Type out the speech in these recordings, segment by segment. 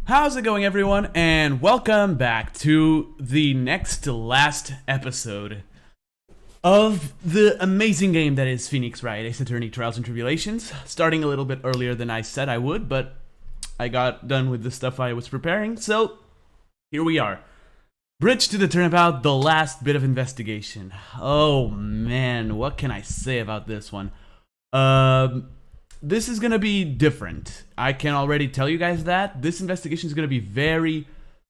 How's it going, everyone? And welcome back to the next to last episode of the amazing game that is Phoenix Wright Ace Attorney Trials and Tribulations. Starting a little bit earlier than I said I would, but I got done with the stuff I was preparing, so here we are. Bridge to the turnabout, the last bit of investigation. Oh man, what can I say about this one? This is gonna be different. I can already tell you guys that. This investigation is gonna be very,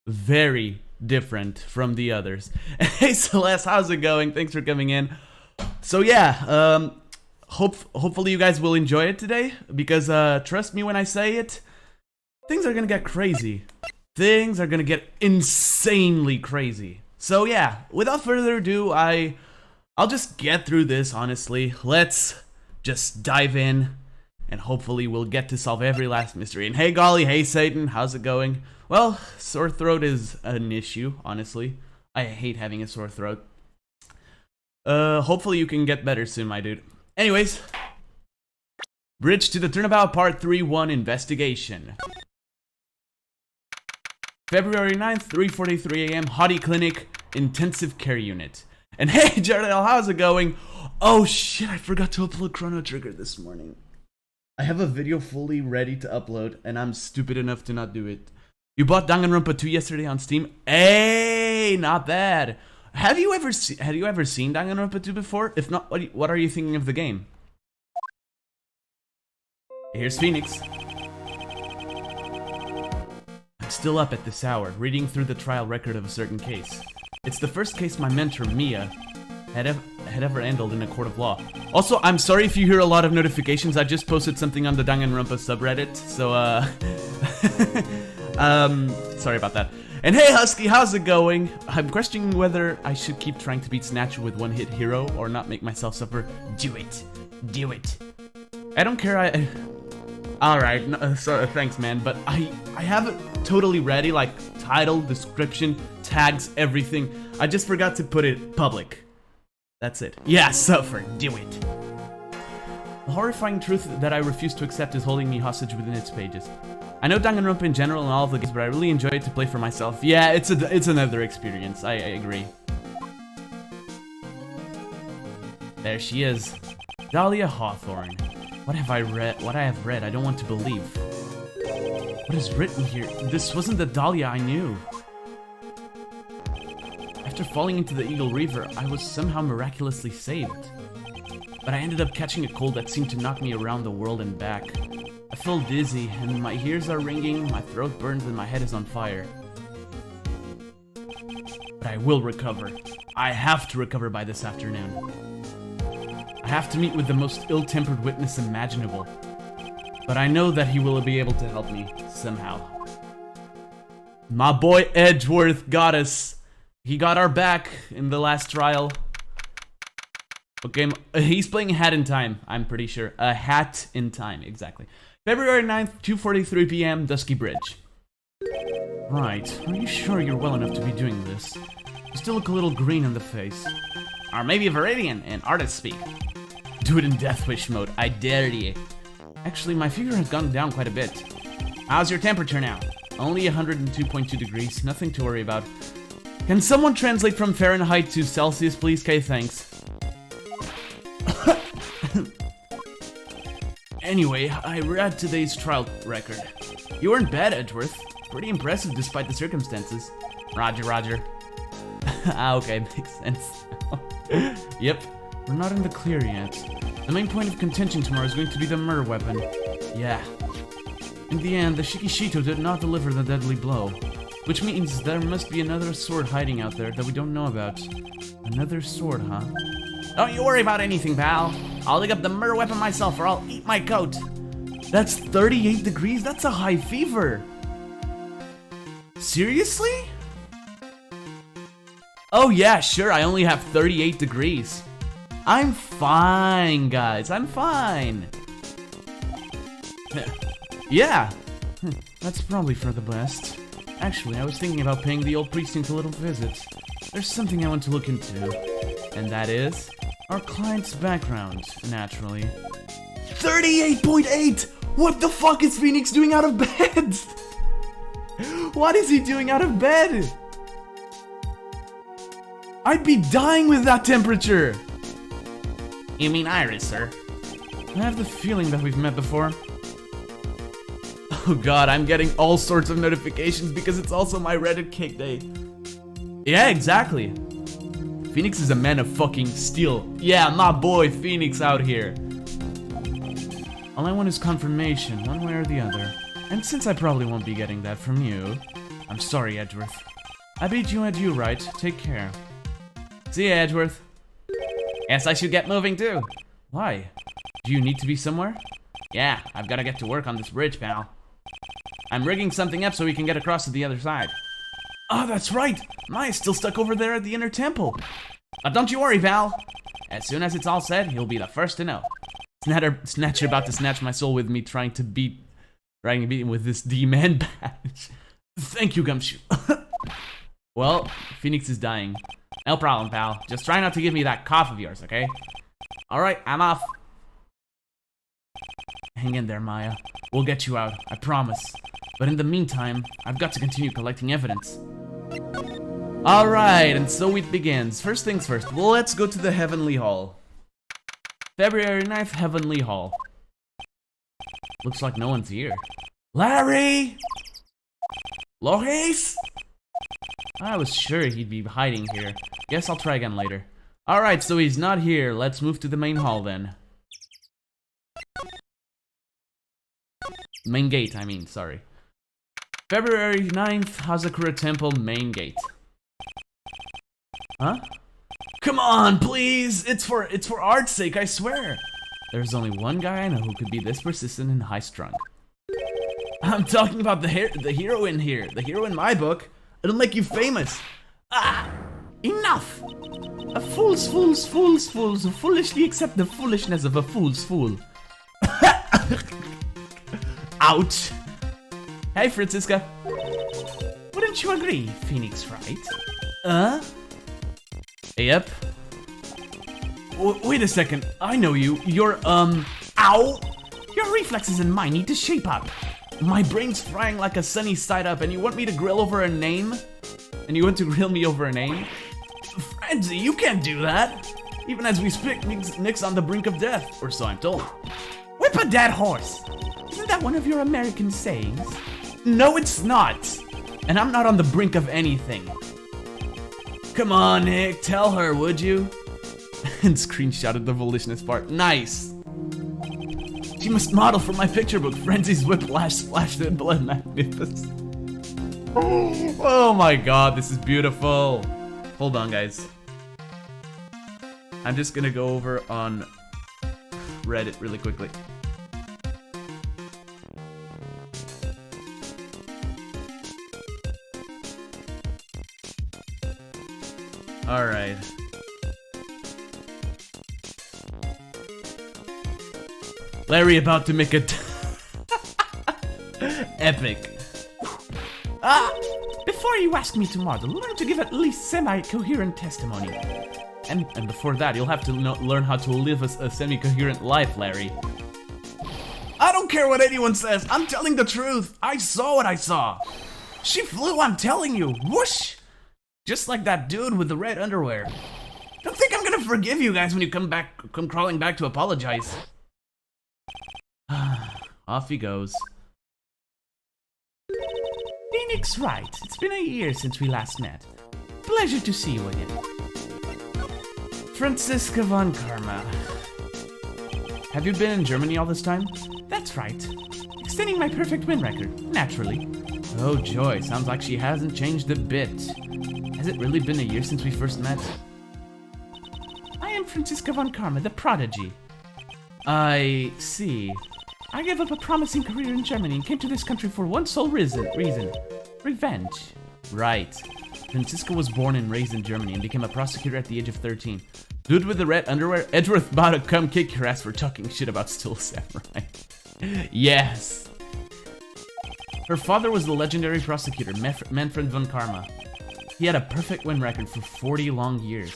very different from the others. Hey Celeste, how's it going? Thanks for coming in. So yeah, hopefully you guys will enjoy it today, because trust me when I say it, things are gonna get crazy. Things are gonna get insanely crazy. So yeah, without further ado, I'll just get through this, honestly. Let's just dive in, and hopefully we'll get to solve every last mystery. And hey Golly, hey Satan, how's it going? Well, sore throat is an issue, honestly. I hate having a sore throat. Hopefully you can get better soon, my dude. Anyways, Bridge to the Turnabout Part 3-1 Investigation. February 9th, 3:43 a.m., Hottie Clinic, Intensive Care Unit. And hey Jared, how's it going? Oh shit, I forgot to upload Chrono Trigger this morning. I have a video fully ready to upload, and I'm stupid enough to not do it. You bought Danganronpa 2 yesterday on Steam? Hey, not bad. Have you ever seen Danganronpa 2 before? If not, what are you thinking of the game? Here's Phoenix. I'm still up at this hour, reading through the trial record of a certain case. It's the first case my mentor, Mia, had ever handled in a court of law. Also, I'm sorry if you hear a lot of notifications. I just posted something on the Danganronpa subreddit, so sorry about that. And hey Husky, how's it going? I'm questioning whether I should keep trying to beat Snatcher with one-hit hero or not make myself suffer. Do it. Do it. I don't care, Alright, no, thanks man, but I have it totally ready, like title, description, tags, everything. I just forgot to put it public. That's it. Yeah, suffer. Do it. The horrifying truth that I refuse to accept is holding me hostage within its pages. I know Danganronpa in general and all of the games, but I really enjoy it to play for myself. Yeah, it's another experience. I agree. There she is. Dahlia Hawthorne. What have I read? I don't want to believe. What is written here? This wasn't the Dahlia I knew. After falling into the Eagle River, I was somehow miraculously saved. But I ended up catching a cold that seemed to knock me around the world and back. I feel dizzy, and my ears are ringing, my throat burns, and my head is on fire. But I will recover. I have to recover by this afternoon. I have to meet with the most ill-tempered witness imaginable. But I know that he will be able to help me, somehow. My boy Edgeworth got us. He got our back in the last trial. Okay, he's playing Hat in Time, I'm pretty sure. A Hat in Time, exactly. February 9th, 2:43 p.m., Dusky Bridge. Right, are you sure you're well enough to be doing this? You still look a little green in the face. Or maybe Viridian in artist speak. Do it in Death Wish mode, I dare you. Actually, my fever has gone down quite a bit. How's your temperature now? Only 102.2 degrees, nothing to worry about. Can someone translate from Fahrenheit to Celsius, please? Okay, thanks. Anyway, I read today's trial record. You weren't bad, Edgeworth. Pretty impressive despite the circumstances. Roger, roger. Okay, makes sense. Yep, we're not in the clear yet. The main point of contention tomorrow is going to be the murder weapon. Yeah. In the end, the Shikishito did not deliver the deadly blow. Which means there must be another sword hiding out there that we don't know about. Another sword, huh? Don't you worry about anything, pal. I'll dig up the murder weapon myself or I'll eat my coat. That's 38 degrees? That's a high fever. Seriously? Oh yeah, sure, I only have 38 degrees. I'm fine, guys, I'm fine. Yeah, that's probably for the best. Actually, I was thinking about paying the old precinct a little visit. There's something I want to look into, and that is our client's background, naturally. 38.8! What the fuck is Phoenix doing out of bed? What is he doing out of bed? I'd be dying with that temperature. You mean Iris, sir? I have the feeling that we've met before. Oh god, I'm getting all sorts of notifications because it's also my Reddit cake day. Yeah, exactly. Phoenix is a man of fucking steel. Yeah, my boy Phoenix out here. All I want is confirmation, one way or the other. And since I probably won't be getting that from you, I'm sorry, Edgeworth. I bid you adieu, Wright. Take care. See ya, Edgeworth. Guess I should get moving too. Why? Do you need to be somewhere? Yeah, I've gotta get to work on this bridge, pal. I'm rigging something up so we can get across to the other side. Oh, that's right! Maya's still stuck over there at the inner temple. But don't you worry, Val. As soon as it's all said, you'll be the first to know. Snatcher about to snatch my soul with me trying to beat him with this D-Man badge. Thank you, Gumshoe. Well, Phoenix is dying. No problem, pal. Just try not to give me that cough of yours, okay? Alright, I'm off. Hang in there, Maya. We'll get you out, I promise. But in the meantime, I've got to continue collecting evidence. Alright, and so it begins. First things first, let's go to the Heavenly Hall. February 9th, Heavenly Hall. Looks like no one's here. Larry! Loris? I was sure he'd be hiding here. Guess I'll try again later. Alright, so he's not here. Let's move to the main hall then. Main gate, I mean, sorry. February 9th, Hazakura Temple main gate. Huh? Come on, please! It's for art's sake, I swear! There's only one guy I know who could be this persistent and high-strung. I'm talking about the hero in here. The hero in my book. It'll make you famous. Ah! Enough! A fool's who foolishly accept the foolishness of a fool's fool. Ouch! Hey, Francisca. Wouldn't you agree, Phoenix, Wright? Yep. Wait a second. I know you. You're, ow! Your reflexes and mine need to shape up. My brain's frying like a sunny side up, and you want me to grill over a name? And you want to grill me over a name? Frenzy, you can't do that! Even as we speak, Nick's on the brink of death, or so I'm told. Whip a dead horse! Isn't that one of your American sayings? No, it's not! And I'm not on the brink of anything. Come on, Nick, tell her, would you? And screenshotted the volitionist part. Nice! She must model for my picture book, Frenzy's Whiplash Splashed in Blood Magnificent. Oh my god, this is beautiful. Hold on, guys. I'm just gonna go over on Reddit really quickly. Alright. Larry about to make a epic. Before you ask me to model, learn to give at least semi-coherent testimony. And before that, you'll have to learn how to live a semi-coherent life, Larry. I don't care what anyone says, I'm telling the truth. I saw what I saw. She flew, I'm telling you, whoosh! Just like that dude with the red underwear. Don't think I'm gonna forgive you guys when you come crawling back to apologize. Off he goes. Phoenix Wright, it's been a year since we last met. Pleasure to see you again. Franziska von Karma. Have you been in Germany all this time? That's right. Extending my perfect win record, naturally. Oh joy, sounds like she hasn't changed a bit. Has it really been a year since we first met? I am Franziska von Karma, the prodigy. I see. I gave up a promising career in Germany and came to this country for one sole reason. Revenge. Right. Franziska was born and raised in Germany and became a prosecutor at the age of 13. Dude with the red underwear, Edgeworth about to come kick your ass for talking shit about Still Samurai. Yes. Her father was the legendary prosecutor, Manfred von Karma. He had a perfect win record for 40 long years.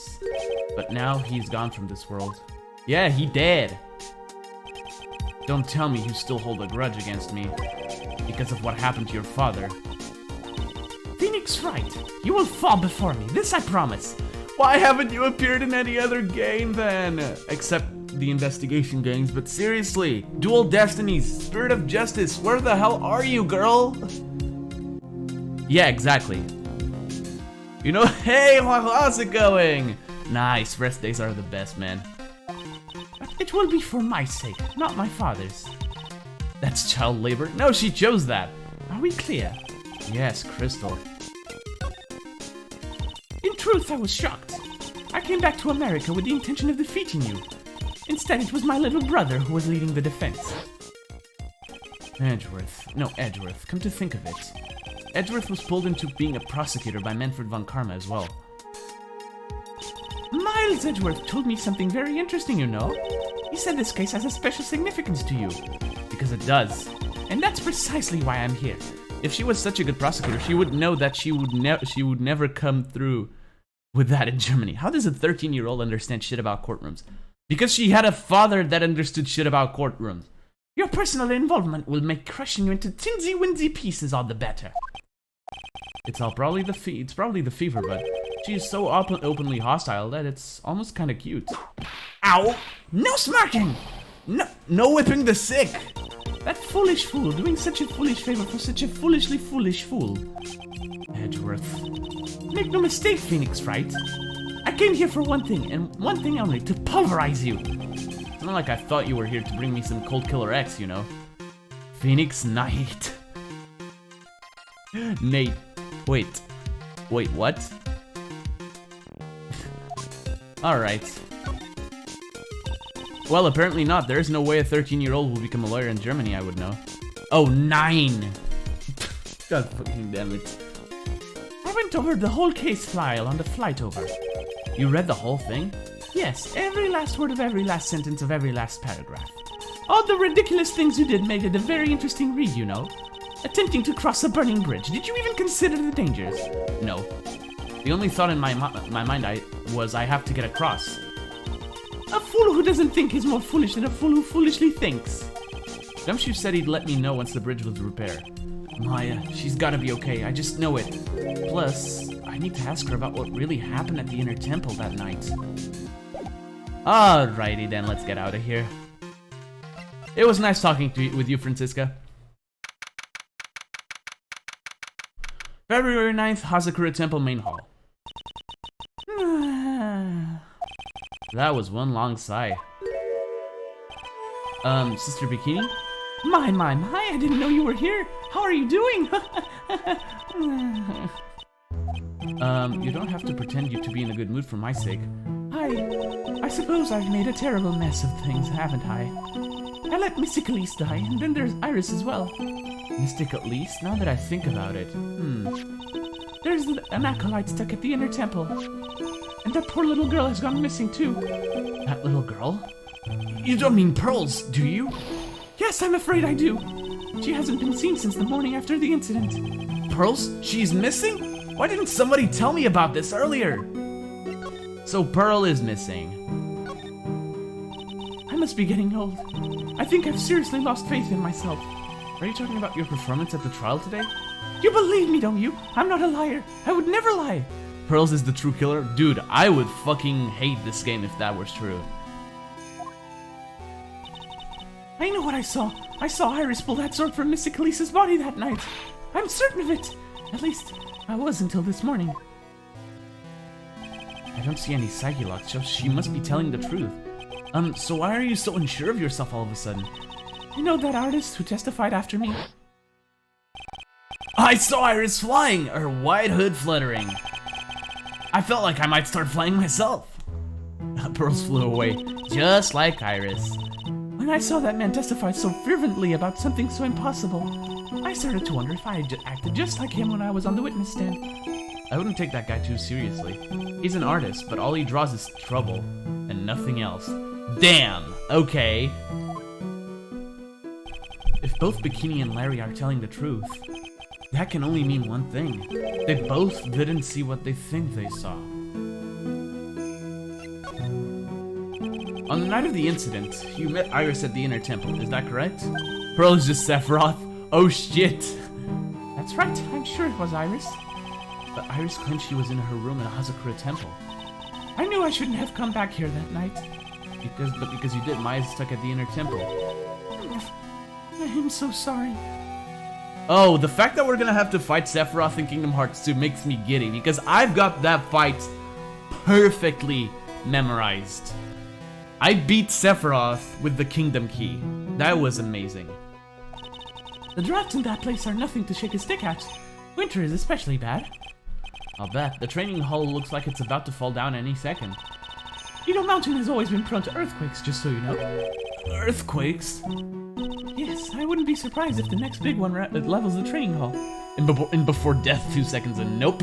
But now he's gone from this world. Yeah, he dead. Don't tell me you still hold a grudge against me because of what happened to your father. Phoenix Wright, you will fall before me, this I promise. Why haven't you appeared in any other game then? Except the investigation games, but seriously. Dual Destinies, Spirit of Justice, where the hell are you, girl? Yeah, exactly. You know, hey, how's it going? Nice, rest days are the best, man. It will be for my sake, not my father's. That's child labor? No, she chose that. Are we clear? Yes, Crystal. In truth, I was shocked. I came back to America with the intention of defeating you. Instead, it was my little brother who was leading the defense. Edgeworth, come to think of it. Edgeworth was pulled into being a prosecutor by Manfred von Karma as well. Miles Edgeworth told me something very interesting, you know. He said this case has a special significance to you. Because it does. And that's precisely why I'm here. If she was such a good prosecutor, she would know that she would never come through with that in Germany. How does a 13-year-old understand shit about courtrooms? Because she had a father that understood shit about courtrooms. Your personal involvement will make crushing you into tinsy-winsy pieces all the better. It's probably the fever, but she is so openly hostile that it's almost kind of cute. Ow! No smirking! No whipping the sick! That foolish fool doing such a foolish favor for such a foolishly foolish fool. Edgeworth. Make no mistake, Phoenix Wright. I came here for one thing, and one thing only, to pulverize you. It's not like I thought you were here to bring me some Cold Killer X, you know. Phoenix Knight. Nate. Wait, what? Alright. Well, apparently not. There is no way a 13-year-old will become a lawyer in Germany, I would know. Oh, 9! God fucking damn it. I went over the whole case file on the flight over. You read the whole thing? Yes, every last word of every last sentence of every last paragraph. All the ridiculous things you did made it a very interesting read, you know. Attempting to cross a burning bridge. Did you even consider the dangers? No. The only thought in my mind was I have to get across. A fool who doesn't think is more foolish than a fool who foolishly thinks. Gumshoe said he'd let me know once the bridge was repaired. Maya, she's gotta be okay, I just know it. Plus, I need to ask her about what really happened at the Inner Temple that night. Alrighty then, let's get out of here. It was nice talking with you, Francisca. February 9th, Hazakura Temple Main Hall. That was one long sigh. Sister Bikini? My, I didn't know you were here. How are you doing? You don't have to pretend you to be in a good mood for my sake. I suppose I've made a terrible mess of things, haven't I? I let Mystic Elise die, and then there's Iris as well. Mystic Elise? Now that I think about it, There's an acolyte stuck at the Inner Temple. And that poor little girl has gone missing too. That little girl? You don't mean Pearls, do you? Yes, I'm afraid I do. She hasn't been seen since the morning after the incident. Pearls? She's missing? Why didn't somebody tell me about this earlier? So Pearl is missing. I must be getting old. I think I've seriously lost faith in myself. Are you talking about your performance at the trial today? You believe me, don't you? I'm not a liar. I would never lie. Pearls is the true killer? Dude, I would fucking hate this game if that was true. I know what I saw. I saw Iris pull that sword from Mystic Elise's body that night. I'm certain of it. At least, I was until this morning. I don't see any psyche locks, so she must be telling the truth. So why are you so unsure of yourself all of a sudden? You know that artist who testified after me? I saw Iris flying, her white hood fluttering. I felt like I might start flying myself. Pearls flew away, just like Iris. When I saw that man testify so fervently about something so impossible, I started to wonder if I had acted just like him when I was on the witness stand. I wouldn't take that guy too seriously. He's an artist, but all he draws is trouble, and nothing else. Damn, okay. If both Bikini and Larry are telling the truth, that can only mean one thing. They both didn't see what they think they saw. On the night of the incident, you met Iris at the Inner Temple, is that correct? Pearl is just Sephiroth. Oh shit. That's right, I'm sure it was Iris. but Iris claimed she was in her room in Hazakura Temple. I knew I shouldn't have come back here that night. Because you did, Maya's stuck at the inner temple. I'm so sorry. Oh, the fact that we're gonna have to fight Sephiroth in Kingdom Hearts 2 makes me giddy, because I've got that fight perfectly memorized. I beat Sephiroth with the Kingdom Key. That was amazing. The drafts in that place are nothing to shake a stick at. Winter is especially bad. I'll bet. The training hall looks like it's about to fall down any second. Eagle Mountain has always been prone to earthquakes, just so you know. Earthquakes? Yes, I wouldn't be surprised if the next big one levels the training hall. And before death, 2 seconds and nope.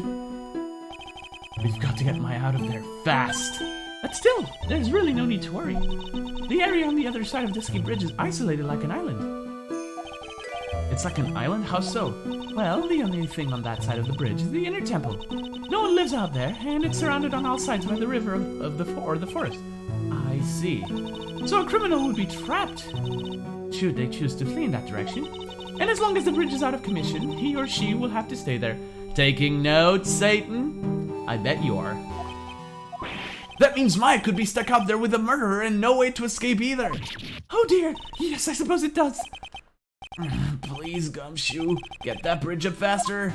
We've got to get Maya out of there fast. But still, there's really no need to worry. The area on the other side of Dusky Bridge is isolated like an island. It's like an island? How so? Well, the only thing on that side of the bridge is the inner temple. No one lives out there, and it's surrounded on all sides by the river of the forest. I see. So a criminal would be trapped, should they choose to flee in that direction. And as long as the bridge is out of commission, he or she will have to stay there. Taking notes, Satan? I bet you are. That means Maya could be stuck out there with a murderer and no way to escape either. Oh dear, yes, I suppose it does. Please, Gumshoe, get that bridge up faster.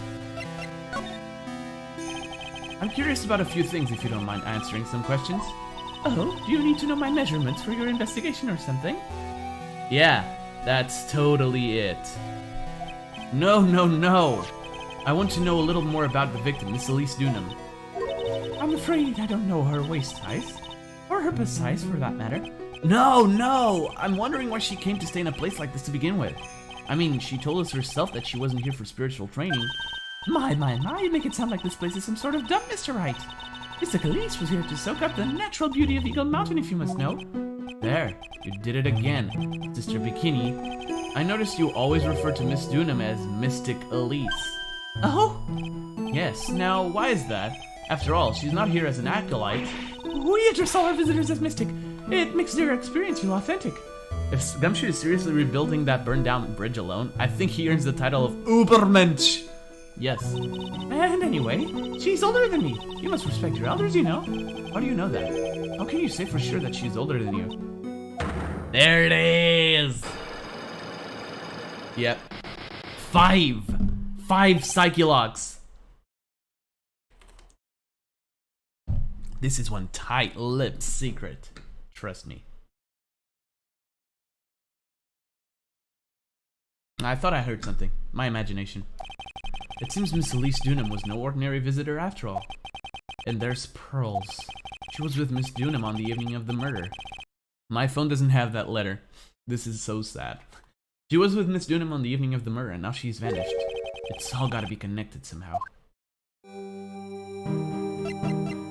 I'm curious about a few things, if you don't mind answering some questions. Oh, do you need to know my measurements for your investigation or something? Yeah, that's totally it. No. I want to know a little more about the victim, Miss Elise Dunham. I'm afraid I don't know her waist size. Or her bust size, for that matter. No! I'm wondering why she came to stay in a place like this to begin with. I mean, she told us herself that she wasn't here for spiritual training. My, you make it sound like this place is some sort of dump, Mr. Wright. Mr. Elise was here to soak up the natural beauty of Eagle Mountain, if you must know. There, you did it again, Sister Bikini. I noticed you always refer to Miss Dunham as Mystic Elise. Oh? Yes, now why is that? After all, she's not here as an acolyte. We address all our visitors as Mystic. It makes their experience feel authentic. If Gumshoe is seriously rebuilding that burned-down bridge alone, I think he earns the title of Ubermensch. Yes. And anyway, she's older than me. You must respect your elders, you know. How do you know that? How can you say for sure that she's older than you? There it is! Yep. 5 Psyche-locks. This is one tight-lipped secret. Trust me. I thought I heard something. My imagination. It seems Miss Elise Dunham was no ordinary visitor after all. And there's Pearls. She was with Miss Dunham on the evening of the murder. My phone doesn't have that letter. This is so sad. She was with Miss Dunham on the evening of the murder, and now she's vanished. It's all gotta be connected somehow.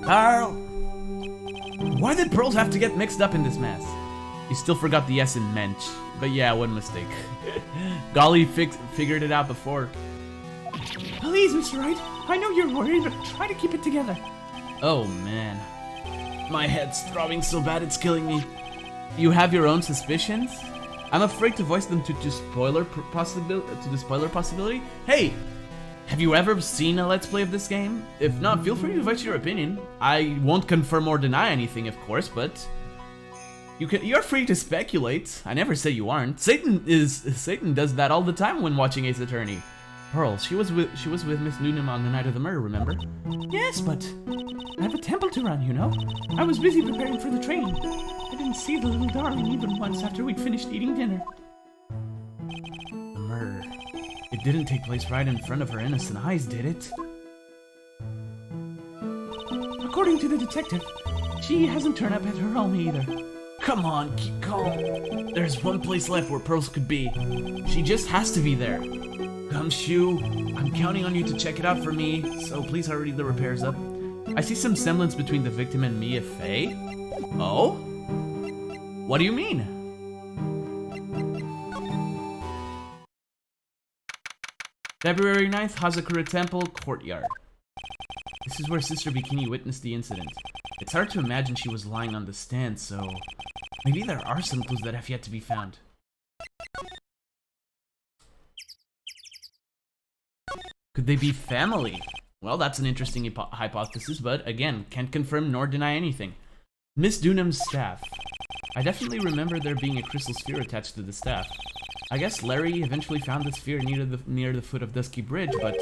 Pearl! Why did Pearls have to get mixed up in this mess? You still forgot the S in mensch. But yeah, one mistake. Golly figured it out before. Please, Mr. Wright, I know you're worried, but try to keep it together. Oh, man. My head's throbbing so bad it's killing me. You have your own suspicions? I'm afraid to voice them to the spoiler possibility. Hey, have you ever seen a Let's Play of this game? If not, feel free to voice your opinion. I won't confirm or deny anything, of course, but you're free to speculate. I never say you aren't. Satan does that all the time when watching Ace Attorney. Pearl, she was with Miss Dunham on the night of the murder, remember? Yes, but I have a temple to run, you know. I was busy preparing for the training. I didn't see the little darling even once after we'd finished eating dinner. The murder. It didn't take place right in front of her innocent eyes, did it? According to the detective, she hasn't turned up at her home either. Come on, keep calm. There's one place left where Pearls could be. She just has to be there. Gumshoe, I'm counting on you to check it out for me, so please hurry the repairs up. I see some semblance between the victim and Mia Fey. Oh? What do you mean? February 9th, Hazakura Temple, Courtyard. This is where Sister Bikini witnessed the incident. It's hard to imagine she was lying on the stand, so maybe there are some clues that have yet to be found. Could they be family? Well, that's an interesting hypothesis, but again, can't confirm nor deny anything. Miss Dunham's staff. I definitely remember there being a crystal sphere attached to the staff. I guess Larry eventually found the sphere near the foot of Dusky Bridge, but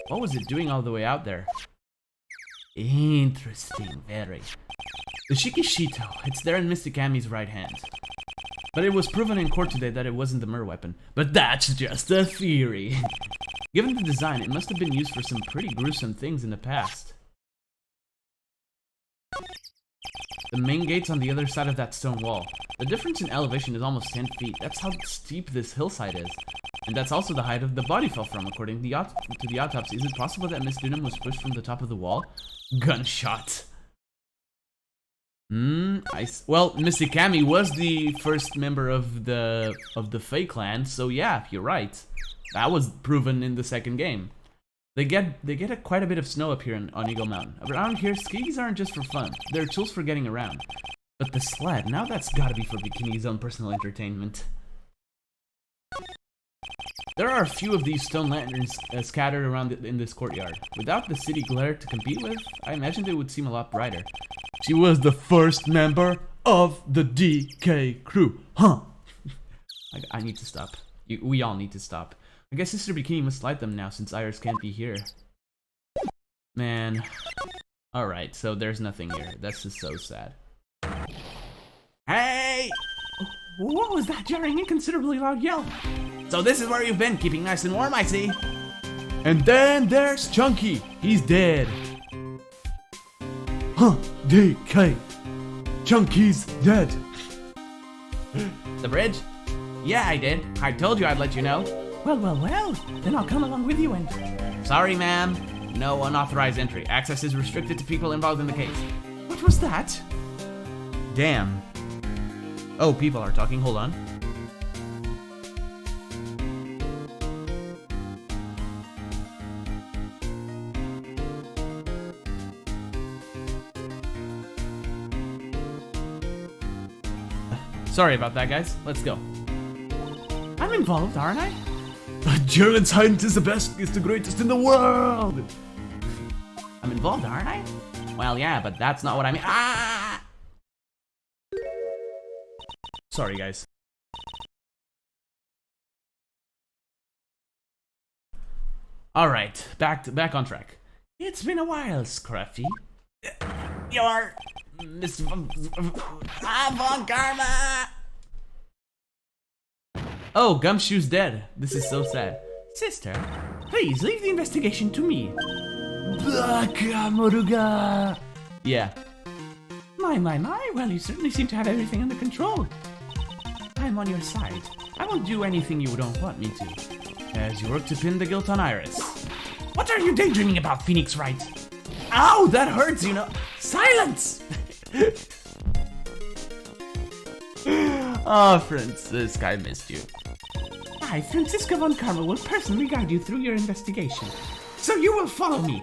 what was it doing all the way out there? Interesting, very. The Shikishito, it's there in Mystic Amy's right hand. But it was proven in court today that it wasn't the Mer weapon. But that's just a theory. Given the design, it must have been used for some pretty gruesome things in the past. The main gate's on the other side of that stone wall. The difference in elevation is almost 10 feet. That's how steep this hillside is. And that's also the height of the body fell from, according to the autopsy. Is it possible that Miss Dunham was pushed from the top of the wall? Gunshot. Well, Mystic Amy was the first member of the Fae clan, so yeah, you're right. That was proven in the second game. They get quite a bit of snow up here on Eagle Mountain. Around here, skis aren't just for fun. They're tools for getting around. But the sled, now that's gotta be for Bikini's own personal entertainment. There are a few of these stone lanterns scattered around in this courtyard. Without the city glare to compete with, I imagine they would seem a lot brighter. She was the first member of the DK crew, huh? I need to stop. We all need to stop. I guess Sister Bikini must light them now since Iris can't be here. Man. Alright, so there's nothing here. That's just so sad. Hey! What was that jarring, inconsiderably loud yell? So this is where you've been, keeping nice and warm, I see. And then there's Chunky. He's dead. Huh, DK. Chunky's dead. The bridge? Yeah, I did. I told you I'd let you know. Well, then I'll come along with you and... Sorry, ma'am. No unauthorized entry. Access is restricted to people involved in the case. What was that? Damn. Oh, people are talking. Hold on. Sorry about that, guys. Let's go. I'm involved, aren't I? A German scientist, the best, is the greatest in the world! I'm involved, aren't I? Well, yeah, but that's not what I mean. Ah! Sorry, guys. Alright, back on track. It's been a while, Scruffy. You're... Miss... Von Karma! Oh, Gumshoe's dead. This is so sad. Sister, please leave the investigation to me. Yeah. My, well, you certainly seem to have everything under control. I'm on your side. I won't do anything you don't want me to. As you work to pin the guilt on Iris. What are you daydreaming about, Phoenix Wright? Ow, that hurts, you know. Silence! Oh, Francisca, I missed you. I, Francisca von Karma, will personally guide you through your investigation. So you will follow me.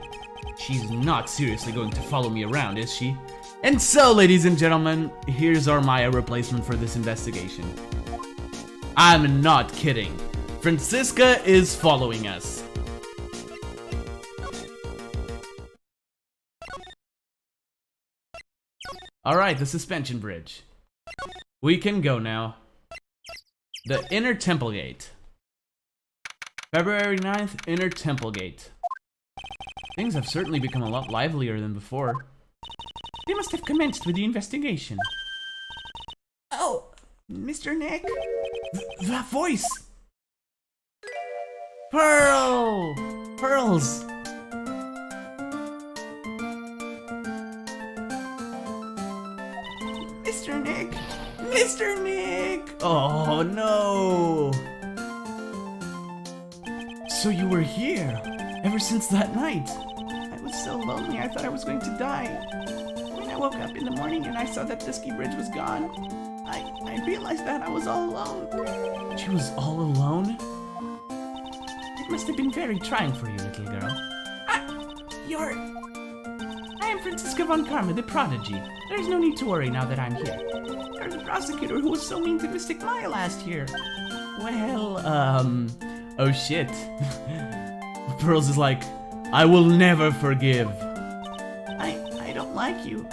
She's not seriously going to follow me around, is she? And so, ladies and gentlemen, here's our Maya replacement for this investigation. I'm not kidding. Francisca is following us. Alright, the suspension bridge. We can go now. The Inner Temple Gate. February 9th, Inner Temple Gate. Things have certainly become a lot livelier than before. They must have commenced with the investigation. Oh, Mr. Nick? That voice! Pearl! Pearls! Mr. Nick! Mr. Nick! Oh no! So you were here ever since that night? I was so lonely I thought I was going to die. When I woke up in the morning and I saw that Dusky Bridge was gone, I realized that I was all alone. She was all alone? It must have been very trying for you, little girl. I am Francisca von Karma, the prodigy. There's no need to worry now that I'm here. There's a prosecutor who was so mean to Mystic Maya last year. Well, oh shit. Pearls is like, I will never forgive. I don't like you.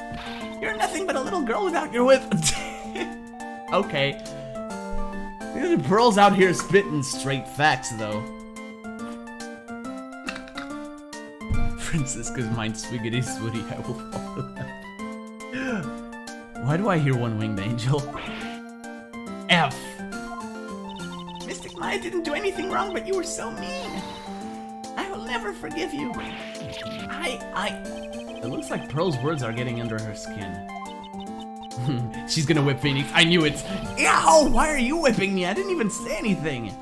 You're nothing but a little girl without your whip. Okay. Pearl's out here spitting straight facts, though. Francisca's mind swiggity swooty, I will follow that. Why do I hear one winged angel? F. Mystic Maya didn't do anything wrong, but you were so mean. I will never forgive you. It looks like Pearl's words are getting under her skin. She's gonna whip Phoenix. I knew it. Ow! Why are you whipping me? I didn't even say anything.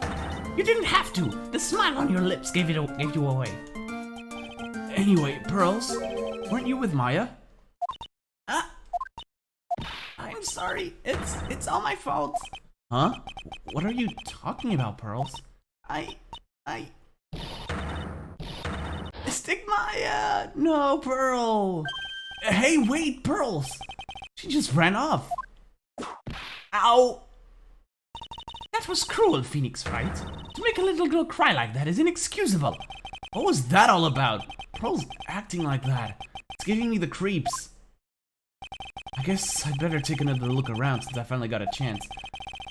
You didn't have to. The smile on your lips gave you away. Anyway, Pearls, weren't you with Maya? I'm sorry. It's all my fault. Huh? What are you talking about, Pearls? Mystic Maya! No, Pearl! Hey, wait, Pearls! She just ran off. Ow! That was cruel, Phoenix, Wright. To make a little girl cry like that is inexcusable. What was that all about? Pearl's acting like that. It's giving me the creeps. I guess I'd better take another look around since I finally got a chance.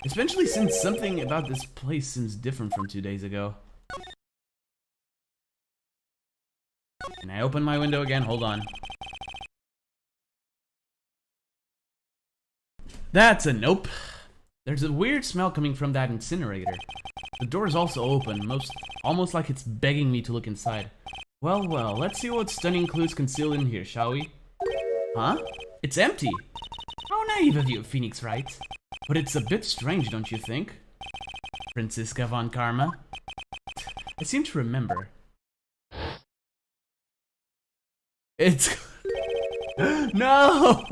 Especially since something about this place seems different from 2 days ago. Can I open my window again? Hold on. That's a nope. There's a weird smell coming from that incinerator. The door is also open, almost like it's begging me to look inside. Well, let's see what stunning clues concealed in here, shall we? Huh? It's empty. How naive of you, Phoenix, Wright? But it's a bit strange, don't you think? Francisca von Karma? I seem to remember. It's... No!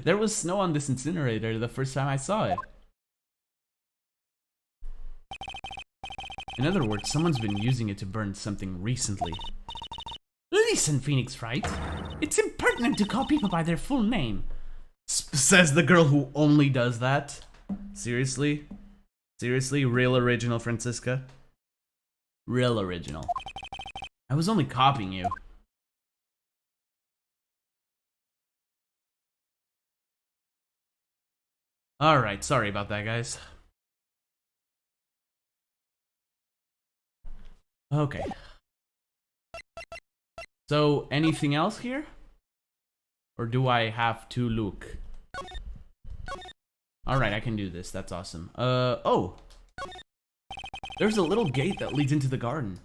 There was snow on this incinerator the first time I saw it. In other words, someone's been using it to burn something recently. Listen, Phoenix Wright. It's impertinent to call people by their full name. Says the girl who only does that. Seriously? Seriously? Real original, Francisca? Real original. I was only copying you. Alright, sorry about that, guys. Okay. So, anything else here? Or do I have to look? Alright, I can do this. That's awesome. Oh! There's a little gate that leads into the garden.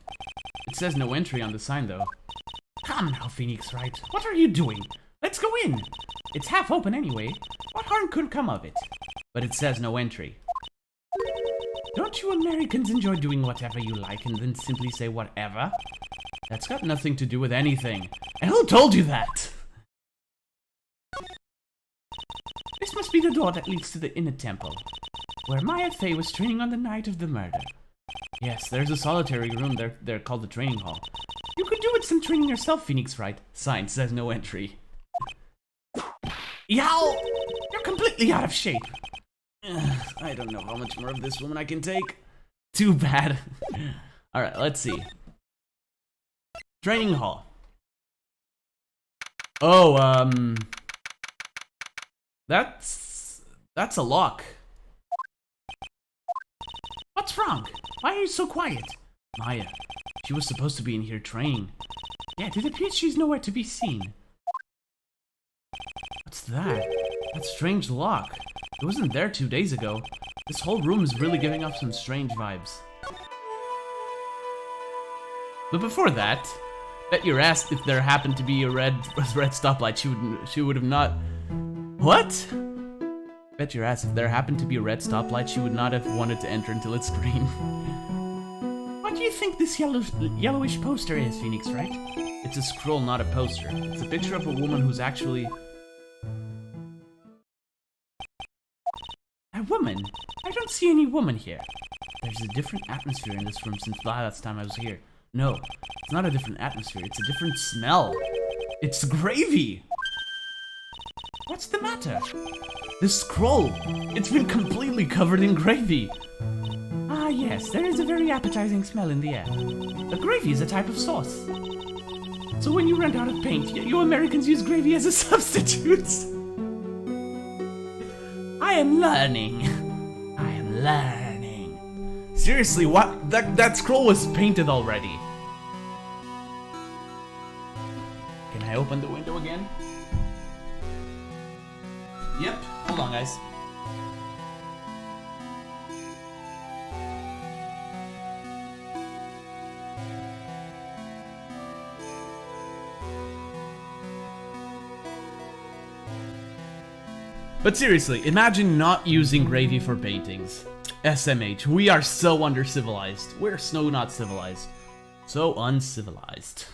It says no entry on the sign, though. Come now, Phoenix Wright. What are you doing? Let's go in! It's half open anyway. What harm could come of it? But it says no entry. Don't you Americans enjoy doing whatever you like and then simply say whatever? That's got nothing to do with anything. And who told you that? This must be the door that leads to the inner temple, where Maya Fey was training on the night of the murder. Yes, there's a solitary room there called the training hall. You could do with some training yourself, Phoenix Wright. Sign says no entry. Yow! You're completely out of shape. I don't know how much more of this woman I can take. Too bad. Alright, let's see. Training hall. Oh, that's a lock. What's wrong? Why are you so quiet? Maya, she was supposed to be in here training. Yet it appears she's nowhere to be seen. What's that? That strange lock. It wasn't there 2 days ago. This whole room is really giving off some strange vibes. But before that, bet your ass if there happened to be a red stoplight, she would have not... What? Bet your ass if there happened to be a red stoplight, she would not have wanted to enter until it's green. What do you think this yellowish poster is, Phoenix Wright? It's a scroll, not a poster. It's a picture of a woman who's actually... A woman? I don't see any woman here. There's a different atmosphere in this room since the last time I was here. No, it's not a different atmosphere, it's a different smell. It's gravy! What's the matter? This scroll! It's been completely covered in gravy! Ah yes, there is a very appetizing smell in the air. The gravy is a type of sauce. So when you run out of paint, you Americans use gravy as a substitute. I am learning. I am learning. Seriously, what? That scroll was painted already. Can I open the window again? Yep. Hold on, guys. But seriously, imagine not using gravy for paintings. SMH, we are so under-civilized. We're so not civilized. So uncivilized.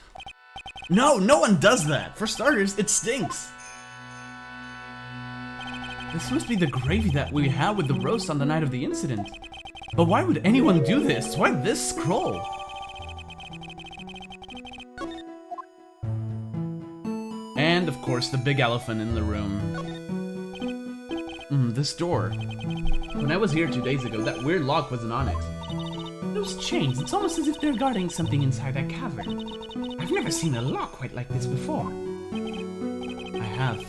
No, no one does that. For starters, it stinks. This must be the gravy that we had with the roast on the night of the incident. But why would anyone do this? Why this scroll? And of course, the big elephant in the room. This door. When I was here 2 days ago, that weird lock wasn't on it. Those chains, it's almost as if they're guarding something inside that cavern. I've never seen a lock quite like this before. I have.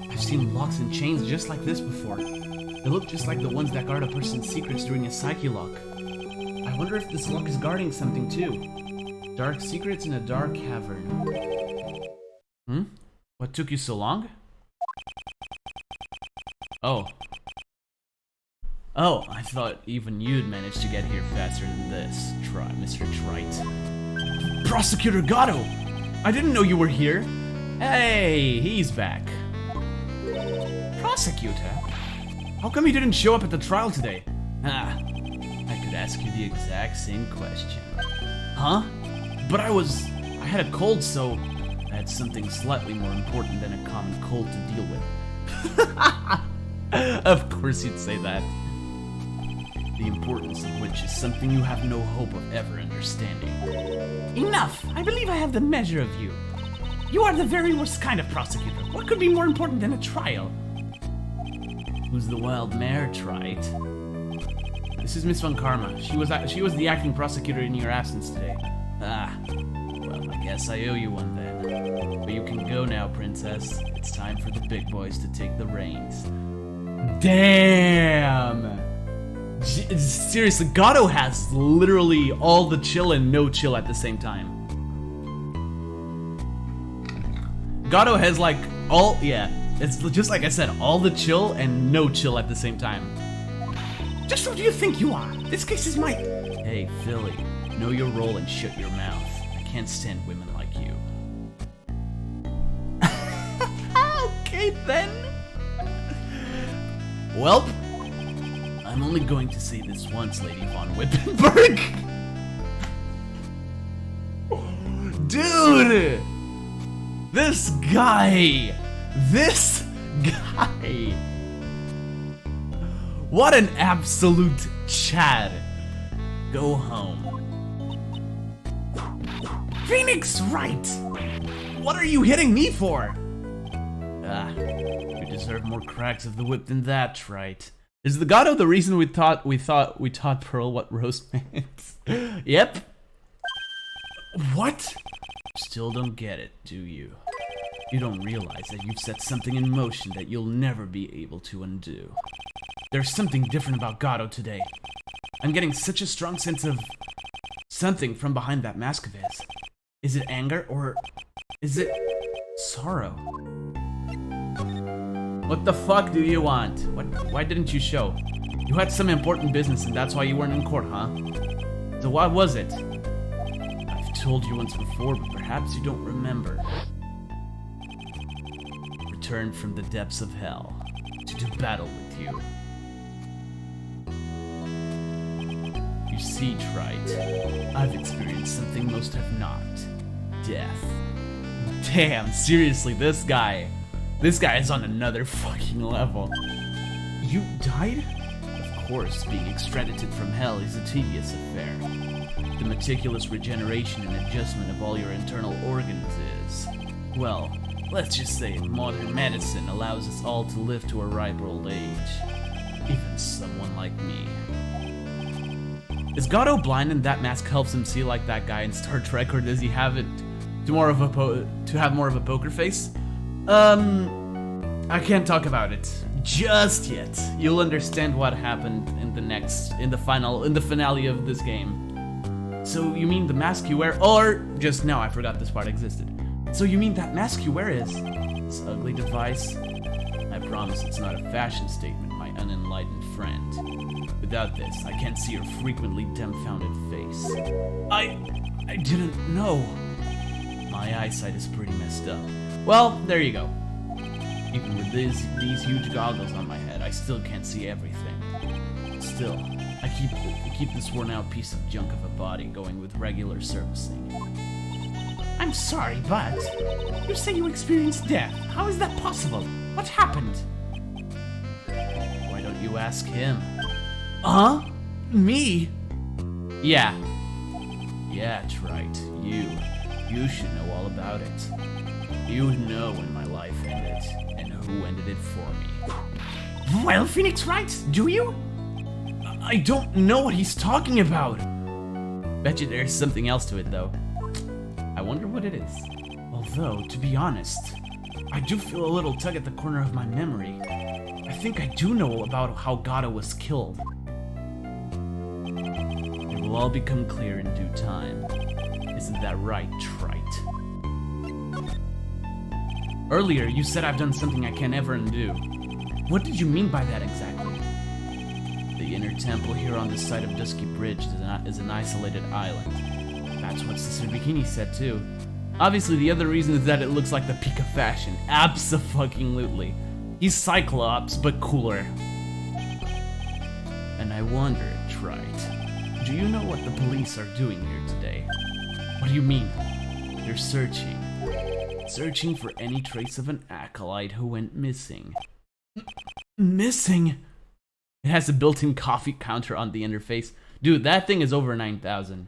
I've seen locks and chains just like this before. They look just like the ones that guard a person's secrets during a psyche lock. I wonder if this lock is guarding something too. Dark secrets in a dark cavern. What took you so long? Oh, I thought even you'd managed to get here faster than this. Try, Mr. Wright. Prosecutor Gatto! I didn't know you were here. Hey, he's back. Prosecutor? How come you didn't show up at the trial today? I could ask you the exact same question. Huh? But I had a cold, so I had something slightly more important than a common cold to deal with. Of course you'd say that. The importance of which is something you have no hope of ever understanding. Enough! I believe I have the measure of you. You are the very worst kind of prosecutor. What could be more important than a trial? Who's the wild mare, Wright? This is Miss Von Karma. She was the acting prosecutor in your absence today. Well, I guess I owe you one then. But you can go now, princess. It's time for the big boys to take the reins. Damn! Seriously, Gatto has literally all the chill and no chill at the same time. Gatto has like it's just like I said, all the chill and no chill at the same time. Just who do you think you are? This case is my... Hey, Philly, know your role and shut your mouth. I can't stand women like you. Okay then. Welp. I'm only going to say this once, Lady Von Wippenberg. Dude! This guy! What an absolute Chad. Go home. Phoenix Wright! What are you hitting me for? You deserve more cracks of the whip than that, right? Is the Gatto the reason we taught Pearl what roast meant? Yep. What? Still don't get it, do you? You don't realize that you've set something in motion that you'll never be able to undo. There's something different about Gatto today. I'm getting such a strong sense of something from behind that mask of his. Is it anger or is it sorrow? What the fuck do you want? Why didn't you show? You had some important business and that's why you weren't in court, huh? So what was it? I've told you once before, but perhaps you don't remember. Returned from the depths of hell to do battle with you. You see, Wright, I've experienced something most have not. Death. Damn, seriously, this guy is on another fucking level. You died? Of course, being extradited from hell is a tedious affair. The meticulous regeneration and adjustment of all your internal organs is, well, let's just say modern medicine allows us all to live to a ripe old age. Even someone like me. Is Gatto blind and that mask helps him see like that guy in Star Trek, or does he have it to have more of a poker face. I can't talk about it just yet. You'll understand what happened in the finale of this game. So you mean the mask you wear, or just now I forgot this part existed. So you mean that mask you wear is this ugly device? I promise it's not a fashion statement, my unenlightened friend. Without this, I can't see your frequently dumbfounded face. I didn't know. My eyesight is pretty messed up. Well, there you go. Even with these huge goggles on my head, I still can't see everything. Still, I keep this worn-out piece of junk of a body going with regular servicing. I'm sorry, but you say you experienced death. How is that possible? What happened? Why don't you ask him? Huh? Me? Yeah. Yeah, that's right. You should know all about it. You know when my life ended, and who ended it for me. Well, Phoenix Wright, do you? I don't know what he's talking about. Bet you there's something else to it, though. I wonder what it is. Although, to be honest, I do feel a little tug at the corner of my memory. I think I do know about how Gato was killed. It will all become clear in due time. Isn't that right, Trite? Earlier, you said I've done something I can't ever undo. What did you mean by that exactly? The inner temple here on this side of Dusky Bridge is an isolated island. That's what Sister Bikini said too. Obviously, the other reason is that it looks like the peak of fashion. Abso-fucking-lutely. He's Cyclops, but cooler. And I wonder, Trite, do you know what the police are doing here today? What do you mean? They're searching. Searching for any trace of an acolyte who went missing. Missing? It has a built-in coffee counter on the interface. Dude, that thing is over 9,000.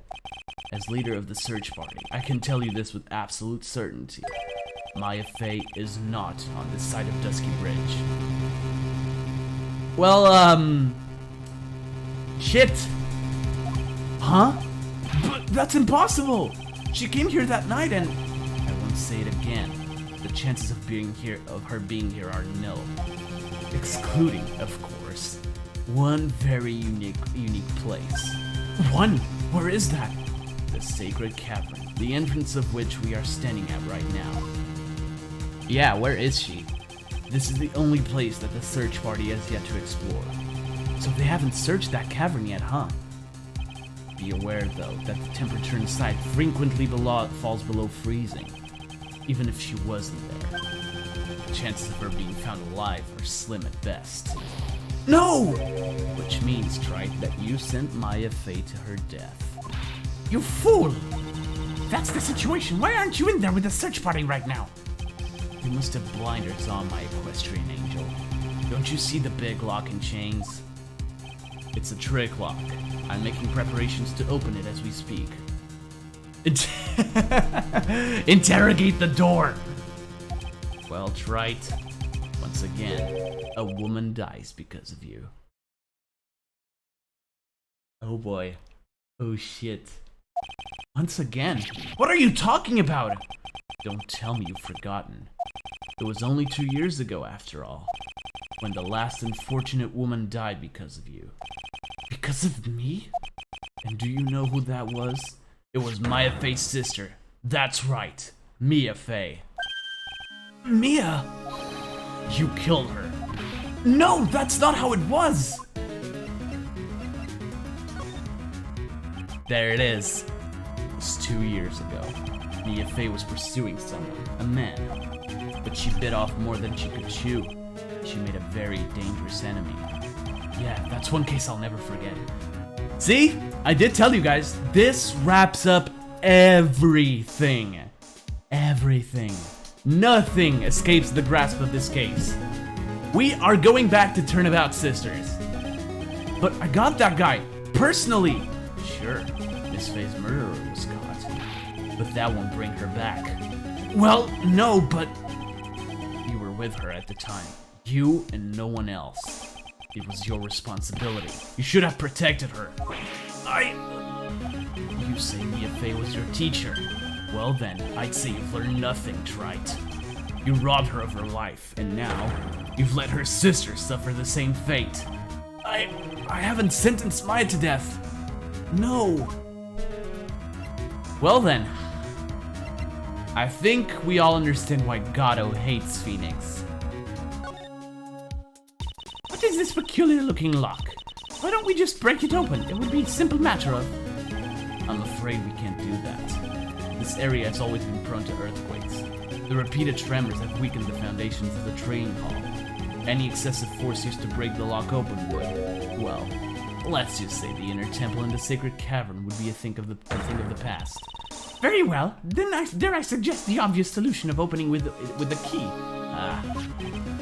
As leader of the search party, I can tell you this with absolute certainty. Maya Fey is not on this side of Dusky Bridge. Well, shit. Huh? But that's impossible! She came here that night and... I won't say it again. The chances of her being here are nil. Excluding, of course, one very unique place. One? Where is that? The Sacred Cavern, the entrance of which we are standing at right now. Yeah, where is she? This is the only place that the search party has yet to explore. So they haven't searched that cavern yet, huh? Be aware, though, that the temperature inside frequently falls below freezing, even if she wasn't there. The chances of her being found alive are slim at best. No! Which means, Trite, that you sent Maya Fey to her death. You fool! That's the situation. Why aren't you in there with the search party right now? You must have blinders on, my equestrian angel. Don't you see the big lock and chains? It's a trick lock. I'm making preparations to open it as we speak. Interrogate the door! Well, Trite, once again, a woman dies because of you. Oh boy. Oh shit. Once again? What are you talking about? Don't tell me you've forgotten. It was only 2 years ago, after all, when the last unfortunate woman died because of you. Because of me? And do you know who that was? It was Maya Fey's sister. That's right, Mia Fey. Mia? You killed her. No, that's not how it was! There it is. It was 2 years ago. Mia Fey was pursuing someone, a man. But she bit off more than she could chew. She made a very dangerous enemy. Yeah, that's one case I'll never forget. See? I did tell you guys, this wraps up everything. Everything. Nothing escapes the grasp of this case. We are going back to Turnabout Sisters. But I got that guy, personally. Sure, Miss Fey's murderer was caught. But that won't bring her back. Well, no, but... You were with her at the time. You and no one else. It was your responsibility. You should have protected her. You say Mia Fey was your teacher. Well then, I'd say you've learned nothing, Wright. You robbed her of her life, and now you've let her sister suffer the same fate. I haven't sentenced Maya to death. No. Well then, I think we all understand why Gato hates Phoenix. What is this peculiar looking lock? Why don't we just break it open? It would be a simple matter of... I'm afraid we can't do that. This area has always been prone to earthquakes. The repeated tremors have weakened the foundations of the training hall. Any excessive force used to break the lock open would, well, let's just say the inner temple and the sacred cavern would be a thing of the past. Very well, then dare I suggest the obvious solution of opening with the key?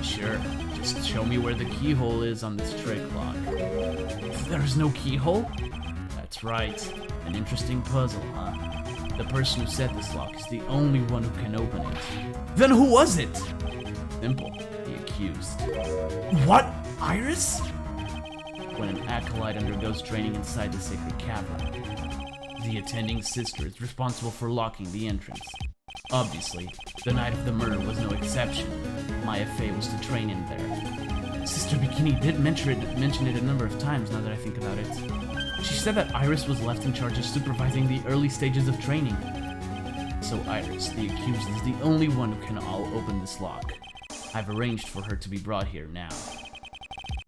Sure. Just show me where the keyhole is on this trick lock. There's no keyhole? That's right. An interesting puzzle, huh? The person who set this lock is the only one who can open it. Then who was it? Simple. The accused. What? Iris? When an acolyte undergoes training inside the sacred cavern, the attending sister is responsible for locking the entrance. Obviously, the night of the murder was no exception. Maya Fey was to train in there. Sister Bikini did mention it a number of times now that I think about it. She said that Iris was left in charge of supervising the early stages of training. So Iris, the accused, is the only one who can open this lock. I've arranged for her to be brought here now.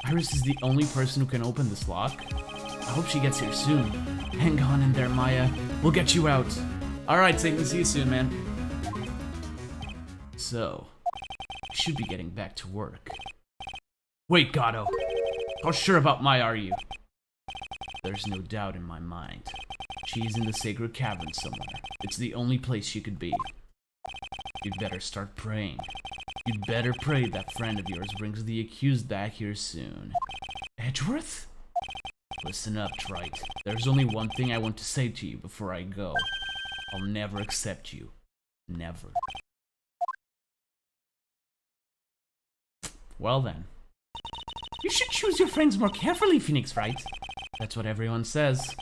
Iris is the only person who can open this lock? I hope she gets here soon. Hang on in there, Maya. We'll get you out. Alright, Satan, see you soon, man. So, I should be getting back to work. Wait, Gato. How sure about Maya are you? There's no doubt in my mind. She's in the sacred cavern somewhere. It's the only place she could be. You'd better start praying. You'd better pray that friend of yours brings the accused back here soon. Edgeworth? Listen up, Wright. There's only one thing I want to say to you before I go. I'll never accept you. Never. Well then. You should choose your friends more carefully, Phoenix Wright. That's what everyone says.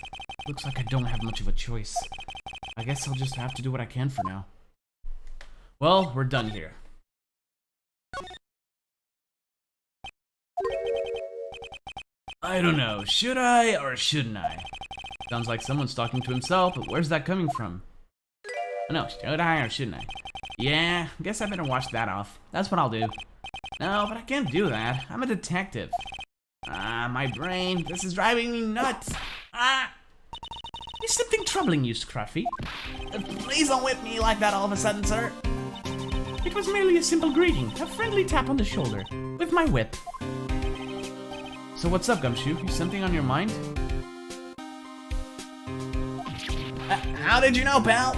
Looks like I don't have much of a choice. I guess I'll just have to do what I can for now. Well, we're done here. I don't know, should I or shouldn't I? Sounds like someone's talking to himself, but where's that coming from? Oh no, should I or shouldn't I? Yeah, guess I better wash that off. That's what I'll do. No, but I can't do that. I'm a detective. My brain. This is driving me nuts. Is something troubling you, Scruffy? Please don't whip me like that all of a sudden, sir. It was merely a simple greeting, a friendly tap on the shoulder, with my whip. So what's up, Gumshoe? Is something on your mind? How did you know, pal?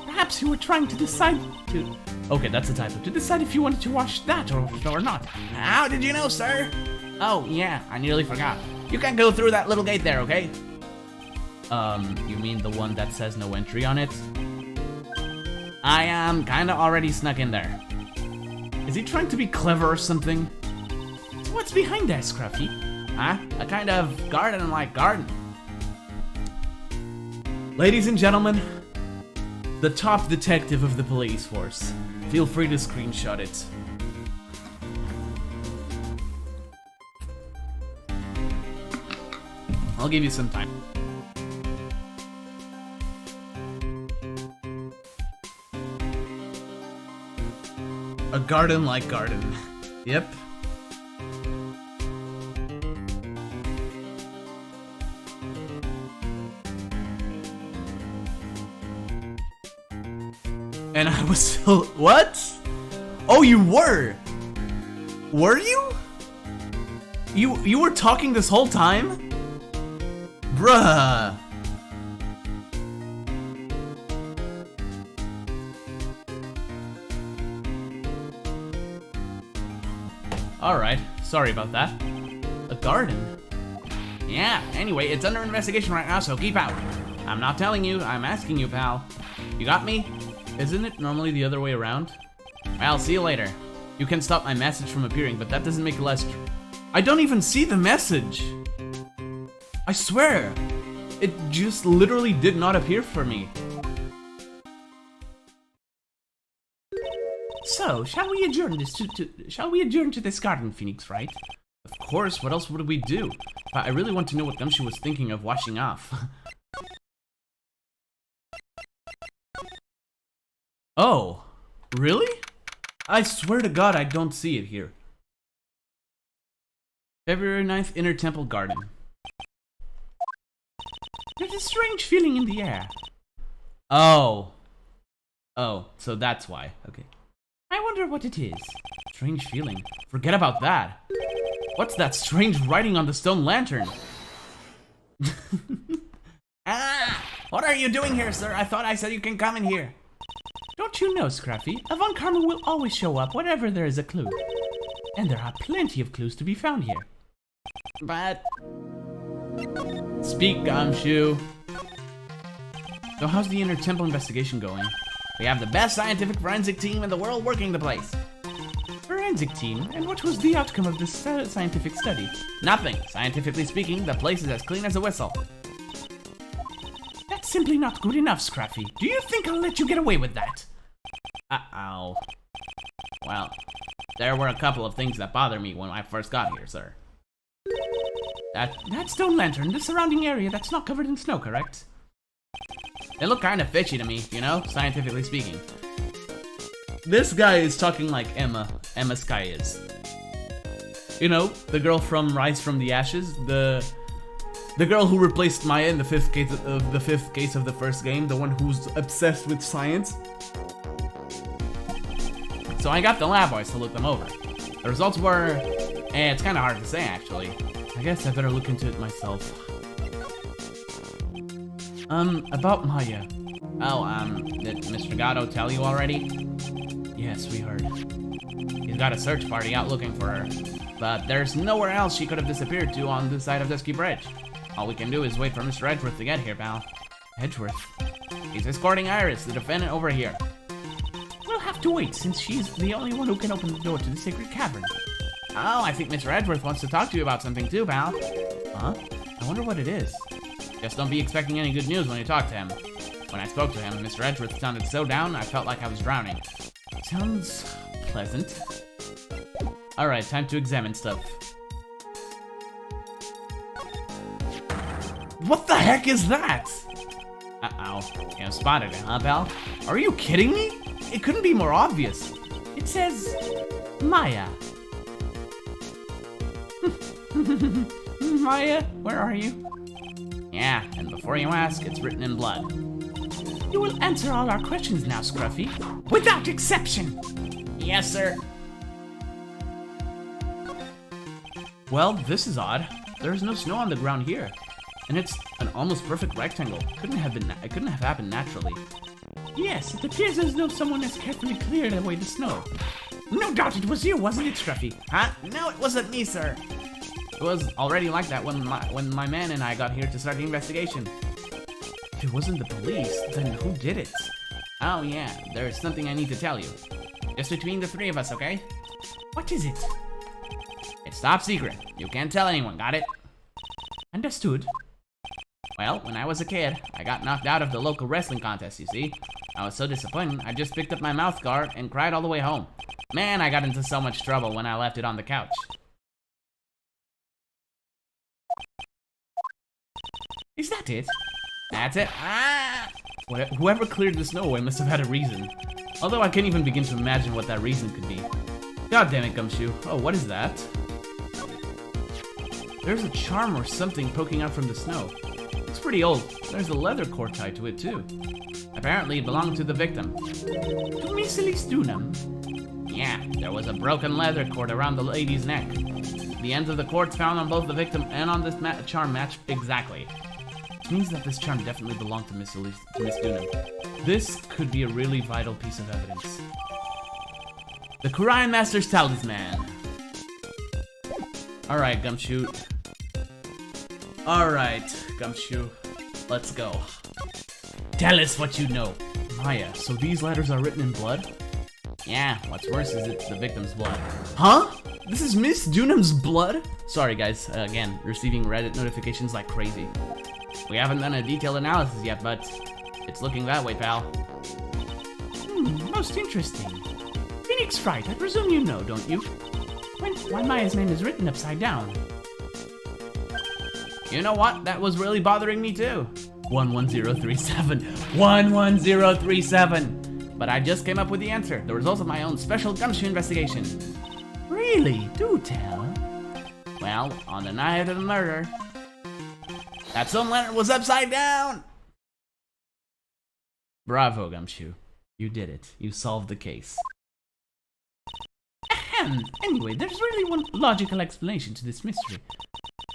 Perhaps you were trying to decide to... Okay, that's a typo. To decide if you wanted to watch that or not. How did you know, sir? Oh, yeah, I nearly forgot. You can't go through that little gate there, okay? You mean the one that says no entry on it? I am kinda already snuck in there. Is he trying to be clever or something? What's behind that, Scruffy? Huh? A kind of garden-like garden. Ladies and gentlemen, the top detective of the police force. Feel free to screenshot it. I'll give you some time. A garden-like garden. Yep. And I was still... What? Oh, you were? Were you? You were talking this whole time? Bruh. Alright, sorry about that. A garden? Yeah, anyway, it's under investigation right now, so keep out. I'm not telling you, I'm asking you, pal. You got me? Isn't it normally the other way around? I'll see you later. You can stop my message from appearing, but that doesn't make it less true. I don't even see the message! I swear! It just literally did not appear for me. So, shall we adjourn to this garden, Phoenix, right? Of course, what else would we do? But I really want to know what Gumshoe was thinking of washing off. Oh, really? I swear to God I don't see it here. February 9th, Inner Temple Garden. There's a strange feeling in the air. Oh. Oh, so that's why. Okay. I wonder what it is. Strange feeling. Forget about that. What's that strange writing on the stone lantern? Ah! What are you doing here, sir? I thought I said you can come in here. Don't you know, Scruffy? A Von Karma will always show up whenever there is a clue. And there are plenty of clues to be found here. But... Speak, Gumshoe. So how's the Inner Temple investigation going? We have the best scientific forensic team in the world working the place. Forensic team? And what was the outcome of this scientific study? Nothing. Scientifically speaking, the place is as clean as a whistle. That's simply not good enough, Scruffy. Do you think I'll let you get away with that? Uh-oh. Well, there were a couple of things that bothered me when I first got here, sir. That stone lantern, the surrounding area that's not covered in snow, correct? They look kind of fishy to me, you know, scientifically speaking. This guy is talking like Emma Sky is. You know, the girl from Rise from the Ashes, the girl who replaced Maya in the fifth case of the first game, the one who's obsessed with science. So I got the lab boys to look them over. The results were, it's kind of hard to say actually. I guess I better look into it myself. About Maya. Oh, did Mr. Gatto tell you already? Yes, we heard. He's got a search party out looking for her. But there's nowhere else she could have disappeared to on this side of Dusky Bridge. All we can do is wait for Mr. Edgeworth to get here, pal. Edgeworth? He's escorting Iris, the defendant, over here. We'll have to wait, since she's the only one who can open the door to the sacred cavern. Oh, I think Mr. Edgeworth wants to talk to you about something too, pal. Huh? I wonder what it is. Just don't be expecting any good news when you talk to him. When I spoke to him, Mr. Edgeworth sounded so down, I felt like I was drowning. Sounds pleasant. Alright, time to examine stuff. What the heck is that? Uh-oh. You have spotted it, huh, pal? Are you kidding me? It couldn't be more obvious. It says... Maya. Maya, where are you? Yeah, and before you ask, it's written in blood. You will answer all our questions now, Scruffy. Without exception! Yes, sir. Well, this is odd. There's no snow on the ground here. And it's an almost perfect rectangle. It couldn't have happened naturally. Yes, it appears as though someone has carefully cleared away the snow. No doubt it was you, wasn't it, Scruffy? Huh? No, it wasn't me, sir. It was already like that when my man and I got here to start the investigation. If it wasn't the police, then who did it? Oh yeah, there's something I need to tell you. Just between the three of us, okay? What is it? It's top secret. You can't tell anyone, got it? Understood. Well, when I was a kid, I got knocked out of the local wrestling contest, you see. I was so disappointed, I just picked up my mouth guard and cried all the way home. Man, I got into so much trouble when I left it on the couch. Is that it? That's it. Ah! Whoever cleared the snow away must have had a reason. Although I can't even begin to imagine what that reason could be. God damn it, Gumshoe. Oh, what is that? There's a charm or something poking out from the snow. It's pretty old. There's a leather cord tied to it, too. Apparently it belonged to the victim. To Miss Elise Dunham? Yeah, there was a broken leather cord around the lady's neck. The ends of the cords found on both the victim and on this charm match exactly. Which means that this charm definitely belonged to Miss Dunham. This could be a really vital piece of evidence. The Quarian Master's Talisman. Alright, Gumshoe. Alright, Gumshoe. Let's go. Tell us what you know. Maya, so these letters are written in blood? Yeah, what's worse is it's the victim's blood. Huh? This is Miss Dunham's blood? Sorry guys, again, receiving Reddit notifications like crazy. We haven't done a detailed analysis yet, but it's looking that way, pal. Most interesting. Phoenix Wright, I presume you know, don't you? Why Maya's name is written upside down? You know what? That was really bothering me too. 11037. 11037. But I just came up with the answer. The result of my own special gumshoe investigation. Really? Do tell. Well, on the night of the murder, that stone lantern was upside down. Bravo, Gumshoe. You did it. You solved the case. Ahem. Anyway, there's really one logical explanation to this mystery.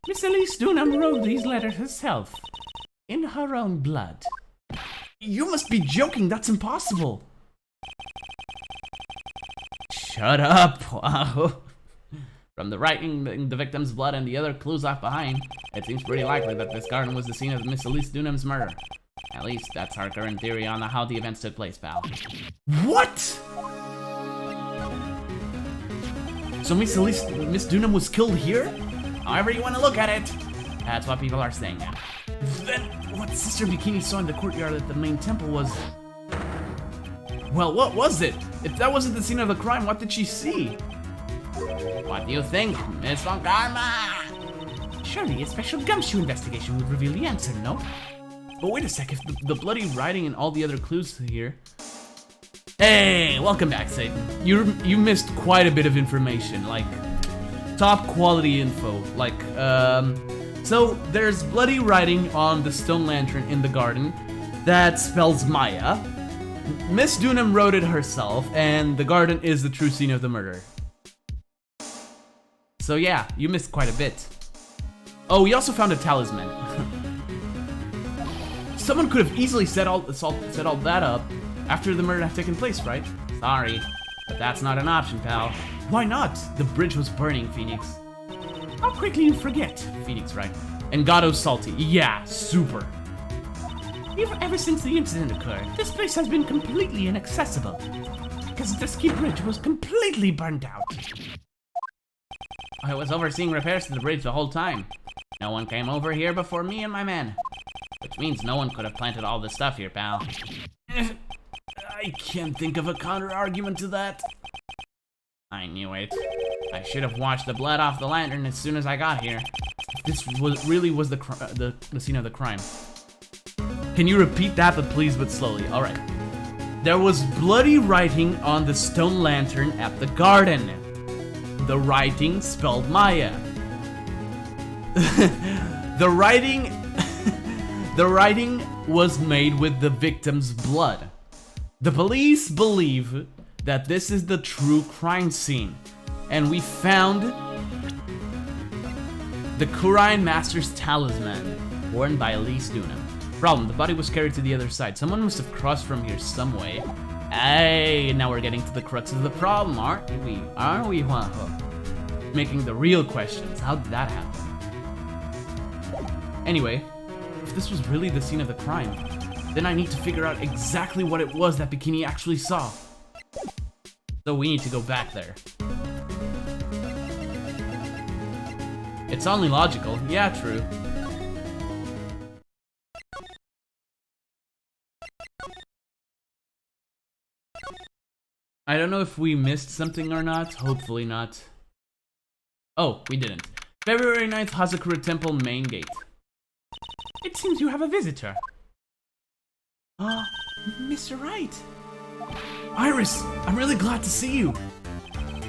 Miss Elise Dunham wrote these letters herself, in her own blood. You must be joking, that's impossible. Shut up. Wow. From the writing in the victim's blood and the other clues left behind, it seems pretty likely that this garden was the scene of Miss Elise Dunham's murder. At least, that's our current theory on how the events took place, pal. What? So Miss Dunham was killed here? However you want to look at it, that's what people are saying now. Then what Sister Bikini saw in the courtyard at the main temple was... Well, what was it? If that wasn't the scene of the crime, what did she see? What do you think, Miss Von Karma? Surely a special gumshoe investigation would reveal the answer, no? But wait a sec, if the bloody writing and all the other clues here... Hey, welcome back, Satan. You missed quite a bit of information, like top quality info. Like, so there's bloody writing on the stone lantern in the garden that spells Maya. Miss Dunham wrote it herself, and the garden is the true scene of the murder. So yeah, you missed quite a bit. Oh, we also found a talisman. Someone could have easily set all that up after the murder had taken place, right? Sorry, but that's not an option, pal. Why not? The bridge was burning, Phoenix. How quickly you forget, Phoenix Wright. And Gatto's salty. Yeah, super. Ever since the incident occurred, this place has been completely inaccessible. Because the ski bridge was completely burned out. I was overseeing repairs to the bridge the whole time. No one came over here before me and my men. Which means no one could have planted all this stuff here, pal. I can't think of a counter-argument to that. I knew it. I should have washed the blood off the lantern as soon as I got here. This really was the scene of the crime. Can you repeat that, but slowly? All right. There was bloody writing on the stone lantern at the garden. The writing spelled Maya. The writing was made with the victim's blood. The police believe that this is the true crime scene, and we found the Kurian Master's talisman worn by Elise Dunham. Problem, the body was carried to the other side. Someone must have crossed from here some way. Hey, now we're getting to the crux of the problem, aren't we? Juanjo? Making the real questions. How did that happen? Anyway, if this was really the scene of the crime, then I need to figure out exactly what it was that Bikini actually saw. So we need to go back there. It's only logical. Yeah, true. I don't know if we missed something or not. Hopefully not. Oh, we didn't. February 9th, Hazakura Temple main gate. It seems you have a visitor. Ah, Mr. Wright. Iris, I'm really glad to see you.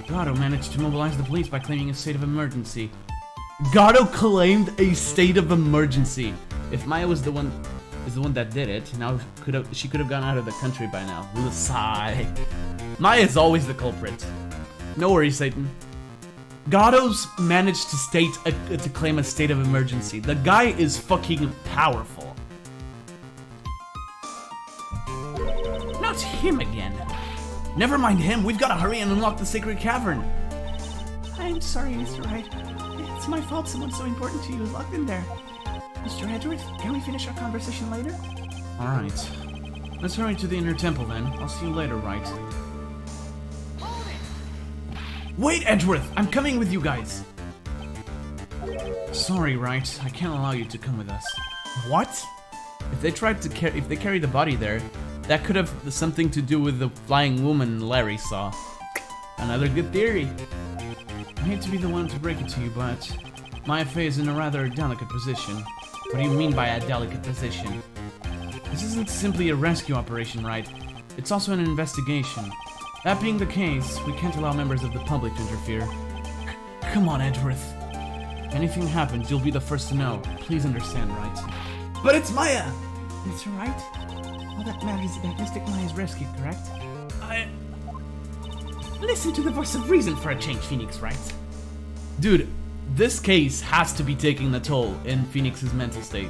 Gatto managed to mobilize the police by claiming a state of emergency. Gatto claimed a state of emergency. If Maya was the one that did it, now she could have gone out of the country by now. Sigh. Maya is always the culprit. No worries, Satan. Gatto's managed to claim a state of emergency. The guy is fucking powerful. Not him again. Never mind him. We've got to hurry and unlock the sacred cavern. I'm sorry, Mr. Wright. It's my fault someone so important to you is locked in there. Mr. Edgeworth, can we finish our conversation later? Alright. Let's hurry to the inner temple then. I'll see you later, Wright. Wait, Edgeworth! I'm coming with you guys! Sorry, Wright. I can't allow you to come with us. What? If they carry the body there, that could have something to do with the flying woman Larry saw. Another good theory. I hate to be the one to break it to you, but Maya Fey is in a rather delicate position. What do you mean by a delicate position? This isn't simply a rescue operation, right? It's also an investigation. That being the case, we can't allow members of the public to interfere. Come on, Edgeworth. If anything happens, you'll be the first to know. Please understand, Wright. But it's Maya! Mr. Wright? All that matters is that Mystic Maya is rescued, correct? Listen to the voice of reason for a change, Phoenix, Wright? Dude, this case has to be taking the toll in Phoenix's mental state.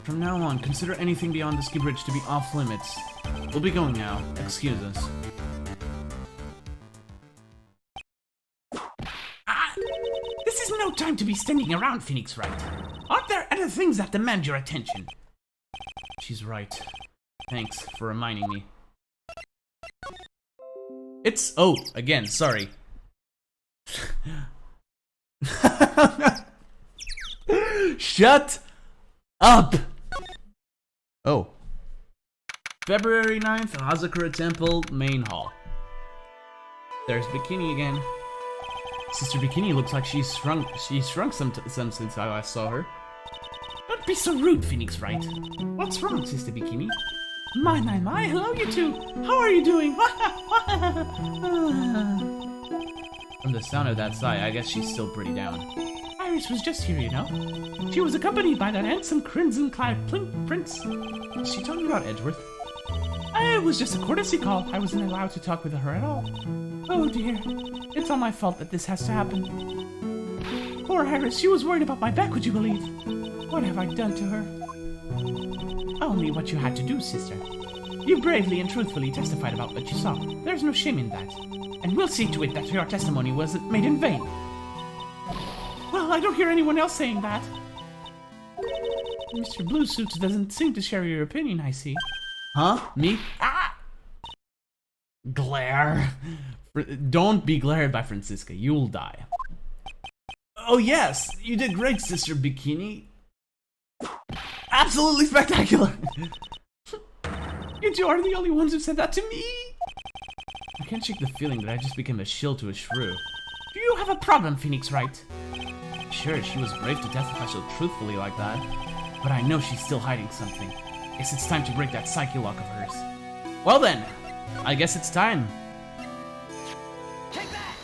From now on, consider anything beyond the ski bridge to be off limits. We'll be going now. Excuse us. This is no time to be standing around, Phoenix, Wright. Aren't there other things that demand your attention? She's right. Thanks for reminding me. It's... oh, again, sorry. Shut up! Oh. February 9th, Hazakura Temple, Main Hall. There's Bikini again. Sister Bikini looks like she's shrunk some since I last saw her. Don't be so rude, Phoenix, Wright. What's wrong, Sister Bikini? My, hello you two. How are you doing? From the sound of that sigh, I guess she's still pretty down. Iris was just here, you know. She was accompanied by that handsome crimson-clad prince. Is she talking about Edgeworth? It was just a courtesy call. I wasn't allowed to talk with her at all. Oh dear. It's all my fault that this has to happen. Poor Iris, she was worried about my back, would you believe? What have I done to her? Only what you had to do, sister. You bravely and truthfully testified about what you saw. There's no shame in that. And we'll see to it that your testimony wasn't made in vain. Well, I don't hear anyone else saying that. Mr. Blue Suits doesn't seem to share your opinion, I see. Huh? Me? Ah! Glare. Don't be glared by Francisca. You'll die. Oh yes, you did great, Sister Bikini. Absolutely spectacular. You two are the only ones who said that to me. I can't shake the feeling that I just became a shill to a shrew. Do you have a problem, Phoenix, Wright? Sure, she was brave to testify so truthfully like that, but I know she's still hiding something. Guess it's time to break that psyche lock of hers. Well then, I guess it's time. Take that!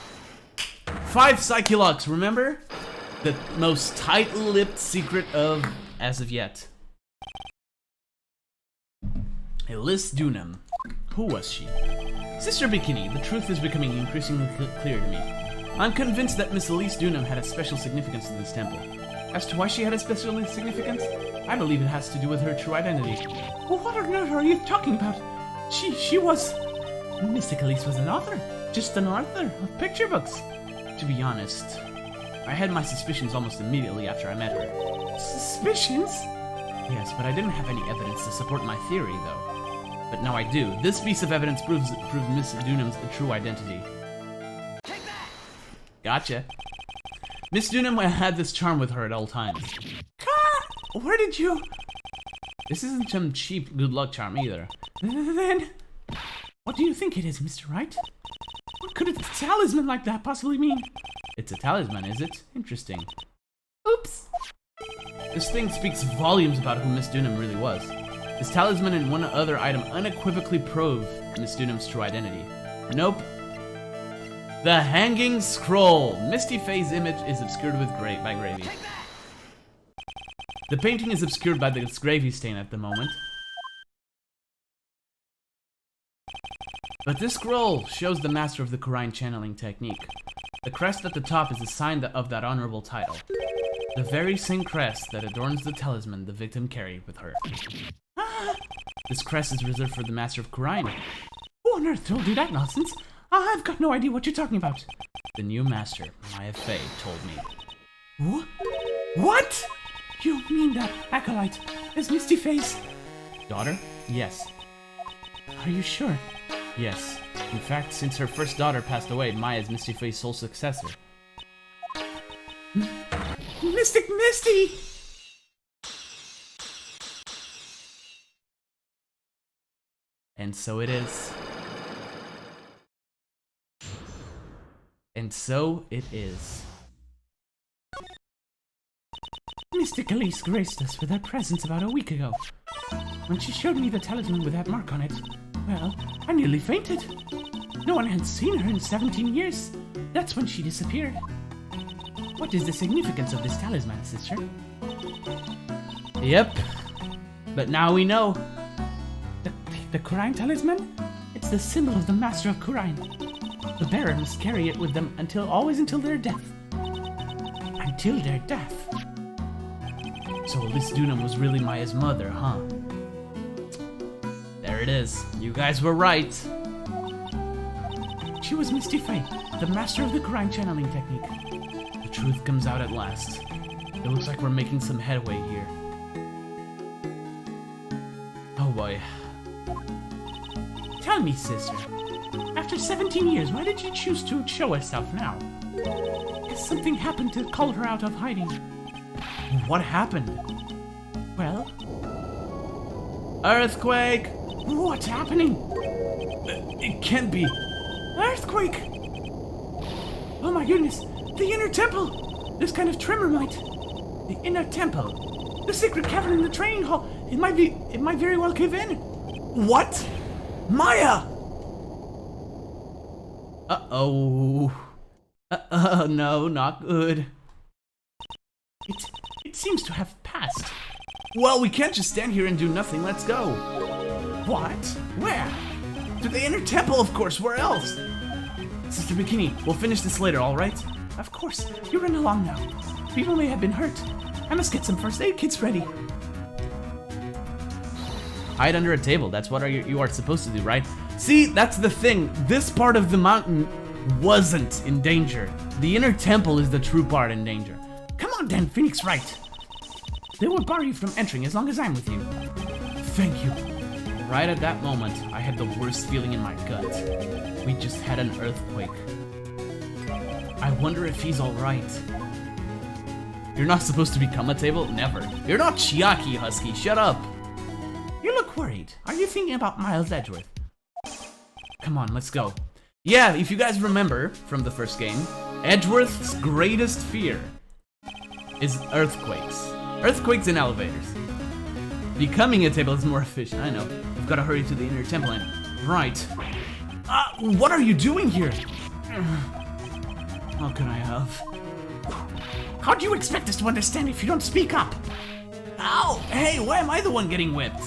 5 psyche locks, remember? The most tight-lipped secret of as of yet. Elise Dunham. Who was she? Sister Bikini, the truth is becoming increasingly clear to me. I'm convinced that Miss Elise Dunham had a special significance in this temple. As to why she had a special significance, I believe it has to do with her true identity. Well, what on earth are you talking about? She was... Mystic Elise was an author. Just an author of picture books. To be honest, I had my suspicions almost immediately after I met her. Suspicions? Yes, but I didn't have any evidence to support my theory, though. But now I do. This piece of evidence proves Miss Dunham's true identity. Take that! Gotcha. Miss Dunham had this charm with her at all times. Where did you... This isn't some cheap good luck charm either. Then... What do you think it is, Mr. Wright? What could a talisman like that possibly mean? It's a talisman, is it? Interesting. Oops. This thing speaks volumes about who Miss Dunham really was. This talisman and one other item unequivocally prove Miss Dunham's true identity. Nope. The Hanging Scroll. Misty Faye's image is obscured with by gravy. The painting is obscured by this gravy stain at the moment. But this scroll shows the master of the Quran channeling technique. The crest at the top is a sign of that honorable title. The very same crest that adorns the talisman the victim carried with her. This crest is reserved for the master of Quran. Who on earth told you that nonsense? I've got no idea what you're talking about. The new master, Maya Fey, told me. What? You mean that acolyte is Misty Faye's daughter? Yes. Are you sure? Yes. In fact, since her first daughter passed away, Maya is Misty Faye's sole successor. Mystic Misty! And so it is. And so it is. Mystic Elise graced us with her presence about a week ago. When she showed me the talisman with that mark on it, well, I nearly fainted. No one had seen her in 17 years. That's when she disappeared. What is the significance of this talisman, sister? Yep. But now we know. The Qurine talisman? It's the symbol of the Master of Qurine. The bearer must carry it with them always until their death. Until their death. So Elise Dunham was really Maya's mother, huh? There it is. You guys were right. She was Misty Faye, the master of the Qurine channeling technique. The truth comes out at last. It looks like we're making some headway here. Oh boy. Tell me, sister. After 17 years, why did you choose to show herself now? Has something happened to call her out of hiding? What happened? Well... Earthquake! What's happening? It can't be. Earthquake! Oh my goodness! The inner temple! This kind of tremor might... The inner temple? The secret cavern in the training hall! It might very well cave in! What? Maya! Uh-oh. No, not good. It seems to have passed. Well, we can't just stand here and do nothing. Let's go. What? Where? To the inner temple, of course. Where else? Sister Bikini, we'll finish this later, all right? Of course. You run along now. People may have been hurt. I must get some first aid kits ready. Hide under a table. That's what you are supposed to do, right? See, that's the thing. This part of the mountain wasn't in danger. The inner temple is the true part in danger. Come on then, Phoenix Wright. They won't bar you from entering as long as I'm with you. Thank you. Right at that moment, I had the worst feeling in my gut. We just had an earthquake. I wonder if he's alright. You're not supposed to become a table? Never. You're not Chiaki, Husky. Shut up. You look worried. Are you thinking about Miles Edgeworth? Come on, let's go. Yeah, if you guys remember from the first game, Edgeworth's greatest fear is earthquakes. Earthquakes and elevators. Becoming a table is more efficient, I know. We've got to hurry to the inner temple and... Right. What are you doing here? How can I have? How do you expect us to understand if you don't speak up? Ow! Hey, why am I the one getting whipped?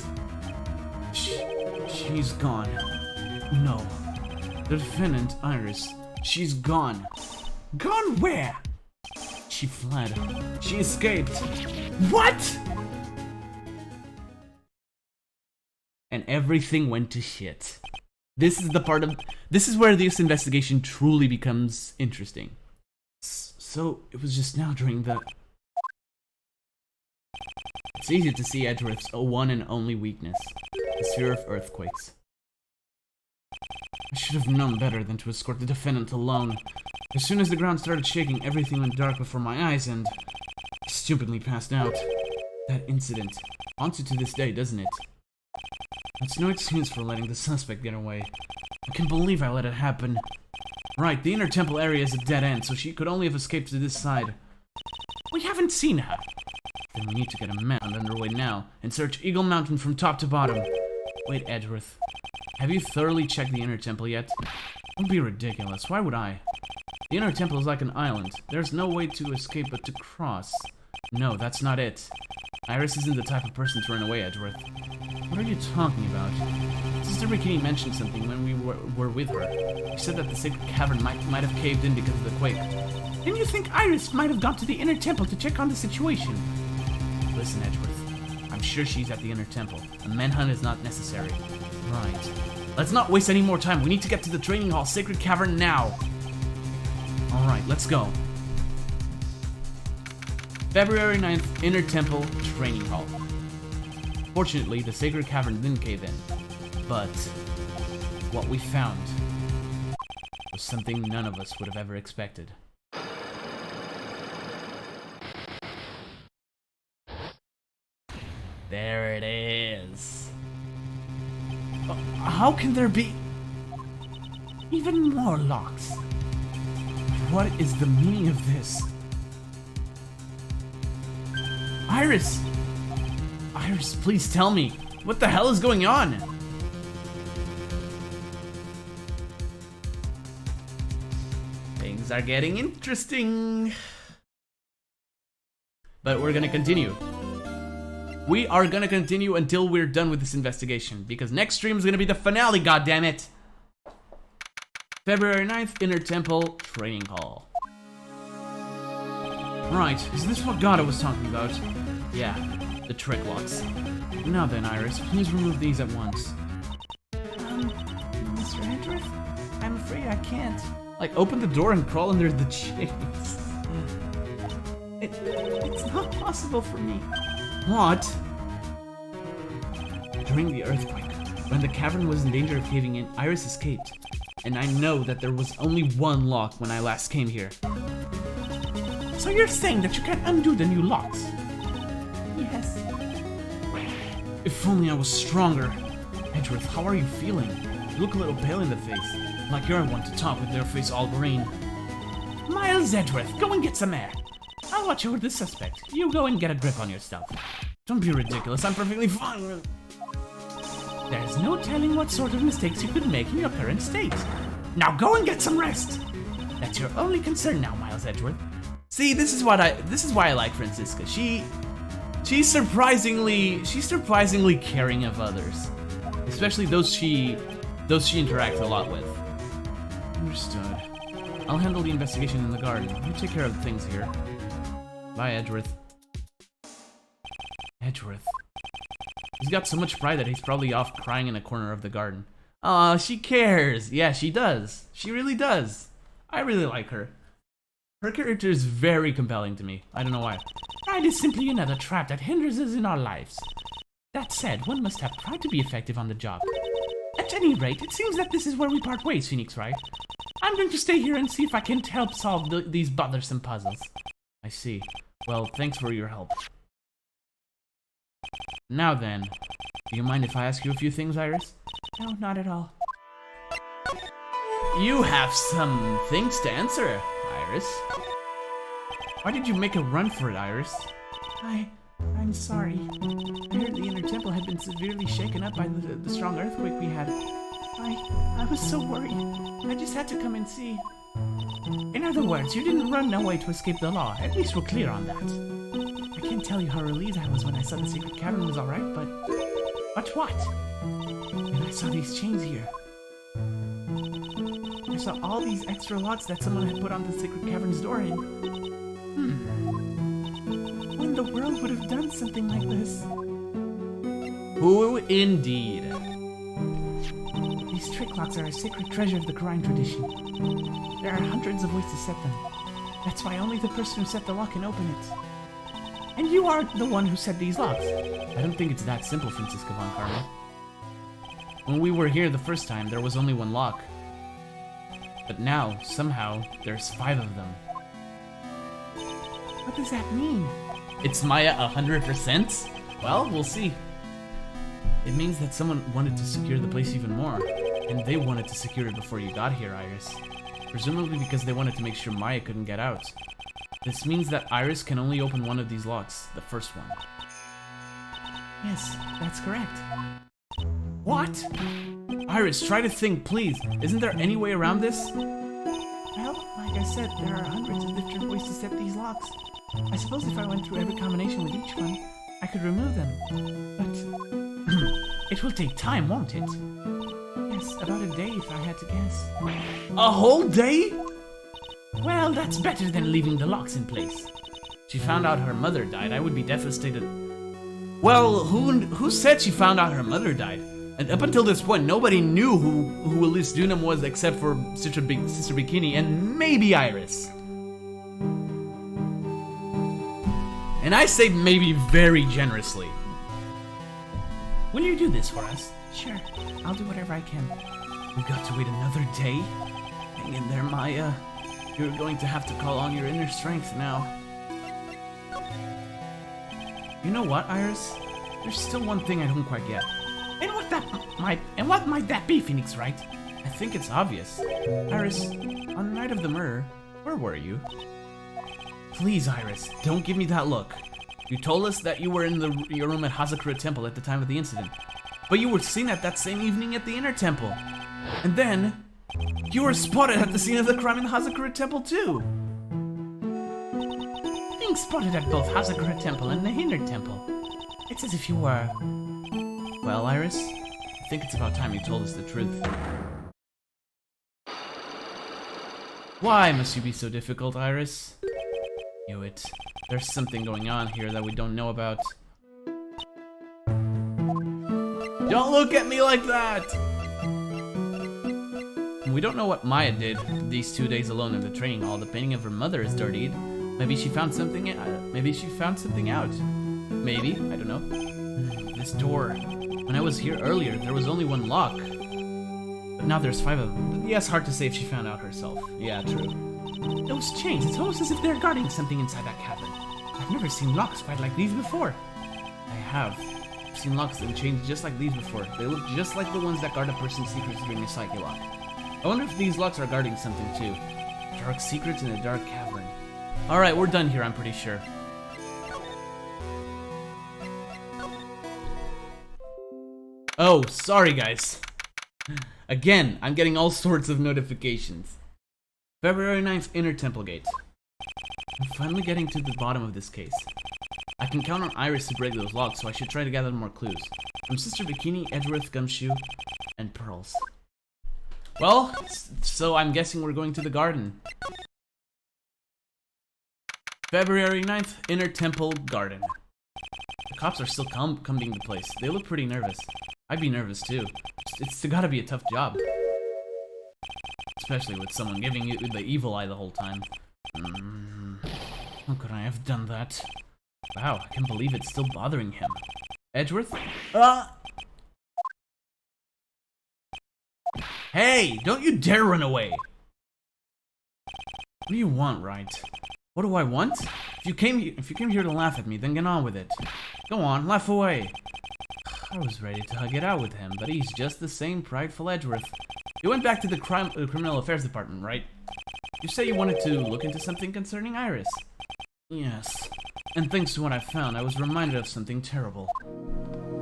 She's gone. No. The defendant, Iris, she's gone. Gone where? She fled. She escaped. What? And everything went to shit. This is where this investigation truly becomes interesting. So, it was just now during the... It's easy to see Edgeworth's one and only weakness, his fear of earthquakes. I should have known better than to escort the defendant alone. As soon as the ground started shaking, everything went dark before my eyes and I stupidly passed out. That incident haunts you to this day, doesn't it? That's no excuse for letting the suspect get away. I can't believe I let it happen. Right, the inner temple area is a dead end, so she could only have escaped to this side. We haven't seen her. Then we need to get a mound underway now and search Eagle Mountain from top to bottom. Wait, Edgeworth. Have you thoroughly checked the inner temple yet? Don't be ridiculous. Why would I? The inner temple is like an island. There's no way to escape but to cross. No, that's not it. Iris isn't the type of person to run away, Edgeworth. What are you talking about? Sister Bikini mentioned something when we were with her. She said that the sacred cavern might have caved in because of the quake. Then you think Iris might have gone to the inner temple to check on the situation? Listen, Edgeworth. I'm sure she's at the inner temple. A manhunt is not necessary. Right. Let's not waste any more time. We need to get to the training hall, sacred cavern, now. Alright, let's go. February 9th, Inner Temple Training Hall. Fortunately, the sacred cavern didn't cave in. But what we found was something none of us would have ever expected. There it is. How can there be even more locks? What is the meaning of this? Iris! Iris, please tell me. What the hell is going on? Things are getting interesting. But we're gonna continue. We are gonna continue until we're done with this investigation, because next stream is gonna be the finale, goddammit! February 9th, Inner Temple Training Hall. Right, is this what Gata was talking about? Yeah, the trick locks. Now then, Iris, please remove these at once. Mr. Edgeworth? I'm afraid I can't. Like, open the door and crawl under the chains. It's not possible for me. What? During the earthquake, when the cavern was in danger of caving in, Iris escaped. And I know that there was only one lock when I last came here. So you're saying that you can't undo the new locks? Yes. If only I was stronger. Edgeworth, how are you feeling? You look a little pale in the face, like you're one to talk with your face all green. Miles Edgeworth, go and get some air. I'll watch over the suspect. You go and get a grip on yourself. Don't be ridiculous, I'm perfectly fine. There's no telling what sort of mistakes you could make in your current state. Now go and get some rest. That's your only concern now, Miles Edgeworth. See, this is why I like Franziska. She's surprisingly caring of others, especially those she interacts a lot with. Understood. I'll handle the investigation in the garden. You take care of things here. Bye, Edgeworth. Edgeworth. He's got so much pride that he's probably off crying in a corner of the garden. Aw, she cares. Yeah, she does. She really does. I really like her. Her character is very compelling to me. I don't know why. Pride is simply another trap that hinders us in our lives. That said, one must have pride to be effective on the job. At any rate, it seems that this is where we part ways, Phoenix Wright. I'm going to stay here and see if I can help solve these bothersome puzzles. I see. Well, thanks for your help. Now then, do you mind if I ask you a few things, Iris? No, not at all. You have some things to answer, Iris. Why did you make a run for it, Iris? I'm sorry. I heard the Inner Temple had been severely shaken up by the strong earthquake we had. I was so worried. I just had to come and see. In other words, you didn't run away to escape the law. At least we're clear on that. I can't tell you how relieved I was when I saw the secret cavern was alright, but... But what? And I saw these chains here. I saw all these extra locks that someone had put on the secret cavern's door in. Who in the world would have done something like this? Who indeed? These trick locks are a sacred treasure of the Quran tradition. There are hundreds of ways to set them. That's why only the person who set the lock can open it. And you are the one who set these locks. I don't think it's that simple, Franziska von Karma. When we were here the first time, there was only one lock. But now, somehow, there's 5 of them. What does that mean? It's Maya 100%? Well, we'll see. It means that someone wanted to secure the place even more. And they wanted to secure it before you got here, Iris. Presumably because they wanted to make sure Maya couldn't get out. This means that Iris can only open one of these locks, the first one. Yes, that's correct. What? Iris, try to think, please. Isn't there any way around this? Well, like I said, there are hundreds of different ways to set these locks. I suppose if I went through every combination with each one, I could remove them. But... it will take time, won't it? Yes, about a day if I had to guess. A whole day? Well, that's better than leaving the locks in place. She found out her mother died, I would be devastated. Well, who said she found out her mother died? And up until this point, nobody knew who Elise Dunham was except for Sister Bikini and maybe Iris. And I say maybe very generously. Will you do this for us? Sure, I'll do whatever I can. We've got to wait another day? Hang in there, Maya. You're going to have to call on your inner strength now. You know what, Iris? There's still one thing I don't quite get. And what might that be, Phoenix Wright? I think it's obvious. Iris, on the night of the murder, Where were you? Please, Iris, don't give me that look. You told us that you were in your room at Hazakura Temple at the time of the incident. But you were seen at that same evening at the Inner Temple. And then, you were spotted at the scene of the crime in the Hazakura Temple too. Being spotted at both Hazakura Temple and the Inner Temple. It's as if you were... Well, Iris, I think it's about time you told us the truth. Why must you be so difficult, Iris? Knew it. There's something going on here that we don't know about. Don't look at me like that! We don't know what Maya did these 2 days alone in the training hall. The painting of her mother is dirtied. Maybe she found something. Maybe she found something out. Maybe, I don't know. This door. When I was here earlier, there was only one lock. But now there's 5 of them. Yes, hard to say if she found out herself. Yeah, true. Those chains, it's almost as if they're guarding something inside that cavern. I've never seen locks quite like these before. I have. I've seen locks and chains just like these before. They look just like the ones that guard a person's secrets during a psyche lock. I wonder if these locks are guarding something too. Dark secrets in a dark cavern. Alright, we're done here, I'm pretty sure. Oh, sorry guys. Again, I'm getting all sorts of notifications. February 9th, Inner Temple Gate. I'm finally getting to the bottom of this case. I can count on Iris to break those locks, so I should try to gather more clues. From Sister Bikini, Edgeworth, Gumshoe, and Pearls. Well, so I'm guessing we're going to the garden. February 9th, Inner Temple Garden. The cops are still coming to the place. They look pretty nervous. I'd be nervous too. It's gotta be a tough job. Especially with someone giving you the evil eye the whole time. How could I have done that? Wow, I can't believe it's still bothering him. Edgeworth? Hey, don't you dare run away! What do you want, Wright? What do I want? If you came here to laugh at me, then get on with it. Go on, laugh away. I was ready to hug it out with him, but he's just the same prideful Edgeworth. You went back to the Criminal Affairs Department, right? You say you wanted to look into something concerning Iris. Yes. And thanks to what I found, I was reminded of something terrible.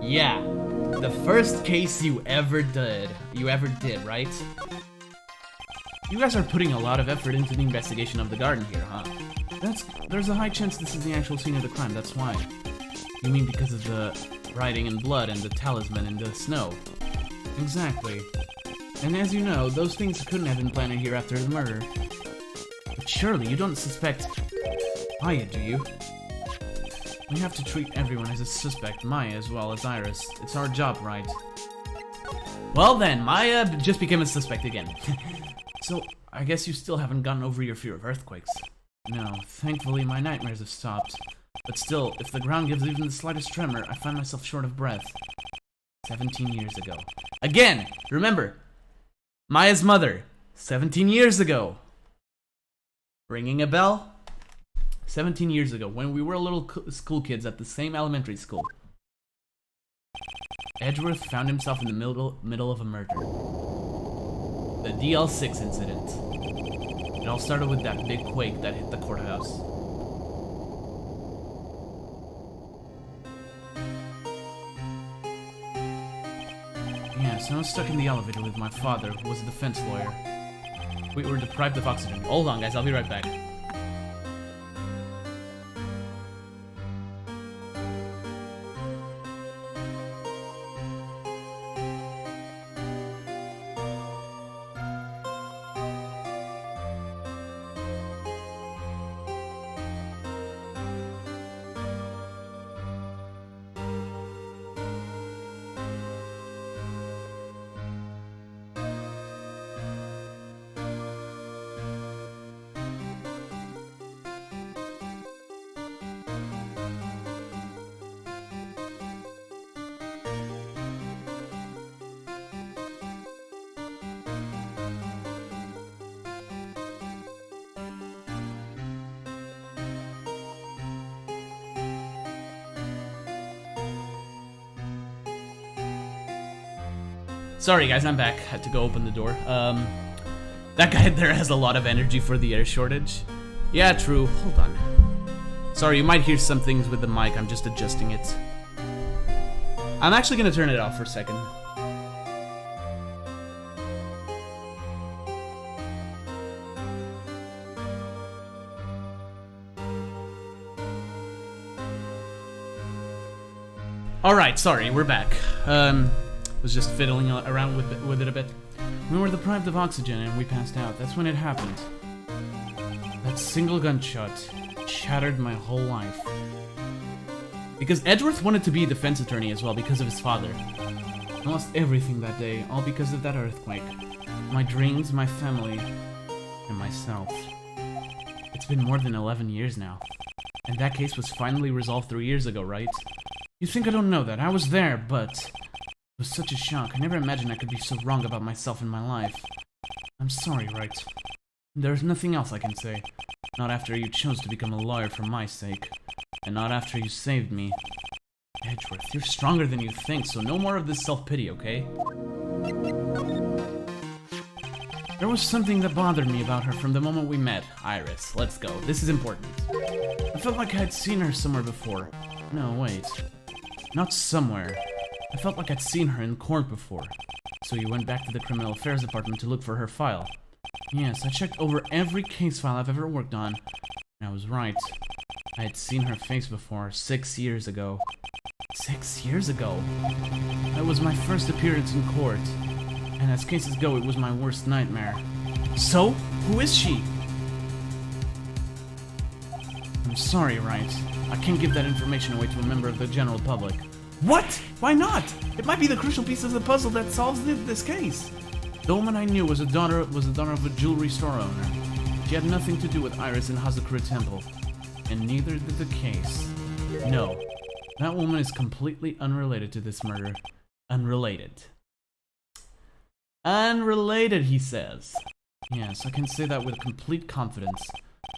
Yeah. The first case you ever did, right? You guys are putting a lot of effort into the investigation of the garden here, huh? There's a high chance this is the actual scene of the crime, that's why. You mean because of the writing in blood and the talisman in the snow? Exactly. And as you know, those things couldn't have been planted here after the murder. But surely you don't suspect Maya, do you? We have to treat everyone as a suspect, Maya as well as Iris. It's our job, right? Well then, Maya just became a suspect again. So, I guess you still haven't gotten over your fear of earthquakes. No, thankfully my nightmares have stopped. But still, if the ground gives even the slightest tremor, I find myself short of breath. 17 years ago. Again! Remember! Maya's mother. 17 years ago. Ringing a bell? 17 years ago, when we were little school kids at the same elementary school. Edgeworth found himself in the middle of a murder. The DL6 incident. It all started with that big quake that hit the courthouse. Yes, I was stuck in the elevator with my father, who was a defense lawyer. We were deprived of oxygen. Hold on, guys, I'll be right back. Sorry guys, I'm back. Had to go open the door. That guy there has a lot of energy for the air shortage. Yeah, true. Hold on. Sorry, you might hear some things with the mic. I'm just adjusting it. I'm actually gonna turn it off for a second. Alright, sorry, we're back. Was just fiddling around with it a bit. We were deprived of oxygen and we passed out. That's when it happened. That single gunshot shattered my whole life. Because Edgeworth wanted to be a defense attorney as well because of his father. I lost everything that day, all because of that earthquake. My dreams, my family, and myself. It's been more than 11 years now. And that case was finally resolved 3 years ago, right? You think I don't know that? I was there, but... it was such a shock. I never imagined I could be so wrong about myself and my life. I'm sorry, Wright. There's nothing else I can say. Not after you chose to become a lawyer for my sake. And not after you saved me. Edgeworth, you're stronger than you think, so no more of this self-pity, okay? There was something that bothered me about her from the moment we met. Iris, let's go. This is important. I felt like I had seen her somewhere before. No, wait. Not somewhere. I felt like I'd seen her in court before. So you went back to the Criminal Affairs Department to look for her file. Yes, I checked over every case file I've ever worked on. And I was right. I had seen her face before, 6 years ago. 6 years ago? That was my first appearance in court. And as cases go, it was my worst nightmare. So, who is she? I'm sorry, Wright. I can't give that information away to a member of the general public. What? Why not? It might be the crucial piece of the puzzle that solves this case. The woman I knew was the daughter of a jewelry store owner. She had nothing to do with Iris and Hazakura Temple. And neither did the case. No. That woman is completely unrelated to this murder. Unrelated. Unrelated, he says. Yes, I can say that with complete confidence.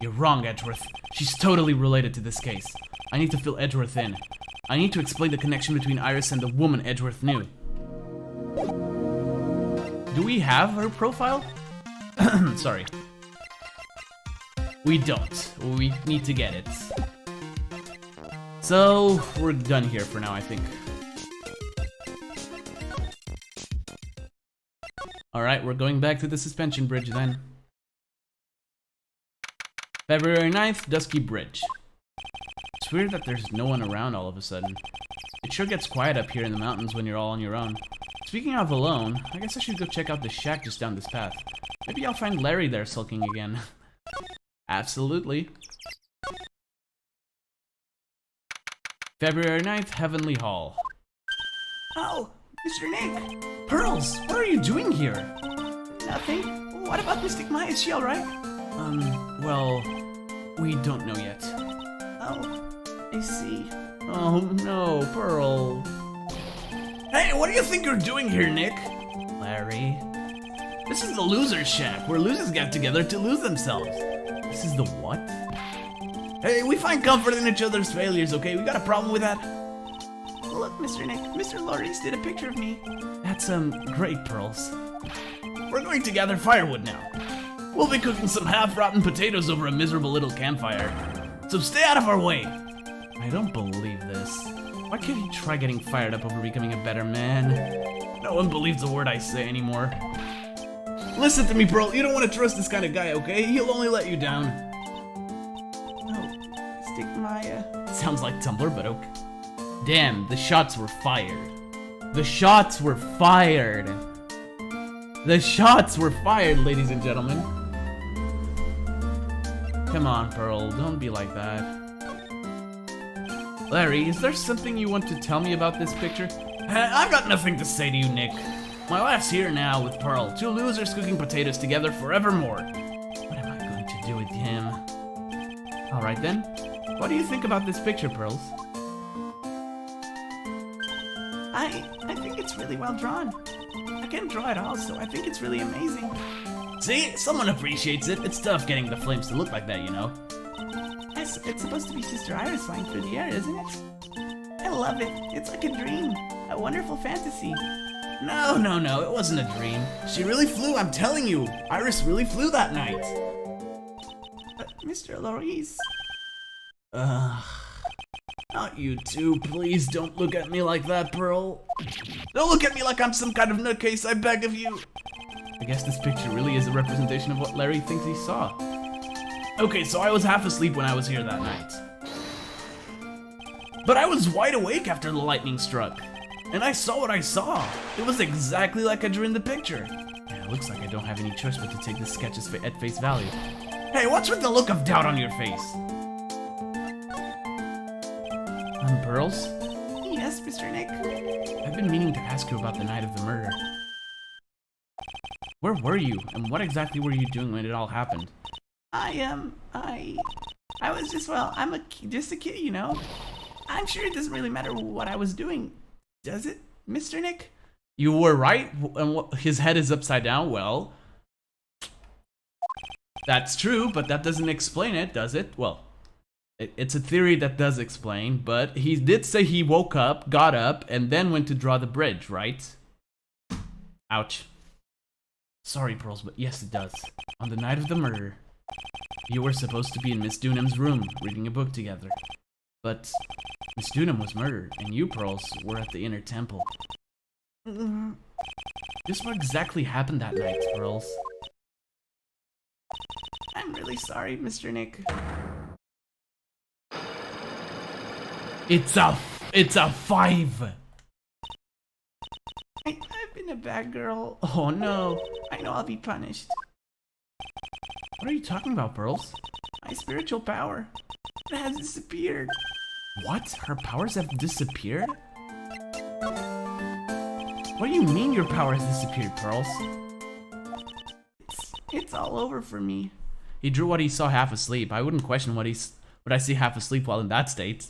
You're wrong, Edgeworth. She's totally related to this case. I need to fill Edgeworth in. I need to explain the connection between Iris and the woman Edgeworth knew. Do we have her profile? Sorry. We don't. We need to get it. So, we're done here for now, I think. Alright, we're going back to the suspension bridge then. February 9th, Dusky Bridge. It's weird that there's no one around all of a sudden. It sure gets quiet up here in the mountains when you're all on your own. Speaking of alone, I guess I should go check out the shack just down this path. Maybe I'll find Larry there sulking again. Absolutely. February 9th, Heavenly Hall. Oh, Mr. Nick! Pearls, what are you doing here? Nothing. What about Mystic Maya? Is she alright? Well, we don't know yet. Oh, I see. Oh no, Pearl. Hey, what do you think you're doing here, Nick? Larry. This is the loser's shack, where losers get together to lose themselves. This is the what? Hey, we find comfort in each other's failures, okay? We got a problem with that? Look, Mr. Nick, Mr. Loris did a picture of me. That's, great, Pearls. We're going to gather firewood now. We'll be cooking some half-rotten potatoes over a miserable little campfire. So stay out of our way. I don't believe this. Why can't he try getting fired up over becoming a better man? No one believes a word I say anymore. Listen to me, Pearl. You don't want to trust this kind of guy, okay? He'll only let you down. Oh, Mystic Maya. Sounds like Tumblr, but okay. Damn, the shots were fired. The shots were fired. The shots were fired, ladies and gentlemen. Come on, Pearl, don't be like that. Larry, is there something you want to tell me about this picture? I've got nothing to say to you, Nick. My wife's here now with Pearl, two losers cooking potatoes together forevermore. What am I going to do with him? Alright then, what do you think about this picture, Pearls? I think it's really well drawn. I can't draw it all, so I think it's really amazing. See? Someone appreciates it. It's tough getting the flames to look like that, you know? It's supposed to be Sister Iris flying through the air, isn't it? I love it. It's like a dream. A wonderful fantasy. No, it wasn't a dream. She really flew, I'm telling you. Iris really flew that night. Mr. Loris. Not you too. Please don't look at me like that, Pearl. Don't look at me like I'm some kind of nutcase, I beg of you. I guess this picture really is a representation of what Larry thinks he saw. Okay, so I was half asleep when I was here that night. But I was wide awake after the lightning struck. And I saw what I saw. It was exactly like I drew in the picture. Yeah, it looks like I don't have any choice but to take this sketch at face value. Hey, what's with the look of doubt on your face? Pearls? Yes, Mr. Nick? I've been meaning to ask you about the night of the murder. Where were you, and what exactly were you doing when it all happened? I was just, well, just a kid, you know? I'm sure it doesn't really matter what I was doing, does it, Mr. Nick? You were right, and his head is upside down. Well, that's true, but that doesn't explain it, does it? Well, it's a theory that does explain, but he did say he woke up, got up, and then went to draw the bridge, right? Ouch. Sorry, Pearls, but yes, it does. On the night of the murder, you were supposed to be in Miss Dunham's room, reading a book together. But Miss Dunham was murdered, and you, Pearls, were at the inner temple. Just what exactly happened that night, Pearls? I'm really sorry, Mr. Nick. It's a 5! I've been a bad girl. Oh no. I know I'll be punished. What are you talking about, Pearls? My spiritual power, it has disappeared. What? Her powers have disappeared? What do you mean your power has disappeared, Pearls? It's all over for me. He drew what he saw half asleep. I wouldn't question what I see half asleep while in that state.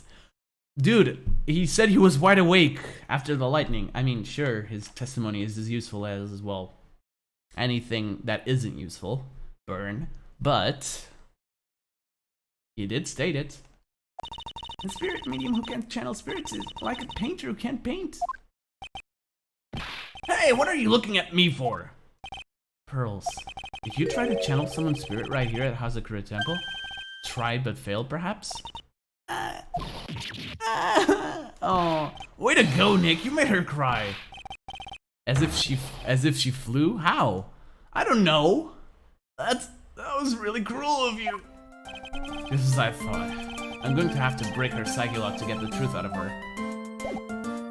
Dude, he said he was wide awake after the lightning. I mean, sure, his testimony is as useful as well. Anything that isn't useful, burn. But he did state it. A spirit medium who can channel spirits is like a painter who can't paint. Hey, what are you looking at me for? Pearls, did you try to channel someone's spirit right here at Hazakura Temple? Tried but failed, perhaps? Oh, way to go, Nick. You made her cry. As if she flew? How? I don't know. That was really cruel of you. Just as I thought. I'm going to have to break her psyche lock to get the truth out of her.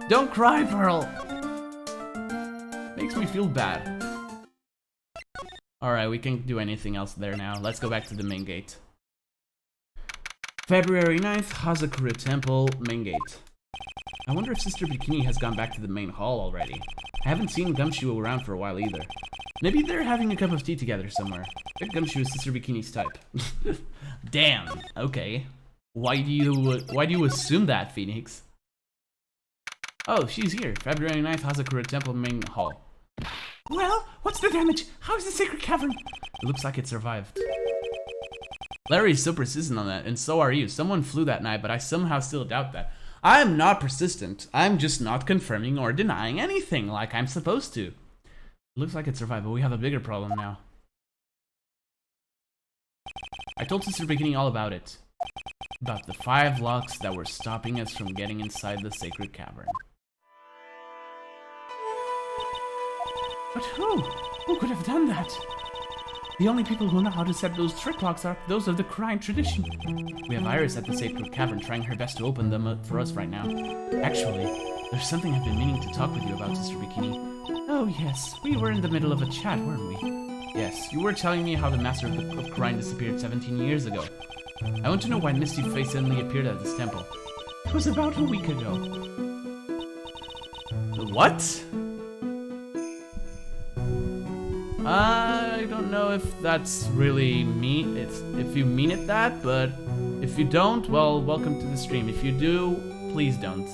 Don't cry, Pearl. Makes me feel bad. Alright, we can't do anything else there now. Let's go back to the main gate. February 9th, Hazakura Temple, main gate. I wonder if Sister Bikini has gone back to the main hall already. I haven't seen Gumshoe around for a while either. Maybe they're having a cup of tea together somewhere. I think Gumshoe is Sister Bikini's type. Damn. Okay. Why do you assume that, Phoenix? Oh, she's here. February 9th, Hazakura Temple, main hall. Well, what's the damage? How's the sacred cavern? It looks like it survived. Larry's so persistent on that, and so are you. Someone flew that night, but I somehow still doubt that. I'm not persistent. I'm just not confirming or denying anything like I'm supposed to. It looks like it survived, but we have a bigger problem now. I told Sister Bikini all about it. About the 5 locks that were stopping us from getting inside the sacred cavern. But who? Who could have done that? The only people who know how to set those trick locks are those of the crime tradition. We have Iris at the sacred cavern trying her best to open them up for us right now. Actually, there's something I've been meaning to talk with you about, Sister Bikini. Oh yes, we were in the middle of a chat, weren't we? Yes, you were telling me how the Master of Crime disappeared 17 years ago. I want to know why Misty Face suddenly appeared at this temple. It was about a week ago. What? I don't know if that's really mean. If you mean it that, but if you don't, well, welcome to the stream. If you do, please don't.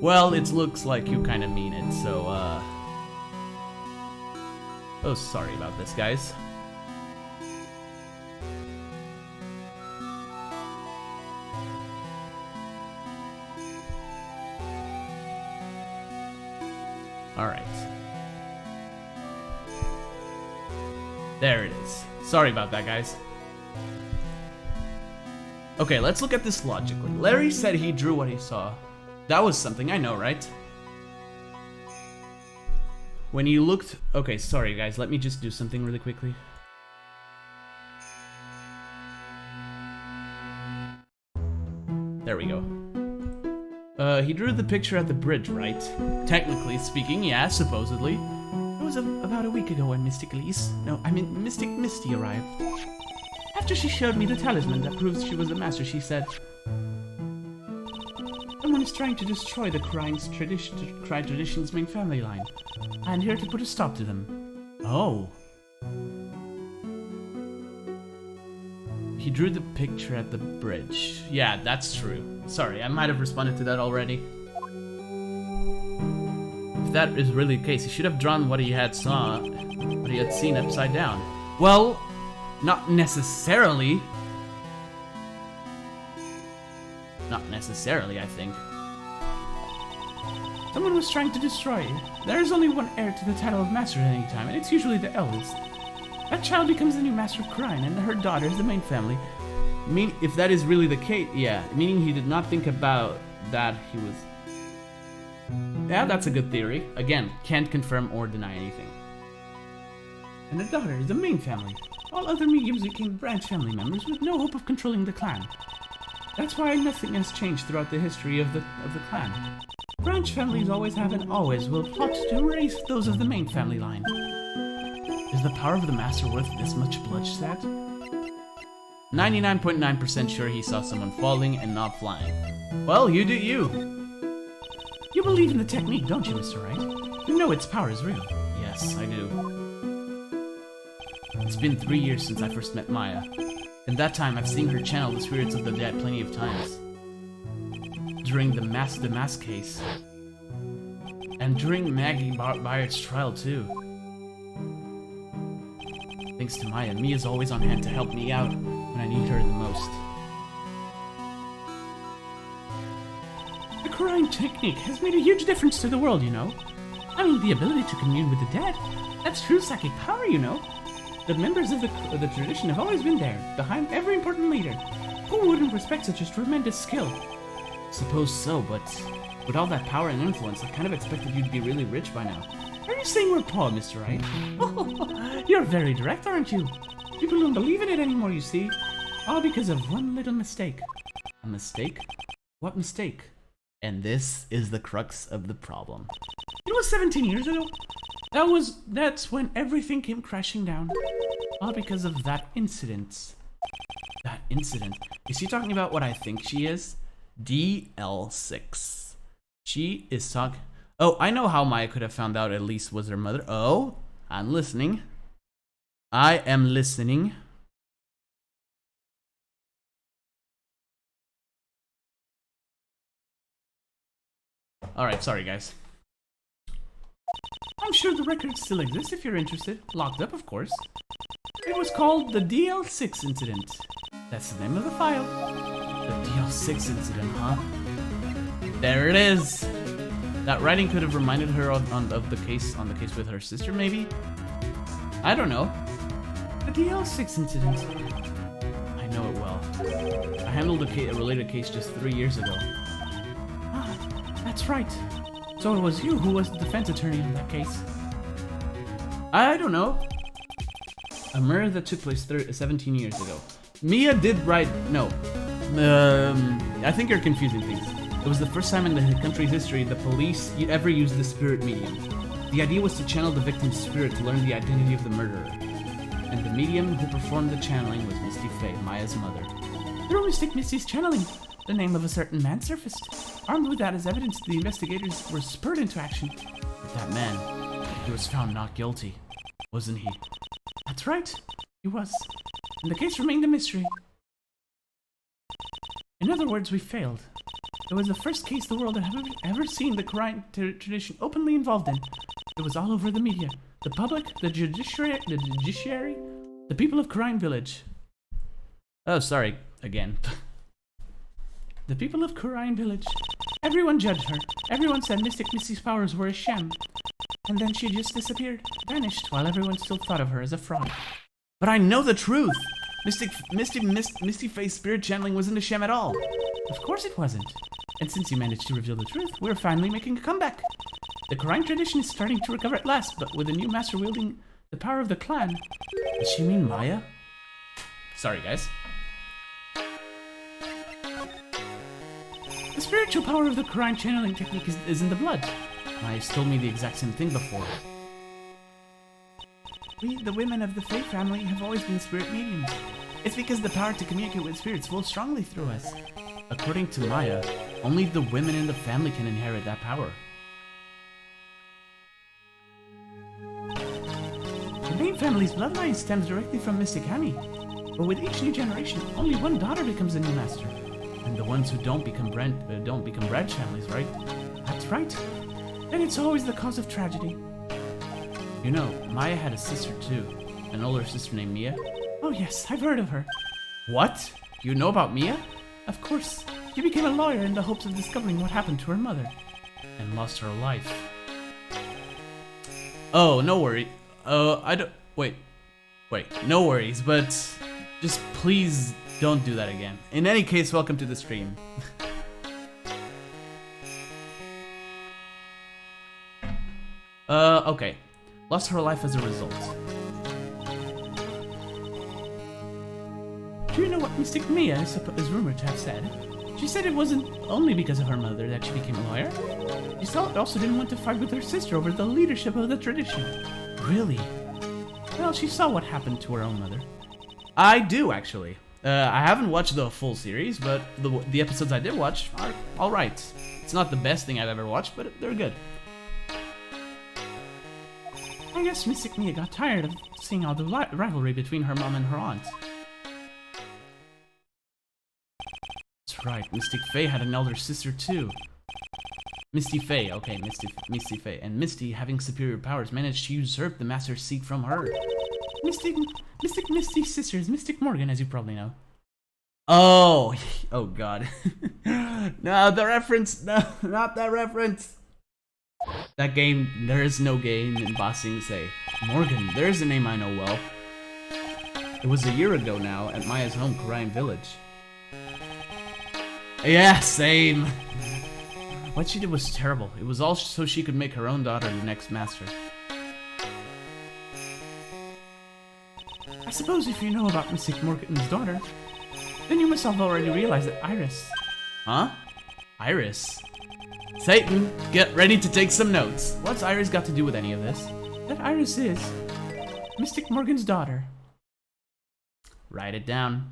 Well, it looks like you kind of mean it, so oh, sorry about this, guys. There it is. Sorry about that, guys. Okay, let's look at this logically. Larry said he drew what he saw. That was something I know, right? When you looked... Okay, sorry guys, let me just do something really quickly. There we go. He drew the picture at the bridge, right? Technically speaking, yeah, supposedly. It was about a week ago when Mystic Misty arrived. After she showed me the talisman that proves she was the master, she said, "Someone is trying to destroy the Crime Tradition's main family line. I'm here to put a stop to them." Oh. He drew the picture at the bridge. Yeah, that's true. Sorry, I might have responded to that already. If that is really the case, he should have drawn what he had seen upside down. Well, not necessarily. Not necessarily, I think. Someone was trying to destroy you. There is only one heir to the title of master at any time, and it's usually the eldest. That child becomes the new master of Crime, and her daughter is the main family. If that is really the case, yeah, meaning he did not think about that he was... Yeah, that's a good theory. Again, can't confirm or deny anything. And her daughter is the main family. All other mediums became branch family members with no hope of controlling the clan. That's why nothing has changed throughout the history of the clan. Branch families always have and always will plot to erase those of the main family line. Is the power of the master worth this much bloodshed? 99.9% sure he saw someone falling and not flying. Well, you do you. You believe in the technique, don't you, Mr. Wright? You know its power is real. Yes, I do. It's been 3 years since I first met Maya. In that time, I've seen her channel the spirits of the dead plenty of times. During the mask case. And during Maggie Byard's trial, too. Thanks to Maya, Mia's always on hand to help me out when I need her the most. The crime technique has made a huge difference to the world, you know. I mean, the ability to commune with the dead. That's true psychic power, you know. The members of the tradition have always been there, behind every important leader. Who wouldn't respect such a tremendous skill? Suppose so, but with all that power and influence, I kind of expected you'd be really rich by now. Are you saying we're poor, Mr. Wright? Oh, you're very direct, aren't you? People don't believe in it anymore, you see. All because of one little mistake. A mistake? What mistake? And this is the crux of the problem. It was 17 years ago. That's when everything came crashing down. All because of that incident. That incident. Is she talking about what I think she is? DL6. She is talking... Oh, I know how Maya could have found out Elise was her mother. Oh, I'm listening. I am listening. Alright, sorry guys. I'm sure the record still exists if you're interested. Locked up, of course. It was called the DL6 incident. That's the name of the file. The DL6 incident, huh? There it is. That writing could have reminded her on the case with her sister, maybe? I don't know. The DL6 incident. I know it well. I handled a related case just 3 years ago. Ah, that's right. So it was you who was the defense attorney in that case. I don't know. A murder that took place 17 years ago. Mia did write... No. I think you're confusing things. It was the first time in the country's history the police ever used the spirit medium. The idea was to channel the victim's spirit to learn the identity of the murderer. And the medium who performed the channeling was Misty Faye, Maya's mother. Through Mystic Misty's channeling, the name of a certain man surfaced. Armed with that as evidence, the investigators were spurred into action. But that man, he was found not guilty, wasn't he? That's right, he was. And the case remained a mystery. In other words, we failed. It was the first case the world had ever seen the crime tradition openly involved in. It was all over the media, the public, the judiciary, the people of Crime Village. Oh, sorry, again. The people of Crime Village. Everyone judged her. Everyone said Mystic Misty's powers were a sham. And then she just disappeared, vanished, while everyone still thought of her as a fraud. But I know the truth! Misty Face spirit channeling wasn't a sham at all. Of course it wasn't. And since you managed to reveal the truth, we're finally making a comeback. The Quran tradition is starting to recover at last, but with a new master wielding the power of the clan. Does she mean Maya? Sorry, guys. The spiritual power of the Quran channeling technique is in the blood. Maya's told me the exact same thing before. We, the women of the Fae family, have always been spirit mediums. It's because the power to communicate with spirits flows strongly through us. According to Maya, only the women in the family can inherit that power. The main family's bloodline stems directly from Mystic Honey. But with each new generation, only one daughter becomes a new master. And the ones who don't become bred families, right? That's right. And it's always the cause of tragedy. You know, Maya had a sister too. An older sister named Mia. Oh yes, I've heard of her. What? You know about Mia? Of course. She became a lawyer in the hopes of discovering what happened to her mother. And lost her life. Oh, no worry. Wait, no worries, but just please don't do that again. In any case, welcome to the stream. Okay. Lost her life as a result. Do you know what Mystic Mia is rumored to have said? She said it wasn't only because of her mother that she became a lawyer. She also didn't want to fight with her sister over the leadership of the tradition. Really? Well, she saw what happened to her own mother. I do, actually. I haven't watched the full series, but the episodes I did watch are alright. It's not the best thing I've ever watched, but they're good. I guess Mystic Mia got tired of seeing all the rivalry between her mom and her aunt. That's right, Mystic Fae had an elder sister too. Misty Fae, okay, Misty Fae. And Misty, having superior powers, managed to usurp the Master's seat from her. Misty's sister is Mystic Morgan, as you probably know. Oh god. No, the reference, no, not that reference. That game, there is no game in Ba Sing Se. Morgan, there's a name I know well. It was a year ago now, at Maya's home, Karayan Village. Yeah, same. What she did was terrible. It was all so she could make her own daughter the next master. I suppose if you know about Mystic Morgan's daughter, then you must have already realized that Iris... Huh? Iris? Satan, get ready to take some notes. What's Iris got to do with any of this? That Iris is Mystic Morgan's daughter. Write it down.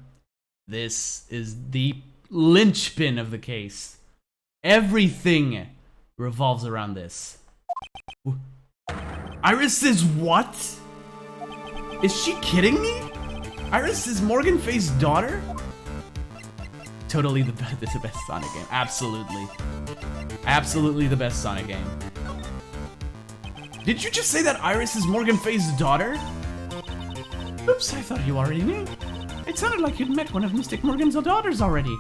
This is the linchpin of the case. Everything revolves around this. Iris is what? Is she kidding me? Iris is Morgan Faye's daughter? Totally the best Sonic game. Absolutely. Absolutely the best Sonic game. Did you just say that Iris is Morgan Faye's daughter? Oops, I thought you already knew. It sounded like you'd met one of Mystic Morgan's daughters already.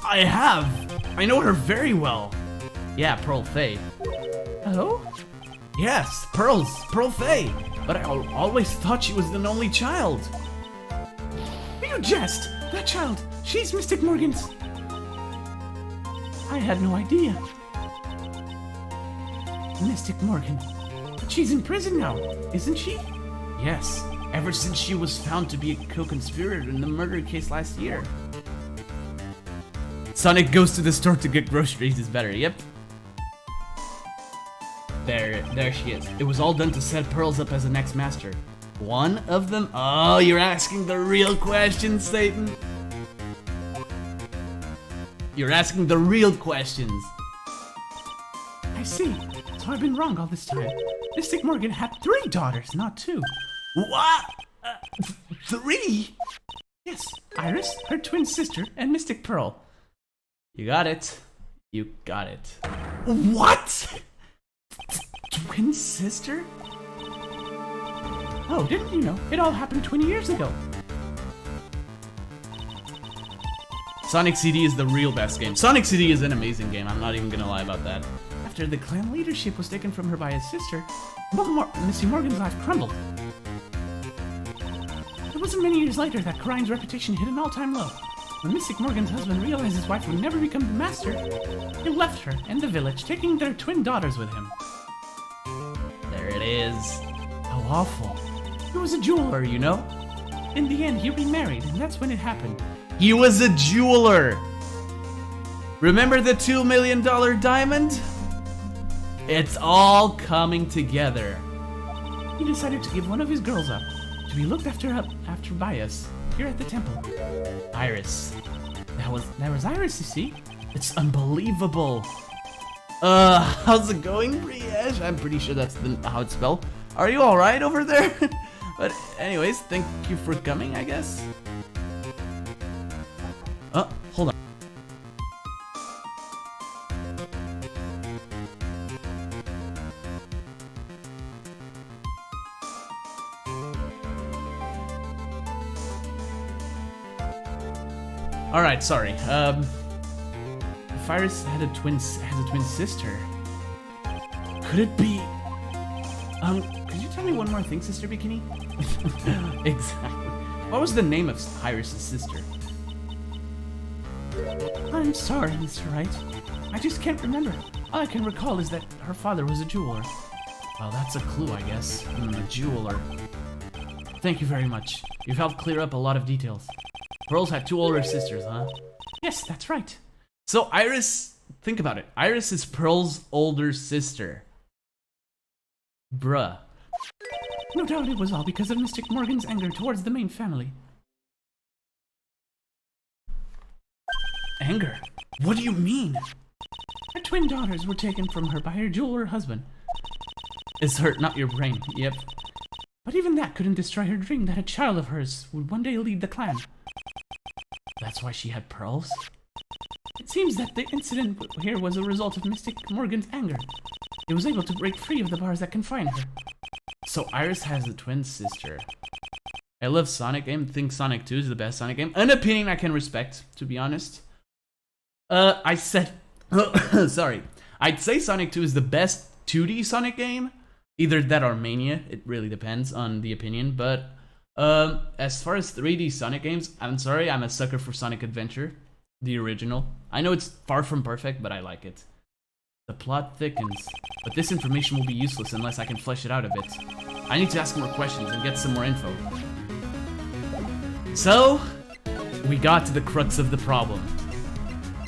I have. I know her very well. Yeah, Pearl Faye. Oh? Yes, Pearl Faye. But I always thought she was an only child. You jest! That child, she's Mystic Morgan's. I had no idea. Mystic Morgan. But she's in prison now, isn't she? Yes, ever since she was found to be a co-conspirator in the murder case last year. Sonic goes to the store to get groceries is better, yep. There she is. It was all done to set Pearls up as the next master. One of them? Oh, you're asking the real questions, Satan. You're asking the real questions. I see. So I've been wrong all this time. Mystic Morgan had 3 daughters, not 2. What? 3? Yes, Iris, her twin sister, and Mystic Pearl. You got it. You got it. What? Twin sister? Oh, didn't you know? It all happened 20 years ago. Sonic CD is the real best game. Sonic CD is an amazing game. I'm not even gonna lie about that. After the clan leadership was taken from her by his sister, Missy Morgan's life crumbled. wasn't many years later that Corrine's reputation hit an all-time low. When Mystic Morgan's husband realized his wife would never become the master, he left her and the village, taking their twin daughters with him. There it is. How awful. He was a jeweler, you know? In the end, he remarried, and that's when it happened. He was a jeweler! Remember the $2 million diamond? It's all coming together. He decided to give one of his girls up, to be looked after by us, here at the temple. Iris. That was Iris, you see? It's unbelievable. How's it going, Briesh? I'm pretty sure that's how it's spelled. Are you alright over there? But anyways, thank you for coming, I guess. Oh, hold on. Alright, sorry. If Iris has a twin sister, could it be? Could you tell me one more thing, Sister Bikini? Exactly. What was the name of Iris' sister? I'm sorry, Mr. Wright. I just can't remember. All I can recall is that her father was a jeweler. Well, that's a clue, I guess. A jeweler. Thank you very much. You've helped clear up a lot of details. Pearls had 2 older sisters, huh? Yes, that's right. So Iris, think about it. Iris is Pearl's older sister. Bruh. No doubt it was all because of Mystic Morgan's anger towards the main family. Anger? What do you mean? Her twin daughters were taken from her by her jeweler husband. It's hurt, not your brain. Yep. But even that couldn't destroy her dream that a child of hers would one day lead the clan. That's why she had pearls? It seems that the incident here was a result of Mystic Morgan's anger. It was able to break free of the bars that confine her. So Iris has a twin sister. I love Sonic game. Think Sonic 2 is the best Sonic game. An opinion I can respect, to be honest. I said... sorry. I'd say Sonic 2 is the best 2D Sonic game. Either that or Mania. It really depends on the opinion. But as far as 3D Sonic games, I'm sorry, I'm a sucker for Sonic Adventure. The original. I know it's far from perfect, but I like it. The plot thickens, but this information will be useless unless I can flesh it out a bit. I need to ask more questions and get some more info. So, we got to the crux of the problem.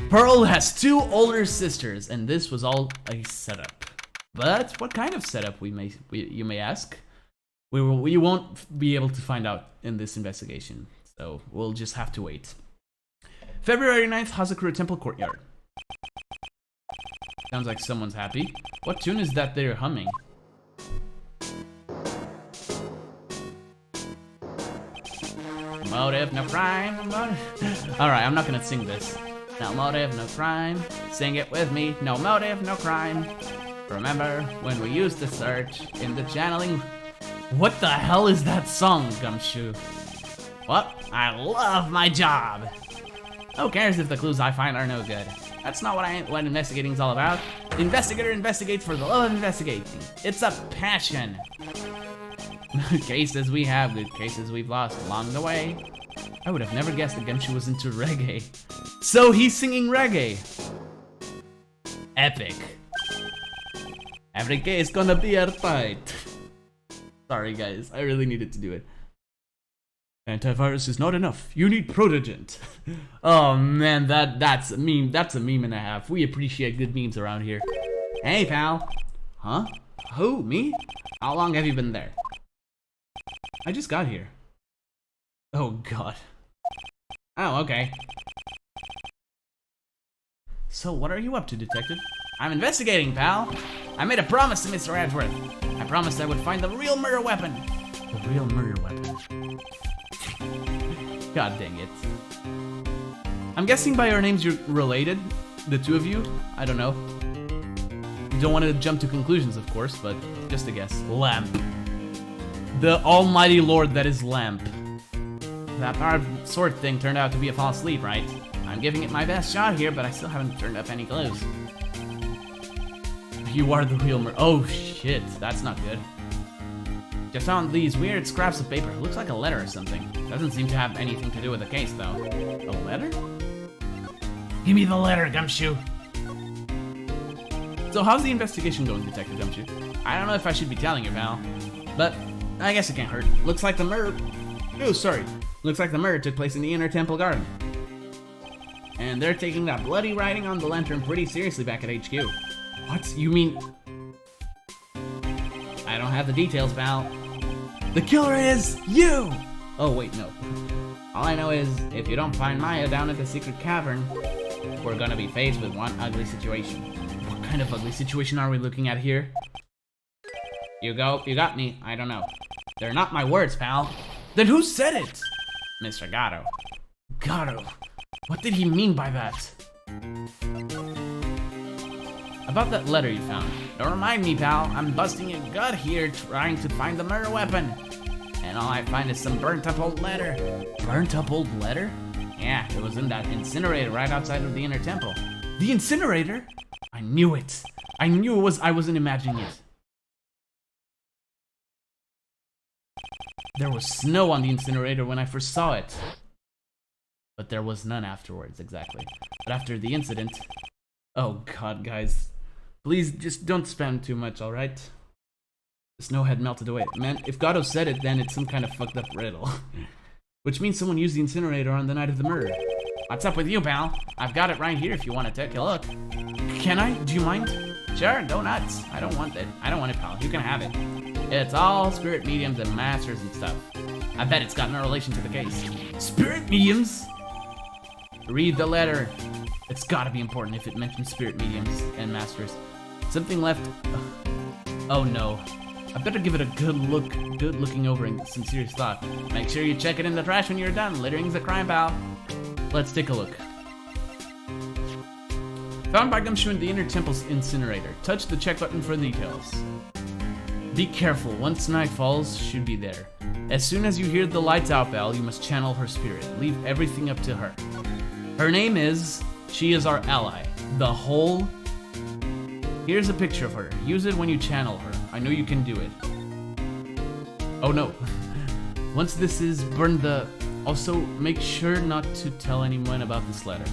Pearl has 2 older sisters, and this was all a setup. But what kind of setup, you may ask? We won't be able to find out in this investigation, so we'll just have to wait. February 9th, Hazakura Temple Courtyard. Sounds like someone's happy. What tune is that they're humming? Motive, no crime. Alright, I'm not gonna sing this. No motive, no crime. Sing it with me. No motive, no crime. Remember when we used to search in the channeling? What the hell is that song, Gumshoe? What? I love my job. Who cares if the clues I find are no good? That's not what investigating's all about. The investigator investigates for the love of investigating. It's a passion. Cases we have, good cases we've lost along the way. I would have never guessed that Gumshoe was into reggae. So he's singing reggae. Epic. Every case gonna be a fight. Sorry guys, I really needed to do it. Antivirus is not enough. You need Protogent. Oh man, that's a meme. That's a meme and a half. We appreciate good memes around here. Hey pal. Huh? Who? Me? How long have you been there? I just got here. Oh god. Oh, okay. So what are you up to, detective? I'm investigating, pal. I made a promise to Mr. Edgeworth. I promised I would find the real murder weapon. The real murder weapon. God dang it. I'm guessing by your names you're related, the two of you. I don't know. You don't want to jump to conclusions, of course, but just a guess. Lamp. The almighty lord that is Lamp. That hard sword thing turned out to be a false lead, right? I'm giving it my best shot here, but I still haven't turned up any clues. You are the real murderer. Oh shit, that's not good. Just found these weird scraps of paper. Looks like a letter or something. Doesn't seem to have anything to do with the case, though. A letter? Give me the letter, Gumshoe. So how's the investigation going, Detective Gumshoe? I don't know if I should be telling you, pal. But I guess it can't hurt. Looks like the murder... Oh, sorry. Looks like the murder took place in the Inner Temple Garden. And they're taking that bloody writing on the lantern pretty seriously back at HQ. What? You mean... I don't have the details, pal. The killer is you! Oh, wait, no. All I know is, if you don't find Maya down at the secret cavern, we're gonna be faced with one ugly situation. What kind of ugly situation are we looking at here? You got me. I don't know. They're not my words, pal. Then who said it? Mr. Gatto. Gatto. What did he mean by that? About that letter you found. Don't remind me, pal. I'm busting a gut here trying to find the murder weapon. And all I find is some burnt up old letter. Burnt up old letter? Yeah, it was in that incinerator right outside of the Inner Temple. The incinerator? I knew it. I knew it was. I wasn't imagining it. There was snow on the incinerator when I first saw it. But there was none afterwards, exactly. But after the incident... Oh god, guys. Please, just don't spam too much, alright? The snow had melted away. Man, if Gatto said it, then it's some kind of fucked up riddle. Which means someone used the incinerator on the night of the murder. What's up with you, pal? I've got it right here if you want to take a look. Can I? Do you mind? Sure, go nuts. I don't want it. I don't want it, pal. You can have it. It's all spirit mediums and masters and stuff. I bet it's got no relation to the case. Spirit mediums? Read the letter. It's gotta be important if it mentions spirit mediums and masters. Something left... Oh no. I better give it a good looking over and some serious thought. Make sure you check it in the trash when you're done. Littering's a crime, pal. Let's take a look. Found by Gumshoe in the Inner Temple's incinerator. Touch the check button for details. Be careful, once night falls, she'll be there. As soon as you hear the lights out bell, you must channel her spirit. Leave everything up to her. Her name is... She is our ally. The whole... Here's a picture of her. Use it when you channel her. I know you can do it. Oh no. Once this is, burn the... Also, make sure not to tell anyone about this letter.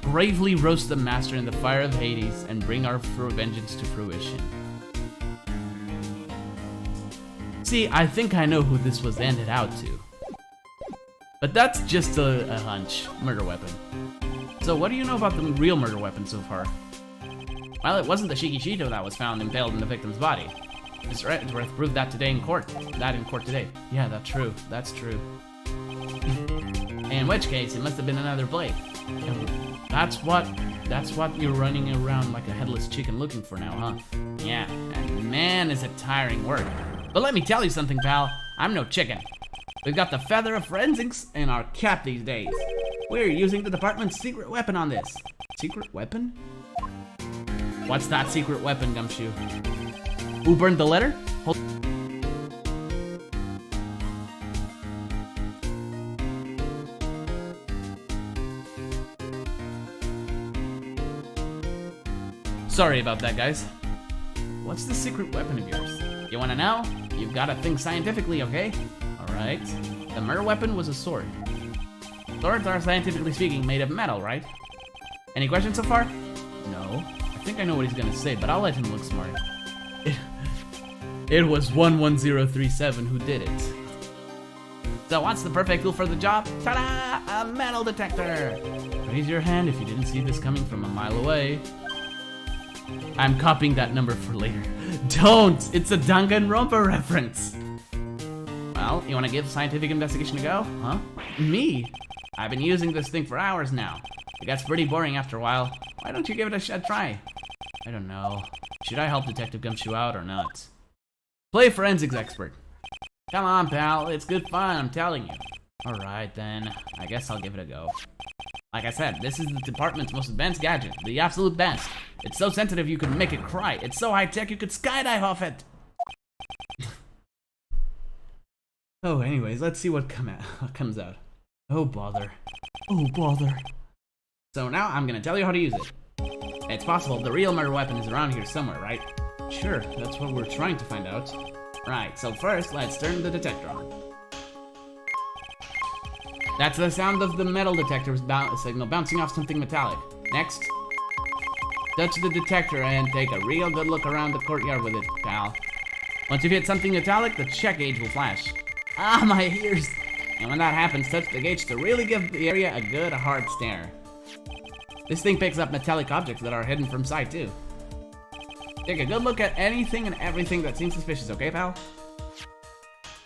Bravely roast the master in the fire of Hades and bring our vengeance to fruition. See, I think I know who this was handed out to. But that's just a hunch. Murder weapon. So what do you know about the real murder weapon so far? Well, it wasn't the Shikishito that was found impaled in the victim's body. Mr. Edgeworth proved that today in court. That in court today. Yeah, that's true. That's true. In which case, it must have been another blade. And that's what you're running around like a headless chicken looking for now, huh? Yeah, and man, is it tiring work. But let me tell you something, pal. I'm no chicken. We've got the feather of forensics in our cap these days. We're using the department's secret weapon on this. Secret weapon? What's that secret weapon, Gumshoe? Who burned the letter? Hold. Sorry about that, guys. What's the secret weapon of yours? You wanna know? You've gotta think scientifically, okay? Alright. The murder weapon was a sword. Swords are, scientifically speaking, made of metal, right? Any questions so far? No. I think I know what he's gonna say, but I'll let him look smart. It was 11037 who did it. So what's the perfect tool for the job? Ta-da! A metal detector! Raise your hand if you didn't see this coming from a mile away. I'm copying that number for later. Don't! It's a Danganronpa reference! Well, you wanna give scientific investigation a go? Huh? Me? I've been using this thing for hours now. It gets pretty boring after a while. Why don't you give it a try? I don't know. Should I help Detective Gumshoe out or not? Play forensics expert. Come on, pal. It's good fun, I'm telling you. Alright then. I guess I'll give it a go. Like I said, this is the department's most advanced gadget. The absolute best. It's so sensitive you could make it cry. It's so high-tech you could skydive off it. Oh, anyways, let's see what comes out. Oh, bother. Oh, bother. So now I'm gonna tell you how to use it. It's possible the real murder weapon is around here somewhere, right? Sure, that's what we're trying to find out. Right, so first, let's turn the detector on. That's the sound of the metal detector's signal bouncing off something metallic. Next, touch the detector and take a real good look around the courtyard with it, pal. Once you've hit something metallic, the check gauge will flash. Ah, my ears! And when that happens, touch the gauge to really give the area a good hard stare. This thing picks up metallic objects that are hidden from sight, too. Take a good look at anything and everything that seems suspicious, okay, pal?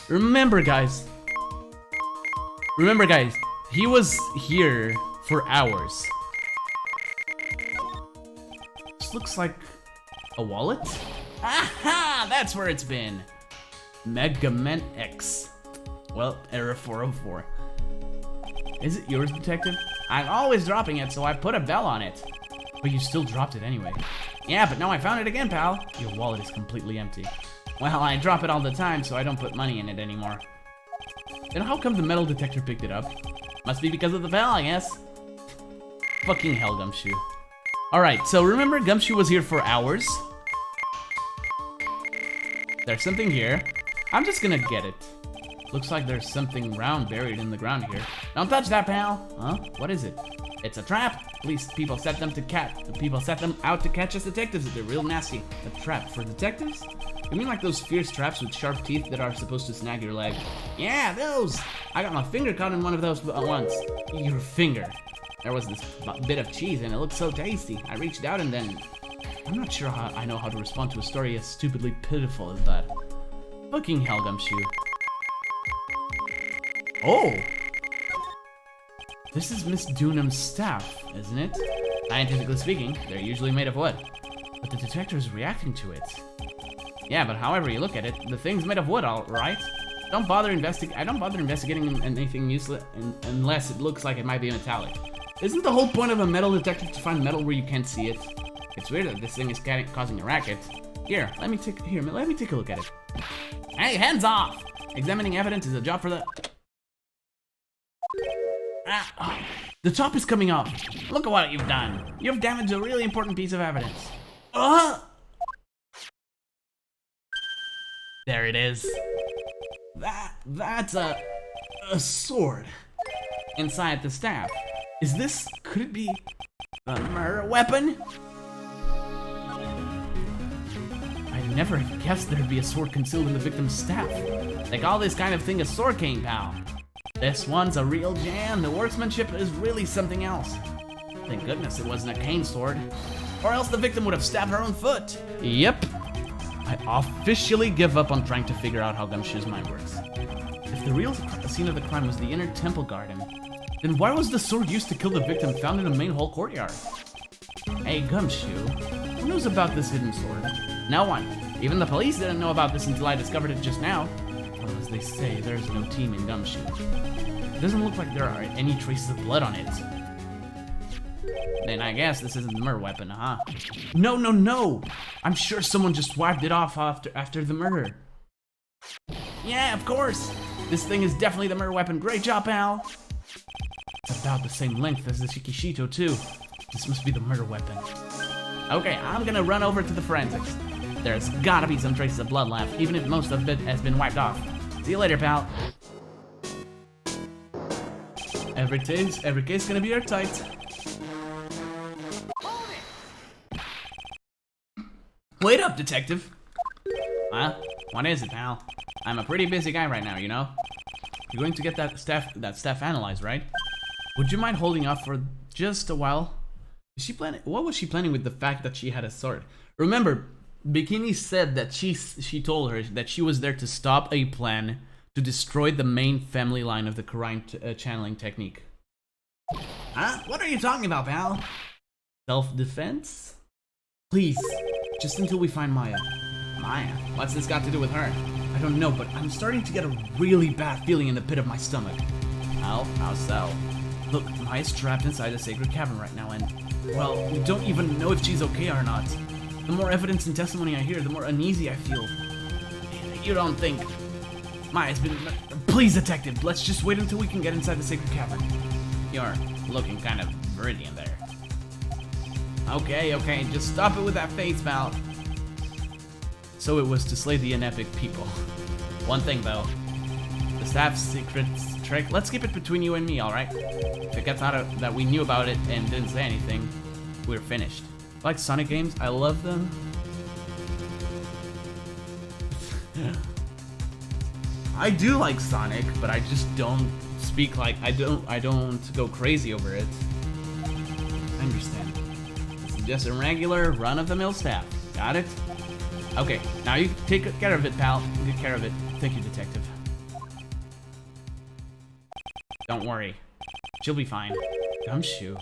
Remember, guys, he was here for hours. This looks like a wallet? Aha! That's where it's been. Megament X. Well, error 404. Is it yours, detective? I'm always dropping it, so I put a bell on it. But you still dropped it anyway. Yeah, but now I found it again, pal. Your wallet is completely empty. Well, I drop it all the time, so I don't put money in it anymore. Then how come the metal detector picked it up? Must be because of the bell, I guess. Fucking hell, Gumshoe. Alright, so remember Gumshoe was here for hours? There's something here. I'm just gonna get it. Looks like there's something round buried in the ground here. Don't touch that, pal. Huh? What is it? It's a trap. People set them out to catch us detectives. They're real nasty. A trap for detectives? You mean like those fierce traps with sharp teeth that are supposed to snag your leg? Yeah, those. I got my finger caught in one of those once. Your finger? There was this bit of cheese and it looked so tasty. I reached out and then... I'm not sure how I know how to respond to a story as stupidly pitiful as that. Fucking hell, Gumshoe. Oh! This is Miss Dunham's staff, isn't it? Scientifically speaking, they're usually made of wood. But the detector is reacting to it. Yeah, but however you look at it, the thing's made of wood, all right? I don't bother investigating anything useless unless it looks like it might be metallic. Isn't the whole point of a metal detector to find metal where you can't see it? It's weird that this thing is causing a racket. Here, let me take a look at it. Hey, hands off! Examining evidence is a job for the... The top is coming off. Look at what you've done. You've damaged a really important piece of evidence. There it is. That's a sword. Inside the staff. Could it be a murder weapon? I never guessed there'd be a sword concealed in the victim's staff. They call this kind of thing a sword cane, pal. This one's a real jam. The workmanship is really something else. Thank goodness it wasn't a cane sword. Or else the victim would have stabbed her own foot. Yep. I officially give up on trying to figure out how Gumshoe's mind works. If the real scene of the crime was the inner temple garden, then why was the sword used to kill the victim found in the main hall courtyard? Hey, Gumshoe, who knows about this hidden sword? No one. Even the police didn't know about this until I discovered it just now. Well, as they say, there's no team in Gumshoe. It doesn't look like there are any traces of blood on it. Then I guess this isn't the murder weapon, huh? No! I'm sure someone just wiped it off after the murder. Yeah, of course. This thing is definitely the murder weapon. Great job, pal. It's about the same length as the Shikishito, too. This must be the murder weapon. Okay, I'm gonna run over to the forensics. There's gotta be some traces of blood left, even if most of it has been wiped off. See you later, pal. Every case gonna be airtight. Wait up, detective. Huh? What is it, pal? I'm a pretty busy guy right now, you know? You're going to get that staff analyzed, right? Would you mind holding off for just a while? What was she planning with the fact that she had a sword? Remember, Bikini said that she told her that she was there to stop a plan to destroy the main family line of the crime channeling technique. Huh? What are you talking about, pal? Self-defense? Please, just until we find Maya. Maya? What's this got to do with her? I don't know, but I'm starting to get a really bad feeling in the pit of my stomach. How so? Look, Maya's trapped inside the sacred cavern right now, and, well, we don't even know if she's okay or not. The more evidence and testimony I hear, the more uneasy I feel. You don't think Maya's been... Please, detective, let's just wait until we can get inside the sacred cavern. You're looking kind of viridian there. Okay, just stop it with that face, pal. So it was to slay the inepic people. One thing though, the staff's secret trick, let's keep it between you and me, alright? If it gets out of that we knew about it and didn't say anything, we're finished. Like Sonic games, I love them. I do like Sonic, but I just don't speak like I don't go crazy over it. I understand. This is just a regular run-of-the-mill staff. Got it? Okay, now you take care of it, pal. Take care of it. Thank you, detective. Don't worry. She'll be fine. Gumshoe.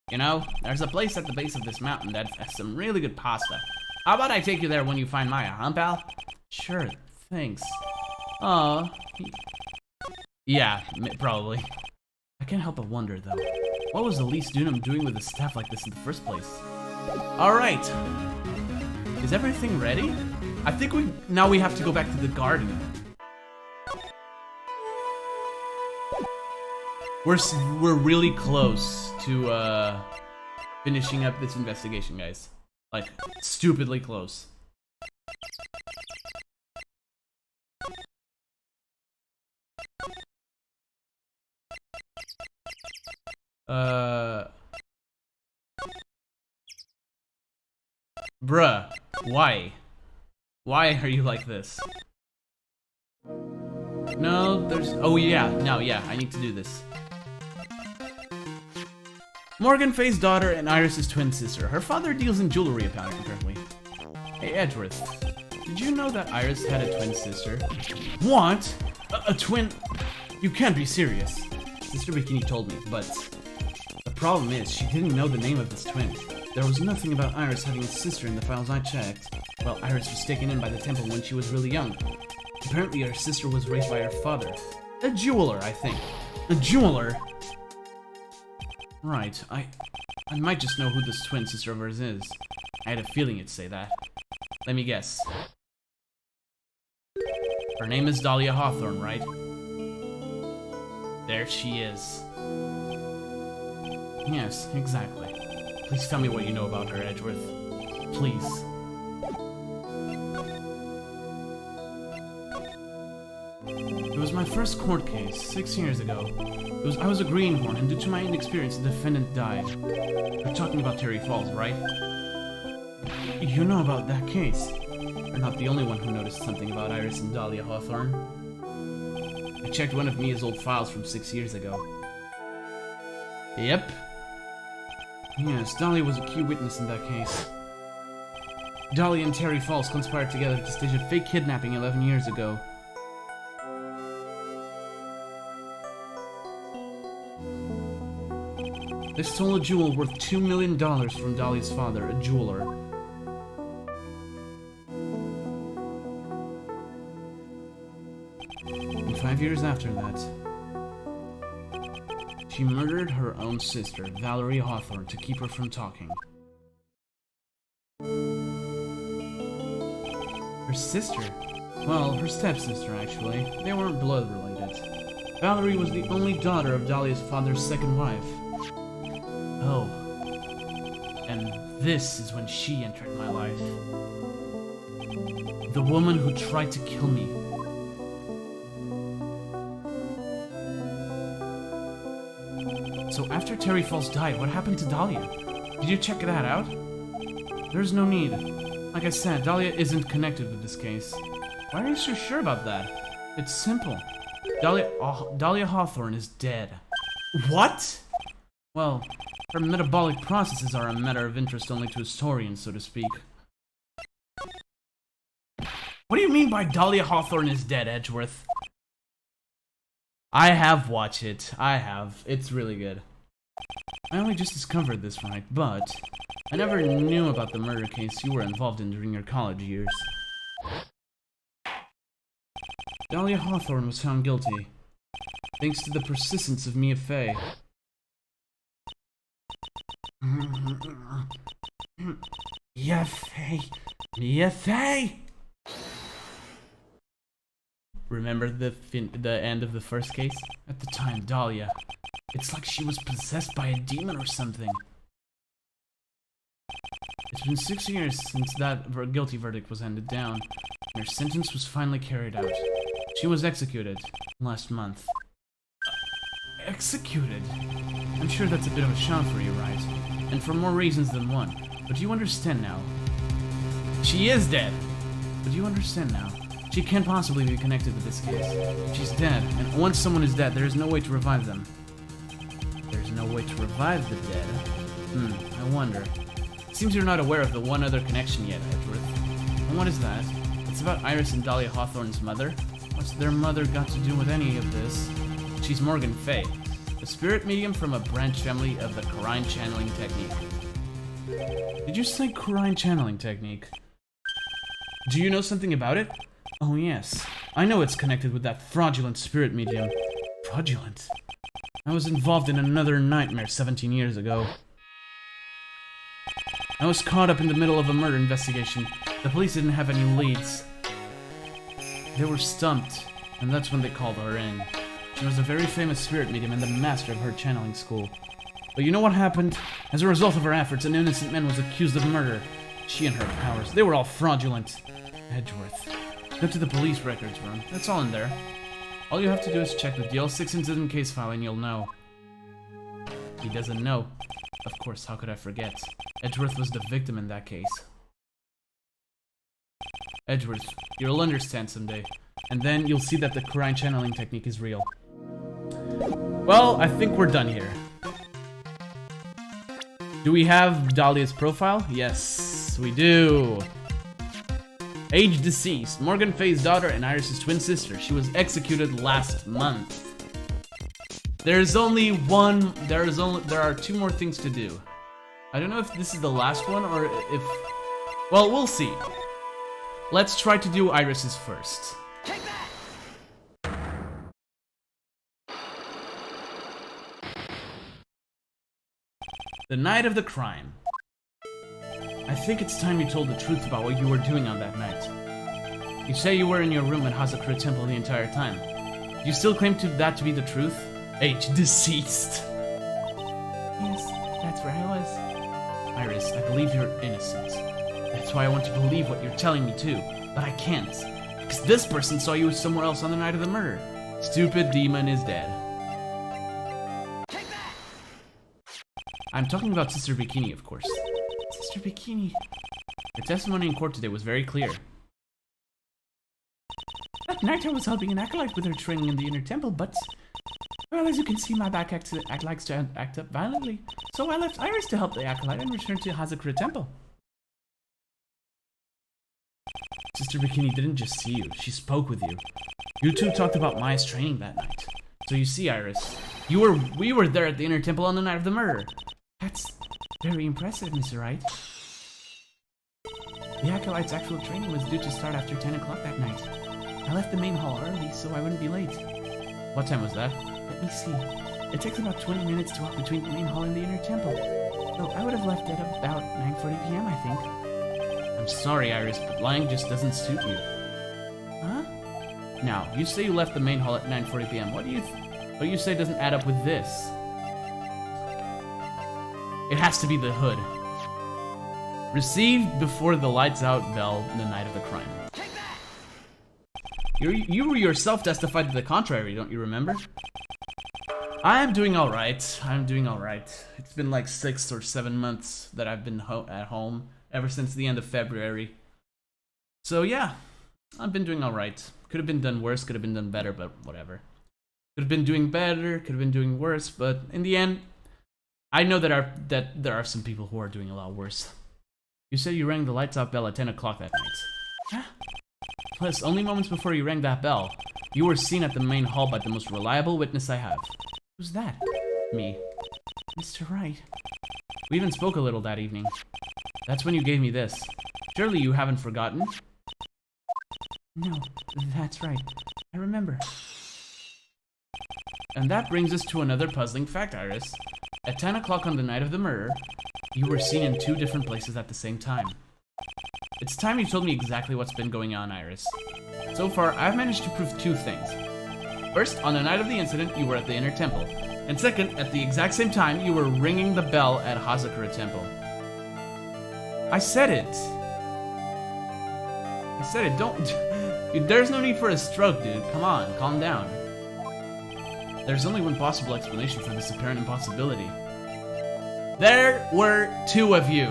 You know, there's a place at the base of this mountain that has some really good pasta. How about I take you there when you find Maya, huh, pal? Sure, thanks. Aw. Yeah, probably. I can't help but wonder, though. What was Elise Dunham doing with a staff like this in the first place? Alright. Is everything ready? I think now we have to go back to the garden. We're really close to finishing up this investigation, guys. Like, stupidly close. Bruh, why? Why are you like this? No, there's... Oh yeah, no, yeah, I need to do this. Morgan Faye's daughter and Iris' twin sister. Her father deals in jewelry, apparently. Hey, Edgeworth, did you know that Iris had a twin sister? What? A twin? You can't be serious. Mr. Bikini told me, but the problem is she didn't know the name of this twin. There was nothing about Iris having a sister in the files I checked. Well, Iris was taken in by the temple when she was really young. Apparently her sister was raised by her father. A jeweler, I think. A jeweler? Right, I might just know who this twin sister of hers is. I had a feeling you'd say that. Let me guess. Her name is Dahlia Hawthorne, right? There she is. Yes, exactly. Please tell me what you know about her, Edgeworth. Please. It was my first court case, 6 years ago. I was a greenhorn, and due to my inexperience, the defendant died. You're talking about Terry Falls, right? You know about that case. You're not the only one who noticed something about Iris and Dahlia Hawthorne. I checked one of Mia's old files from 6 years ago. Yep. Yes, Dahlia was a key witness in that case. Dahlia and Terry Falls conspired together to stage a fake kidnapping 11 years ago. They stole a jewel worth $2 million from Dahlia's father, a jeweler. And 5 years after that, she murdered her own sister, Valerie Hawthorne, to keep her from talking. Her sister? Well, her stepsister, actually. They weren't blood related. Valerie was the only daughter of Dahlia's father's second wife. Oh. And this is when she entered my life. The woman who tried to kill me. So after Terry Falls died, what happened to Dahlia? Did you check that out? There's no need. Like I said, Dahlia isn't connected with this case. Why are you so sure about that? It's simple. Dahlia Hawthorne is dead. What? Well, her metabolic processes are a matter of interest only to historians, so to speak. What do you mean by Dahlia Hawthorne is dead, Edgeworth? I have watched it. I have. It's really good. I only just discovered this, right? But I never knew about the murder case you were involved in during your college years. Dahlia Hawthorne was found guilty, thanks to the persistence of Mia Fey. Mia Fey! Mia Fey! Remember the end of the first case? At the time, Dahlia, it's like she was possessed by a demon or something. It's been 6 years since that guilty verdict was handed down. and her sentence was finally carried out. She was executed last month. Executed? I'm sure that's a bit of a shock for you, Wright, and for more reasons than one. But you understand now. She is dead! But you understand now. She can't possibly be connected with this case. She's dead, and once someone is dead, there is no way to revive them. There's no way to revive the dead? I wonder. It seems you're not aware of the one other connection yet, Edgeworth. And what is that? It's about Iris and Dahlia Hawthorne's mother. What's their mother got to do with any of this? She's Morgan Fay, a spirit medium from a branch family of the Corrine channeling technique. Did you say Corrine channeling technique? Do you know something about it? Oh yes, I know it's connected with that fraudulent spirit medium. Fraudulent? I was involved in another nightmare 17 years ago. I was caught up in the middle of a murder investigation. The police didn't have any leads. They were stumped, and that's when they called her in. She was a very famous spirit medium and the master of her channeling school. But you know what happened? As a result of her efforts, an innocent man was accused of murder. She and her powers, they were all fraudulent. Edgeworth. Go to the police records room. That's all in there. All you have to do is check the DL6 incident case file and you'll know. He doesn't know. Of course, how could I forget? Edgeworth was the victim in that case. Edgeworth, you'll understand someday. And then you'll see that the Corrine channeling technique is real. Well, I think we're done here. Do we have Dahlia's profile? Yes, we do. Age deceased. Morgan Fay's daughter and Iris's twin sister. She was executed last month. There are 2 more things to do. I don't know if this is the last one or if... Well, we'll see. Let's try to do Iris's first. Take that! The night of the crime. I think it's time you told the truth about what you were doing on that night. You say you were in your room at Hazakura Temple the entire time. Do you still claim that to be the truth? Age deceased. Yes, that's where I was. Iris, I believe you're innocent. That's why I want to believe what you're telling me too. But I can't. Because this person saw you somewhere else on the night of the murder. Stupid demon is dead. Take that! I'm talking about Sister Bikini, of course. Sister Bikini. Her testimony in court today was very clear. That night I was helping an acolyte with her training in the inner temple, but... Well, as you can see, my back likes to act up violently. So I left Iris to help the acolyte and returned to Hazakura Temple. Sister Bikini didn't just see you, she spoke with you. You two talked about Maya's training that night. So you see, Iris, we were there at the inner temple on the night of the murder. That's very impressive, Mr. Wright. The acolyte's actual training was due to start after 10 o'clock that night. I left the main hall early so I wouldn't be late. What time was that? Let me see. It takes about 20 minutes to walk between the main hall and the inner temple. So I would have left at about 9:40 p.m., I think. I'm sorry, Iris, but lying just doesn't suit you. Huh? Now, you say you left the main hall at 9:40 p.m. What do you say doesn't add up with this? It has to be the hood. Received before the lights out bell the night of the crime. You yourself testified to the contrary, don't you remember? I'm doing alright. I'm doing alright. It's been like 6 or 7 months that I've been at home, ever since the end of February. So yeah, I've been doing alright. Could have been done worse, could have been done better, but whatever. Could have been doing better, could have been doing worse, but in the end, I know that there are some people who are doing a lot worse. You said you rang the lights out bell at 10 o'clock that night. Huh? Plus, only moments before you rang that bell, you were seen at the main hall by the most reliable witness I have. Who's that? Me. Mr. Wright. We even spoke a little that evening. That's when you gave me this. Surely you haven't forgotten? No, that's right. I remember. And that brings us to another puzzling fact, Iris. At 10 o'clock on the night of the murder, you were seen in 2 different places at the same time. It's time you told me exactly what's been going on, Iris. So far, I've managed to prove 2 things. First, on the night of the incident, you were at the inner temple. And second, at the exact same time, you were ringing the bell at Hazakura Temple. I said it! I said it, don't... Dude, there's no need for a stroke, dude. Come on, calm down. There's only one possible explanation for this apparent impossibility. There were 2 of you.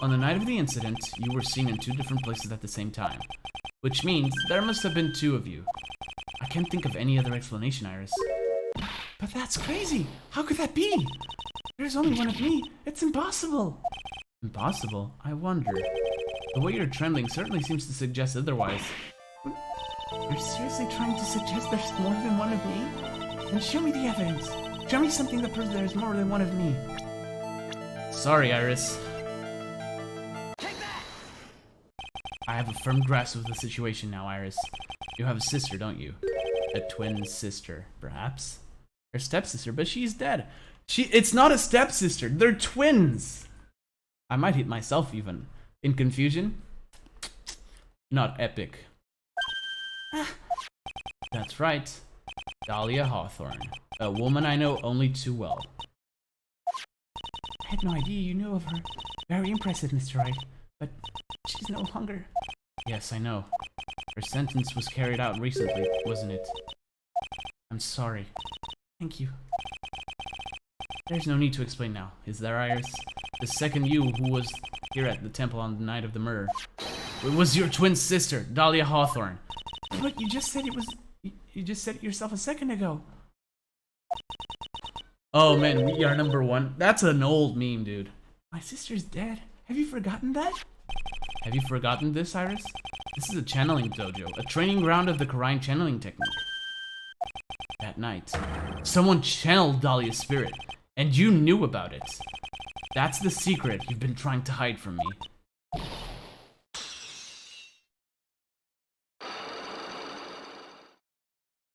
On the night of the incident, you were seen in 2 different places at the same time. Which means there must have been 2 of you. I can't think of any other explanation, Iris. But that's crazy. How could that be? There's only one of me. It's impossible. Impossible? I wonder. The way you're trembling certainly seems to suggest otherwise. You're seriously trying to suggest there's more than one of me? Then show me the evidence. Show me something that proves there's more than one of me. Sorry, Iris. I have a firm grasp of the situation now, Iris. You have a sister, don't you? A twin sister, perhaps? Her stepsister, but she's dead. It's not a stepsister, they're twins! I might hit myself even. In confusion? Not epic. That's right. Dahlia Hawthorne. A woman I know only too well. I had no idea you knew of her. Very impressive, Mr. Wright. But she's no longer. Yes, I know. Her sentence was carried out recently, wasn't it? I'm sorry. Thank you. There's no need to explain now, is there, Iris? The second you who was here at the temple on the night of the murder. It was your twin sister, Dahlia Hawthorne. But you just said it was... You just said it yourself a second ago. Oh man, we are number 1. That's an old meme, dude. My sister's dead. Have you forgotten that? Have you forgotten this, Iris? This is a channeling dojo, a training ground of the Korine channeling technique. That night, someone channeled Dahlia's spirit, and you knew about it. That's the secret you've been trying to hide from me.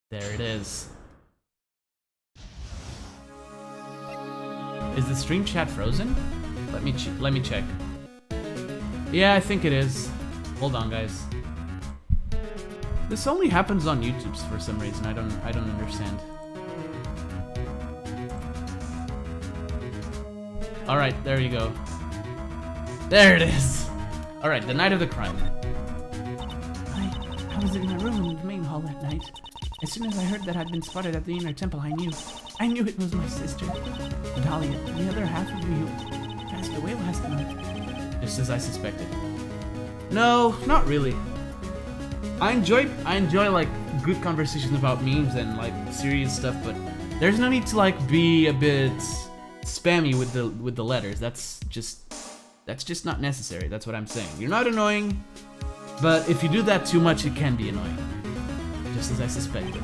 There it is. Is the stream chat frozen? Let me check. Yeah, I think it is. Hold on, guys. This only happens on YouTube for some reason. I don't understand. All right, there you go. There it is. All right, the night of the crime. I was in my room in the main hall that night. As soon as I heard that I'd been spotted at the inner temple, I knew it was my sister, Dahlia, the other half of me who passed away last month. Just as I suspected. No, not really. I enjoy like good conversations about memes and like serious stuff, but there's no need to like be a bit spammy with the letters. That's just not necessary. That's what I'm saying. You're not annoying, but if you do that too much, it can be annoying. Just as I suspected.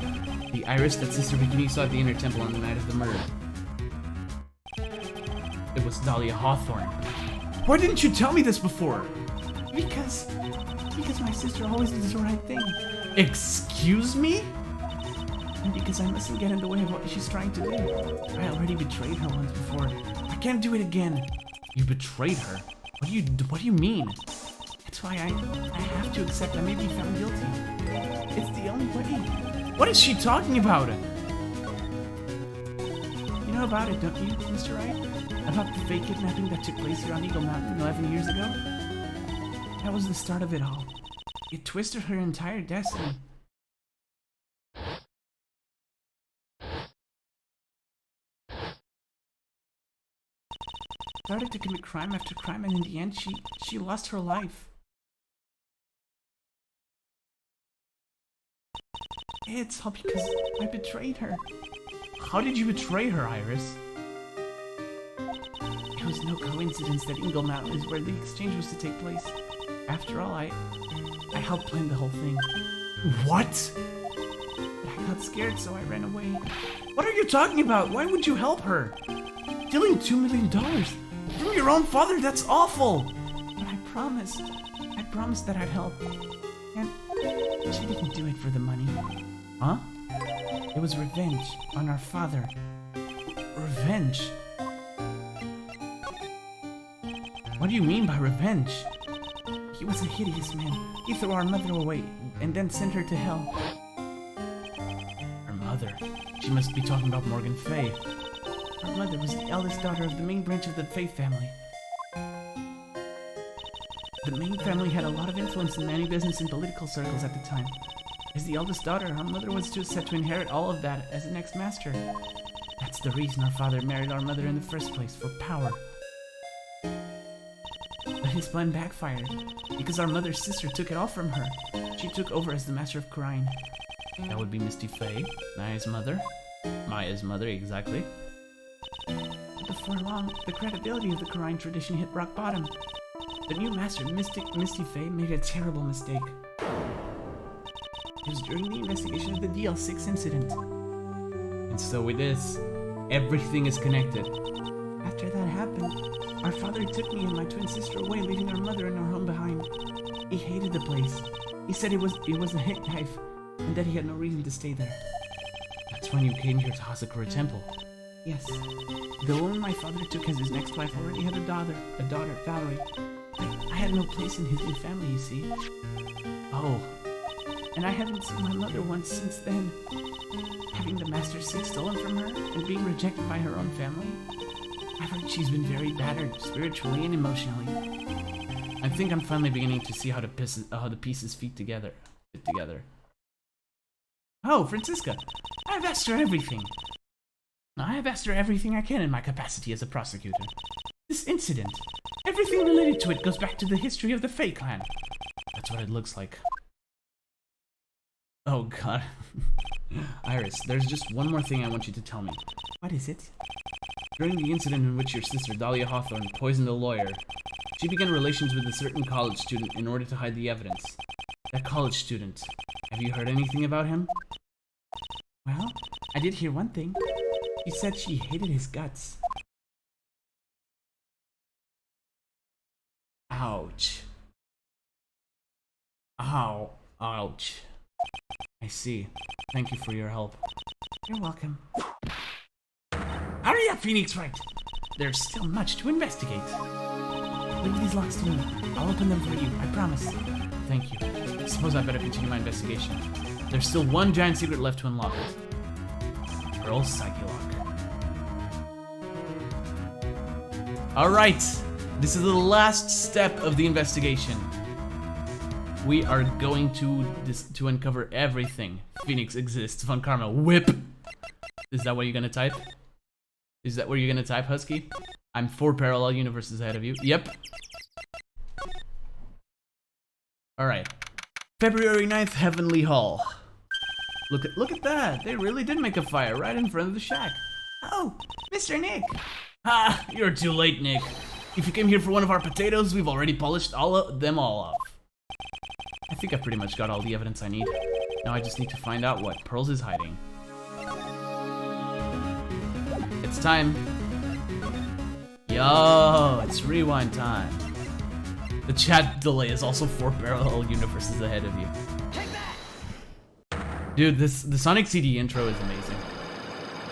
The Iris that Sister Bikini saw at the inner temple on the night of the murder. It was Dahlia Hawthorne. Why didn't you tell me this before? Because my sister always does the right thing. Excuse me? And because I mustn't get in the way of what she's trying to do. I already betrayed her once before. I can't do it again. You betrayed her? What do you mean? That's why I have to accept I may be found guilty. It's the only way. What is she talking about? You know about it, don't you, Mr. Wright? About the fake kidnapping that took place here on Eagle Mountain 11 years ago? That was the start of it all. It twisted her entire destiny. Started to commit crime after crime, and in the end, she lost her life. It's all because I betrayed her. How did you betray her, Iris? It was no coincidence that Eagle Mountain is where the exchange was to take place. After all, I helped plan the whole thing. What? But I got scared, so I ran away. What are you talking about? Why would you help her? Stealing $2 million from your own father? That's awful! But I promised that I'd help. And she didn't do it for the money. Huh? It was revenge on our father. Revenge? What do you mean by revenge? He was a hideous man. He threw our mother away and then sent her to hell. Her mother? She must be talking about Morgan Fay. Our mother was the eldest daughter of the main branch of the Fay family. The Ming family had a lot of influence in many business and political circles at the time. As the eldest daughter, our mother was just set to inherit all of that as the next master. That's the reason our father married our mother in the first place, for power. But his plan backfired, because our mother's sister took it all from her. She took over as the master of Khura'in. That would be Misty Faye, Maya's mother. Maya's mother, exactly. But before long, the credibility of the Khura'in tradition hit rock bottom. The new master, Misty Faye, made a terrible mistake. It was during the investigation of the DL6 incident. And so with this, everything is connected. After that happened, our father took me and my twin sister away, leaving our mother and our home behind. He hated the place. He said it was a hit dive, and that he had no reason to stay there. That's when you came here to Hazakura Temple. Yes. The woman my father took as his next wife already had a daughter, Valerie. I had no place in his new family, you see. Oh. And I haven't seen my mother once since then. Having the Master 6 stolen from her and being rejected by her own family, I've heard she's been very battered, spiritually and emotionally. I think I'm finally beginning to see how the pieces fit together. Oh, Francisca, I've asked her everything. I have asked her everything I can in my capacity as a prosecutor. This incident, everything related to it goes back to the history of the Faye clan. That's what it looks like. Oh god. Iris, there's just one more thing I want you to tell me. What is it? During the incident in which your sister, Dahlia Hawthorne, poisoned a lawyer, she began relations with a certain college student in order to hide the evidence. That college student, have you heard anything about him? Well, I did hear one thing. She said she hated his guts. Ouch. Ow. Ouch. I see. Thank you for your help. You're welcome. Hurry up, Phoenix Wright! There's still much to investigate. Leave these locks to me. I'll open them for you, I promise. Thank you. I suppose I better continue my investigation. There's still one giant secret left to unlock. Pearl's Psyche Lock. Alright! This is the last step of the investigation. We are going to uncover everything. Phoenix exists. Von Karma. Whip! Is that what you're gonna type? Is that where you're gonna type, Husky? I'm 4 parallel universes ahead of you. Yep. Alright. February 9th, Heavenly Hall. Look at that. They really did make a fire right in front of the shack. Oh, Mr. Nick! Ha! You're too late, Nick. If you came here for one of our potatoes, we've already polished them all off. I think I pretty much got all the evidence I need. Now I just need to find out what Pearls is hiding. It's time. Yo, it's rewind time. The chat delay is also 4 parallel universes ahead of you. Dude, the Sonic CD intro is amazing.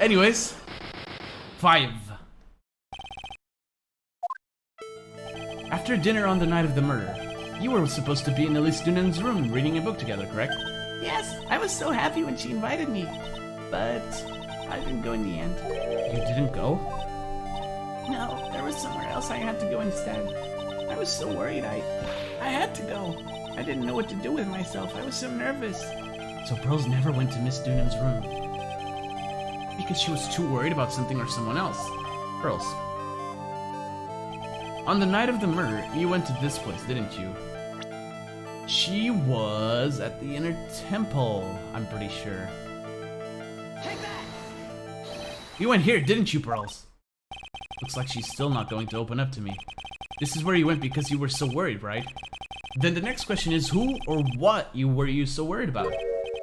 Anyways, 5. After dinner on the night of the murder, you were supposed to be in Elise Dunan's room reading a book together, correct? Yes, I was so happy when she invited me, but I didn't go in the end. You didn't go? No, there was somewhere else I had to go instead. I was so worried, I had to go. I didn't know what to do with myself, I was so nervous. So Pearls never went to Miss Dunan's room? Because she was too worried about something or someone else. Pearls. On the night of the murder, you went to this place, didn't you? She was at the inner temple, I'm pretty sure. Take that! You went here, didn't you, Pearls? Looks like she's still not going to open up to me. This is where you went because you were so worried, right? Then the next question is who or what were you so worried about?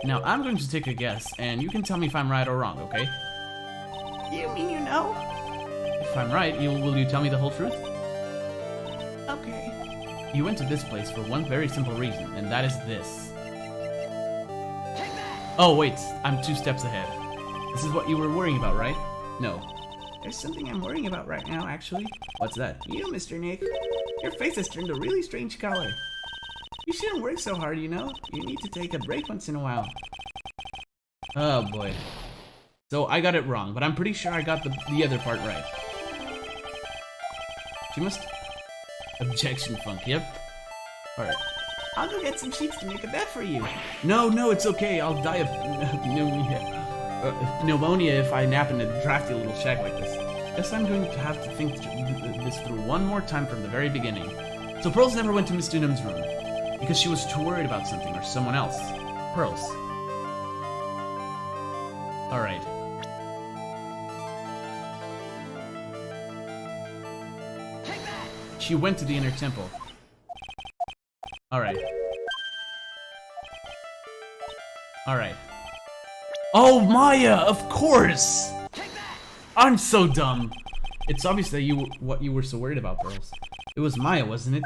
Now, I'm going to take a guess, and you can tell me if I'm right or wrong, okay? You mean you know? If I'm right, will you tell me the whole truth? Okay. You went to this place for one very simple reason, and that is this. Oh, wait, I'm 2 steps ahead. This is what you were worrying about, right? No. There's something I'm worrying about right now, actually. What's that? You, Mr. Nick. Your face has turned a really strange color. You shouldn't work so hard, you know? You need to take a break once in a while. Oh, boy. So, I got it wrong, but I'm pretty sure I got the other part right. She must... Objection Funk, yep. Alright. I'll go get some sheets to make a bed for you. No, it's okay. I'll die of pneumonia if I nap in a drafty little shack like this. Guess I'm going to have to think this through one more time from the very beginning. So Pearls never went to Miss Dunham's room because she was too worried about something or someone else. Pearls. Alright. She went to the inner temple. Alright. Alright. Oh, Maya, of course! I'm so dumb. It's obvious that what you were so worried about, Pearls. It was Maya, wasn't it?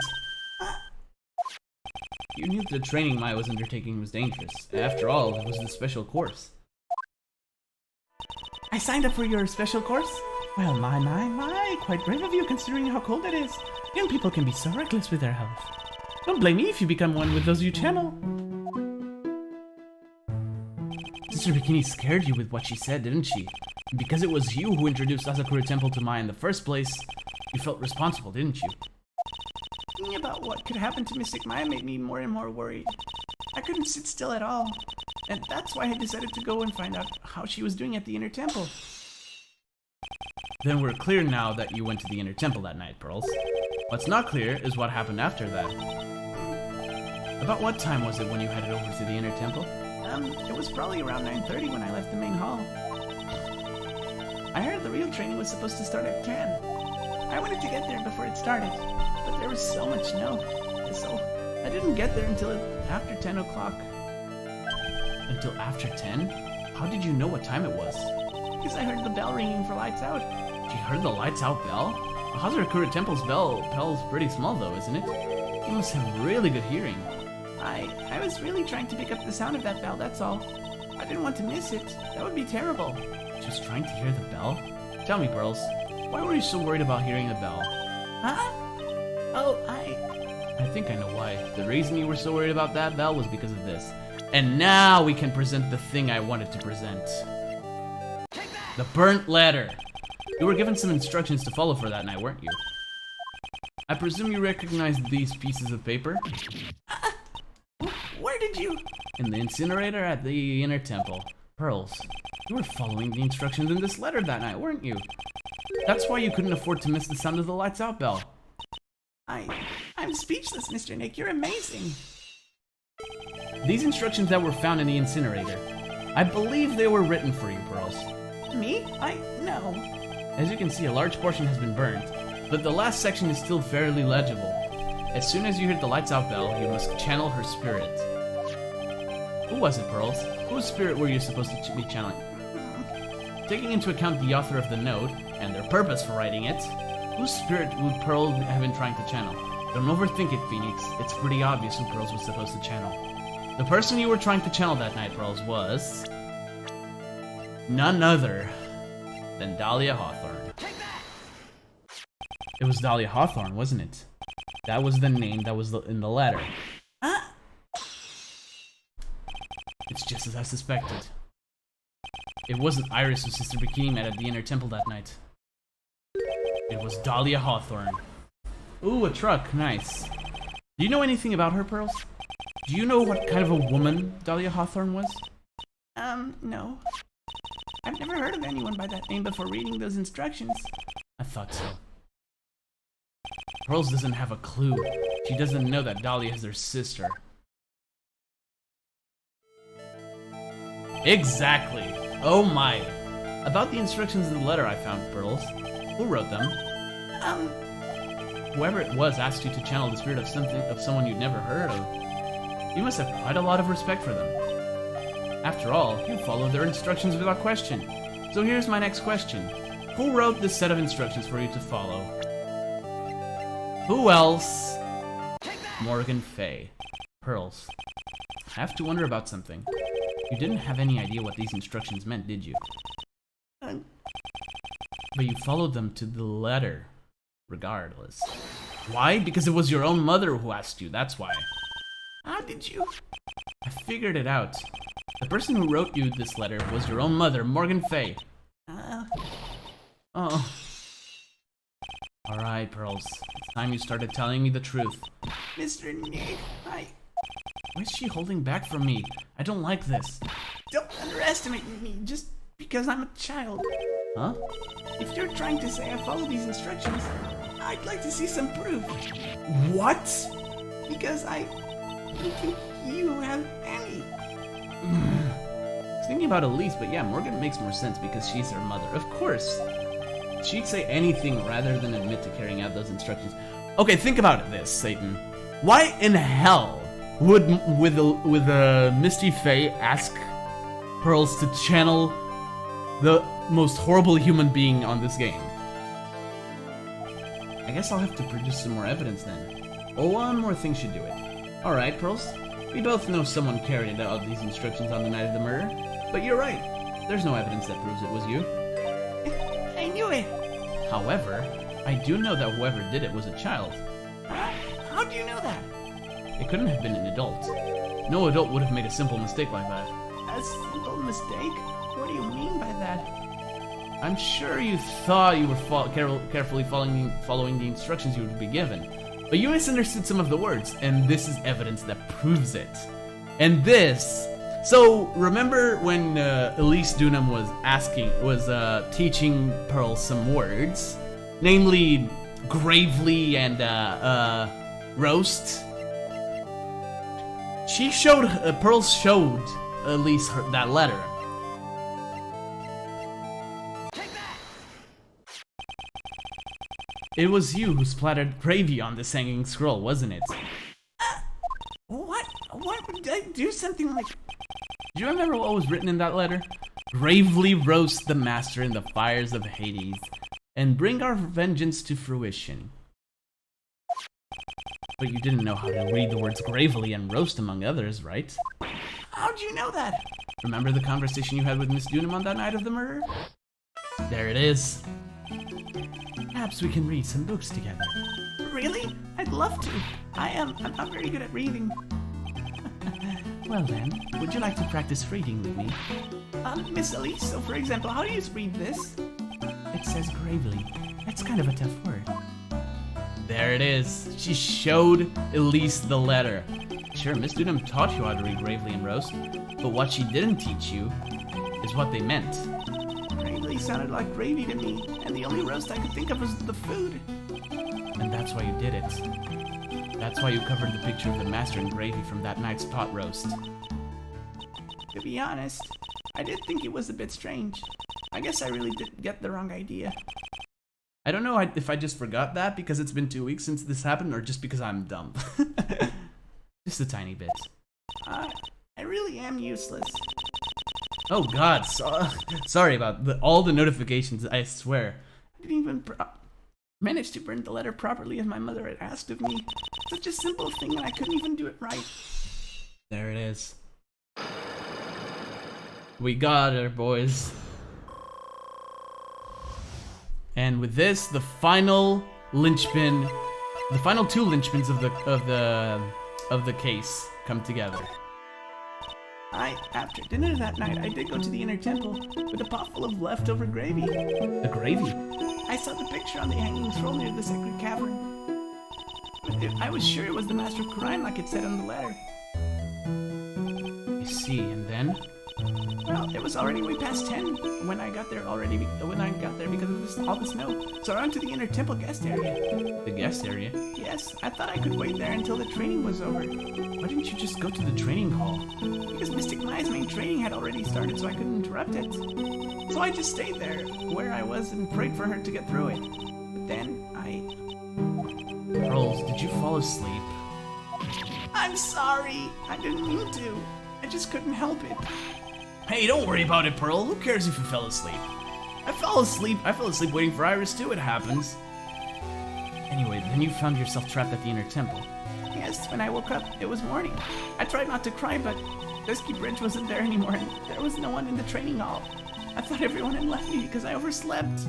You knew the training Maya was undertaking was dangerous. After all, it was the special course. I signed up for your special course? Well, my, quite brave of you considering how cold it is. Young people can be so reckless with their health. Don't blame me if you become one with those you channel. Sister Bikini scared you with what she said, didn't she? And because it was you who introduced Asakura Temple to Maya in the first place, you felt responsible, didn't you? Thinking about what could happen to Mystic Maya made me more and more worried. I couldn't sit still at all. And that's why I decided to go and find out how she was doing at the inner temple. Then we're clear now that you went to the inner temple that night, Pearls. What's not clear is what happened after that. About what time was it when you headed over to the inner temple? It was probably around 9:30 when I left the main hall. I heard the real training was supposed to start at 10. I wanted to get there before it started, but there was so much snow, so I didn't get there until after 10 o'clock. Until after 10? How did you know what time it was? Because I heard the bell ringing for lights out. You heard the lights out bell? Hazakura Temple's bell's pretty small though, isn't it? You must have really good hearing. I was really trying to pick up the sound of that bell, that's all. I didn't want to miss it. That would be terrible. Just trying to hear the bell? Tell me, Pearls, why were you so worried about hearing the bell? Huh? Oh, I think I know why. The reason you were so worried about that bell was because of this. And now we can present the thing I wanted to present. The burnt letter. You were given some instructions to follow for that night, weren't you? I presume you recognized these pieces of paper? Where did you? In the incinerator at the inner temple. Pearls, you were following the instructions in this letter that night, weren't you? That's why you couldn't afford to miss the sound of the lights out bell. I'm speechless, Mr. Nick. You're amazing. These instructions that were found in the incinerator, I believe they were written for you, Pearls. Me? No. As you can see, a large portion has been burned, but the last section is still fairly legible. As soon as you hear the lights out bell, you must channel her spirit. Who was it, Pearls? Whose spirit were you supposed to be channeling? Taking into account the author of the note, and their purpose for writing it, whose spirit would Pearls have been trying to channel? Don't overthink it, Phoenix. It's pretty obvious who Pearls was supposed to channel. The person you were trying to channel that night, Pearls, was none other than Dahlia Hawthorne. It was Dahlia Hawthorne, wasn't it? That was the name that was in the letter. It's just as I suspected. It wasn't Iris who Sister Bikini met at the inner temple that night. It was Dahlia Hawthorne. Ooh, a truck, nice. Do you know anything about her, Pearls? Do you know what kind of a woman Dahlia Hawthorne was? No. I've never heard of anyone by that name before reading those instructions. I thought so. Pearls doesn't have a clue. She doesn't know that Dahlia is her sister. Exactly. Oh my. About the instructions in the letter I found, Pearls. Who wrote them? Whoever it was asked you to channel the spirit of someone you'd never heard of. You must have quite a lot of respect for them. After all, you followed their instructions without question. So here's my next question. Who wrote this set of instructions for you to follow? Who else? Morgan Fay. Pearls. I have to wonder about something. You didn't have any idea what these instructions meant, did you? But you followed them to the letter, regardless. Why? Because it was your own mother who asked you, that's why. How did you? I figured it out. The person who wrote you this letter was your own mother, Morgan Fay. Oh. Alright, Pearls. It's time you started telling me the truth. Mr. Nick, Why is she holding back from me? I don't like this. don't underestimate me just because I'm a child. Huh? If you're trying to say I follow these instructions, I'd like to see some proof. What? Because I don't think you have any. I was thinking about Elise, but yeah, Morgan makes more sense because she's her mother. Of course. She'd say anything rather than admit to carrying out those instructions. Okay, think about this, Satan. Why in hell would with a Misty Fae ask Pearls to channel the most horrible human being on this game? I guess I'll have to produce some more evidence then. Or one more thing should do it. Alright, Pearls. We both know someone carried out these instructions on the night of the murder. But you're right. There's no evidence that proves it was you. I knew it. However, I do know that whoever did it was a child. How do you know that? It couldn't have been an adult. No adult would have made a simple mistake like that. A simple mistake? What do you mean by that? I'm sure you thought you were carefully following the instructions you would be given, but you misunderstood some of the words, and this is evidence that proves it. And this... So, remember when Elise Dunham was teaching Pearl some words? Namely, gravely and, roast? She showed, Pearl showed Elise that letter. It was you who splattered gravy on this hanging scroll, wasn't it? What? What would I do something like... Do you remember what was written in that letter? Gravely roast the master in the fires of Hades, and bring our vengeance to fruition. But you didn't know how to read the words gravely and roast among others, right? How'd you know that? Remember the conversation you had with Miss Dunham on that night of the murder? There it is. Perhaps we can read some books together. Really? I'd love to. I'm not very good at reading. Well then, would you like to practice reading with me? Miss Elise, so for example, how do you read this? It says gravely. It's kind of a tough word. There it is. She showed Elise the letter. Sure, Miss Dunham taught you how to read gravely and roast, but what she didn't teach you is what they meant. Gravely sounded like gravy to me, and the only roast I could think of was the food. And that's why you did it. That's why you covered the picture of the master in gravy from that night's pot roast. To be honest, I did think it was a bit strange. I guess I really did get the wrong idea. I don't know if I just forgot that because it's been 2 weeks since this happened, or just because I'm dumb. Just a tiny bit. I really am useless. Oh god, sorry about all the notifications, I swear. I didn't even manage to print the letter properly as my mother had asked of me. Such a simple thing, and I couldn't even do it right. There it is. We got her, boys. And with this, the final linchpin, the final two linchpins of the case come together. After dinner that night, I did go to the inner temple with a pot full of leftover gravy. The gravy? I saw the picture on the hanging scroll near the sacred cavern. I was sure it was the master of crime like it said on the letter. I see, and then? Well, it was already way past 10 when I got there because of all the snow. So I went to the inner temple guest area. The guest area? Yes, I thought I could wait there until the training was over. Why didn't you just go to the training hall? Because Mystic Maya's main training had already started, so I couldn't interrupt it. So I just stayed there, where I was, and prayed for her to get through it. But then, Pearls, did you fall asleep? I'm sorry! I didn't mean to. I just couldn't help it. Hey, don't worry about it, Pearl. Who cares if you fell asleep? I fell asleep waiting for Iris too, it happens. Anyway, then you found yourself trapped at the inner temple. Yes, when I woke up, it was morning. I tried not to cry, but Dusky Bridge wasn't there anymore, and there was no one in the training hall. I thought everyone had left me because I overslept.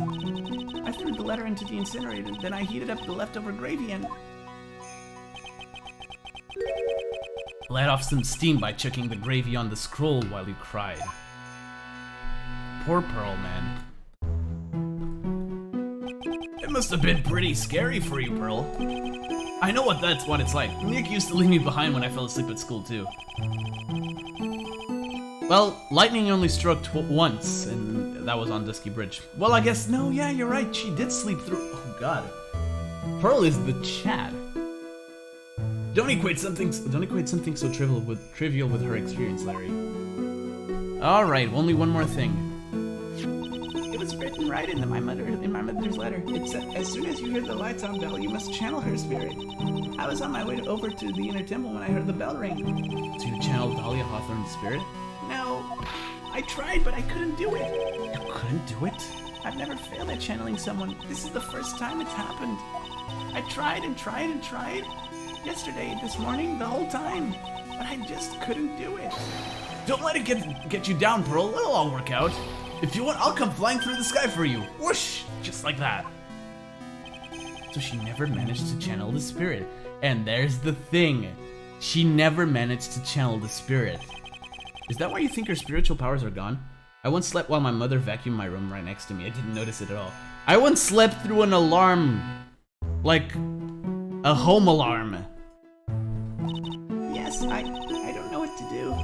I threw the letter into the incinerator, then I heated up the leftover gravy and... Let off some steam by chucking the gravy on the scroll while you cried. Poor Pearl, man. It must have been pretty scary for you, Pearl. I know what it's like. Nick used to leave me behind when I fell asleep at school, too. Well, lightning only struck once, and that was on Dusky Bridge. Well, I guess, no, yeah, you're right. She did sleep through. Oh, God. Pearl is the Chad. Don't equate something so trivial with her experience, Larry. All right, only one more thing. It was written right in my mother's letter. It said, as soon as you hear the lights on bell, you must channel her spirit. I was on my way over to the inner temple when I heard the bell ring. So you channeled Dahlia Hawthorne's spirit? No, I tried, but I couldn't do it. You couldn't do it? I've never failed at channeling someone. This is the first time it's happened. I tried and tried and tried. Yesterday, this morning, the whole time. But I just couldn't do it. Don't let it get you down, Pearl. It'll all work out. If you want, I'll come flying through the sky for you. Whoosh! Just like that. So she never managed to channel the spirit. And there's the thing. She never managed to channel the spirit. Is that why you think her spiritual powers are gone? I once slept while my mother vacuumed my room right next to me. I didn't notice it at all. I once slept through an alarm. Like a home alarm. Yes, I don't know what to do.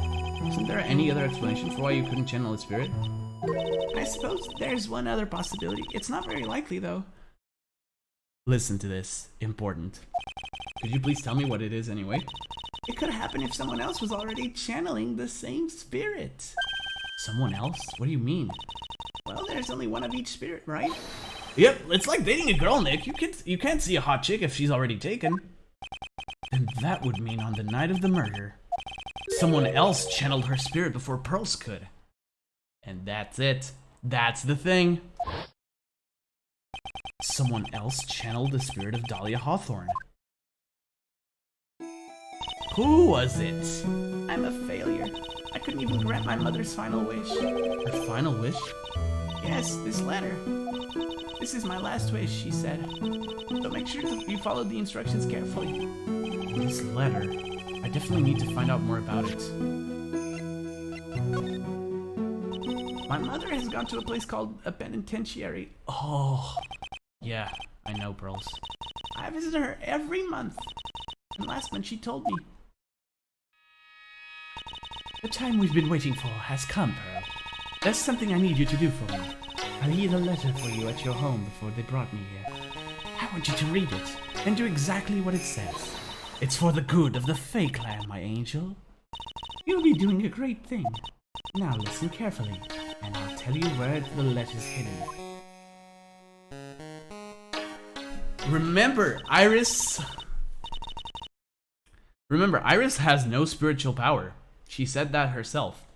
Isn't there any other explanation for why you couldn't channel the spirit? I suppose there's one other possibility. It's not very likely, though. Listen to this. Important. Could you please tell me what it is anyway? It could happen if someone else was already channeling the same spirit. Someone else? What do you mean? Well, there's only one of each spirit, right? Yep, it's like dating a girl, Nick. You can't see a hot chick if she's already taken. And that would mean on the night of the murder, someone else channeled her spirit before Pearls could. And that's it. That's the thing. Someone else channeled the spirit of Dahlia Hawthorne. Who was it? I'm a failure. I couldn't even grant my mother's final wish. Her final wish? Yes, this letter. This is my last wish, she said. But make sure you follow the instructions carefully. This letter? I definitely need to find out more about it. My mother has gone to a place called a penitentiary. Oh, yeah, I know, Pearls. I visit her every month. And last month she told me. The time we've been waiting for has come, Pearl. There's something I need you to do for me. I laid a letter for you at your home before they brought me here. I want you to read it and do exactly what it says. It's for the good of the Fae Clan, my angel. You'll be doing a great thing. Now listen carefully, and I'll tell you where the letter's hidden. Remember, Iris has no spiritual power. She said that herself.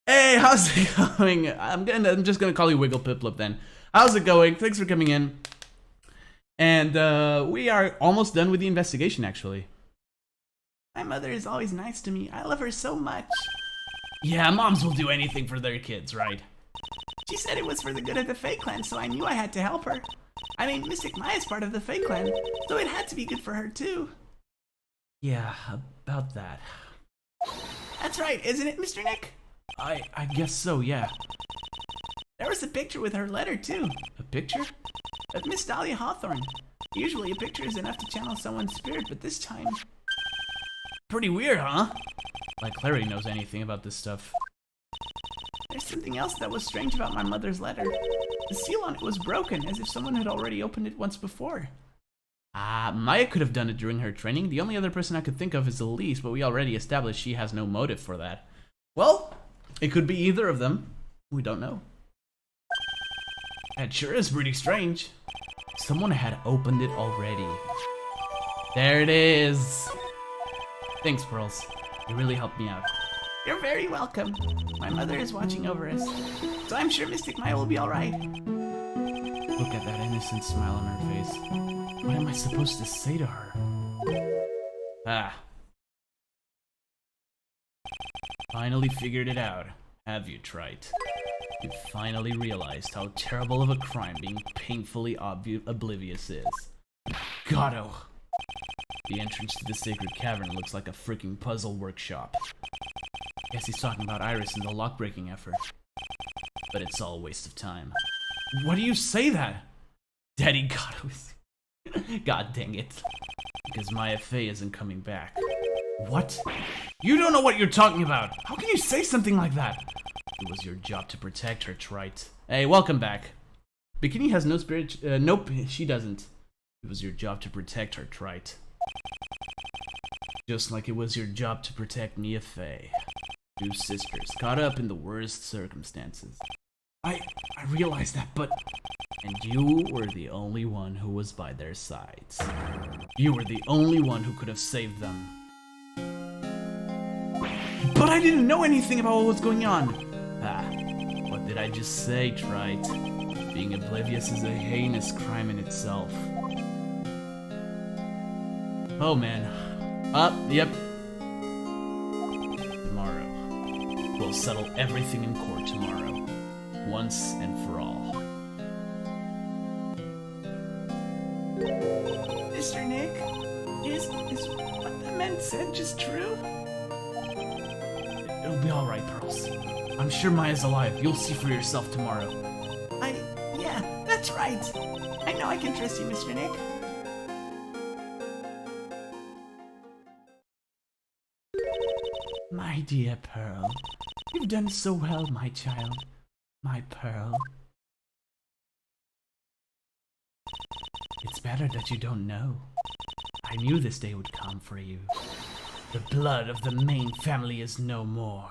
Hey, how's it going? I'm just gonna call you Wiggle Piplup then. How's it going? Thanks for coming in. And we are almost done with the investigation, actually. My mother is always nice to me. I love her so much. Yeah, moms will do anything for their kids, right? She said it was for the good of the Fae Clan, so I knew I had to help her. I mean, Mystic Maya is part of the Fae Clan, so it had to be good for her too. Yeah, about that. That's right, isn't it, Mr. Nick? I guess so, yeah. There was a picture with her letter too. A picture? Of Miss Dahlia Hawthorne. Usually a picture is enough to channel someone's spirit, but this time... Pretty weird, huh? Like Clary knows anything about this stuff. There's something else that was strange about my mother's letter. The seal on it was broken, as if someone had already opened it once before. Maya could have done it during her training. The only other person I could think of is Elise, but we already established she has no motive for that. Well, it could be either of them. We don't know. That sure is pretty strange. Someone had opened it already. There it is. Thanks, Pearls. You really helped me out. You're very welcome. My mother is watching over us, so I'm sure Mystic Maya will be alright. Look at that innocent smile on her face. What am I supposed to say to her? Finally figured it out, have you, Trite? You finally realized how terrible of a crime being painfully oblivious is. Gatto! The entrance to the sacred cavern looks like a freaking puzzle workshop. Guess he's talking about Iris and the lock-breaking effort. But it's all a waste of time. Why do you say that? Daddy God was... God dang it. Because Maya Fey isn't coming back. What? You don't know what you're talking about! How can you say something like that? It was your job to protect her, Wright. Hey, welcome back. Bikini has no spirit... nope, she doesn't. It was your job to protect her, Wright. Just like it was your job to protect Mia Fey. Two sisters caught up in the worst circumstances. I realize that, but... And you were the only one who was by their sides. You were the only one who could have saved them. But I didn't know anything about what was going on. Ah, what did I just say, Wright? Being oblivious is a heinous crime in itself. Oh man. Yep. Tomorrow. We'll settle everything in court tomorrow. Once and for all. Mr. Nick, is what the men said just true? It'll be alright, Pearls. I'm sure Maya's alive. You'll see for yourself tomorrow. Yeah, that's right. I know I can trust you, Mr. Nick. My dear Pearl, you've done so well, my child. My Pearl. It's better that you don't know. I knew this day would come for you. The blood of the main family is no more.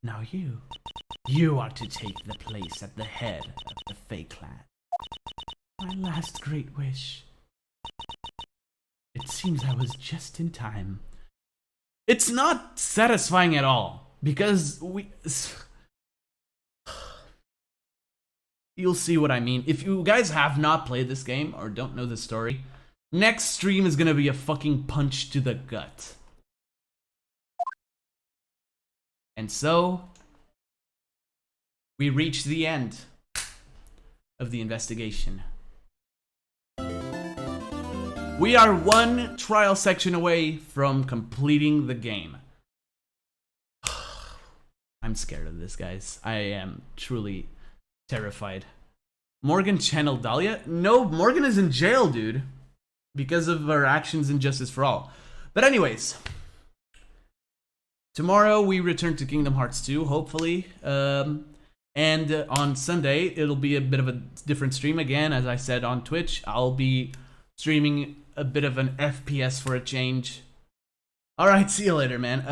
Now you are to take the place at the head of the Fey clan. My last great wish. It seems I was just in time. It's not satisfying at all, because you'll see what I mean. If you guys have not played this game or don't know the story, next stream is gonna be a fucking punch to the gut. And so, we reach the end of the investigation. We are one trial section away from completing the game. I'm scared of this, guys. I am truly terrified. Morgan channeled Dahlia? No, Morgan is in jail, dude. Because of her actions in Justice for All. But anyways. Tomorrow we return to Kingdom Hearts 2, hopefully. And on Sunday, it'll be a bit of a different stream again. As I said on Twitch, I'll be streaming a bit of an FPS for a change. Alright, see you later, man.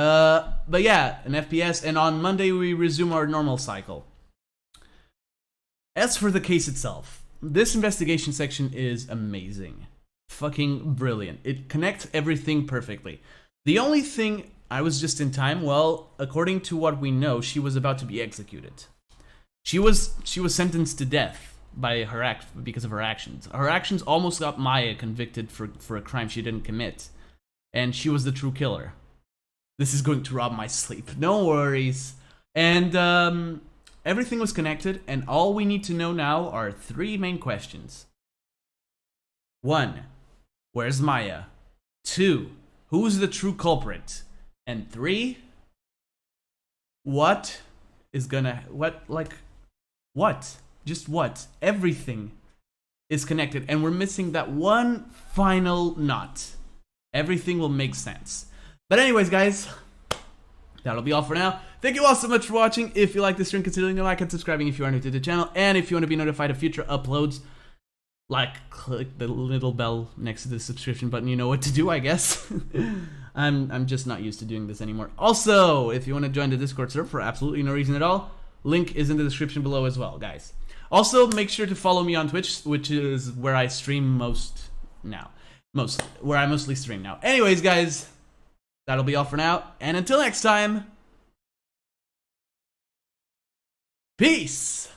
But yeah, an FPS, and on Monday we resume our normal cycle. As for the case itself, this investigation section is amazing. Fucking brilliant. It connects everything perfectly. The only thing, I was just in time, well, according to what we know, she was about to be executed. She was sentenced to death by because of her actions. Her actions almost got Maya convicted for a crime she didn't commit. And she was the true killer. This is going to rob my sleep. No worries. And everything was connected, and all we need to know now are 3 main questions. 1. Where's Maya? 2. Who's the true culprit? And 3. What? Just what? Everything is connected, and we're missing that one final knot. Everything will make sense. But anyways, guys, that'll be all for now. Thank you all so much for watching. If you like this stream, consider leaving a like and subscribing if you are new to the channel. And if you want to be notified of future uploads, click the little bell next to the subscription button. You know what to do, I guess. I'm just not used to doing this anymore. Also, if you want to join the Discord server for absolutely no reason at all, link is in the description below as well, guys. Also, make sure to follow me on Twitch, which is where I stream most now. Where I mostly stream now. Anyways, guys, that'll be all for now. And until next time, peace!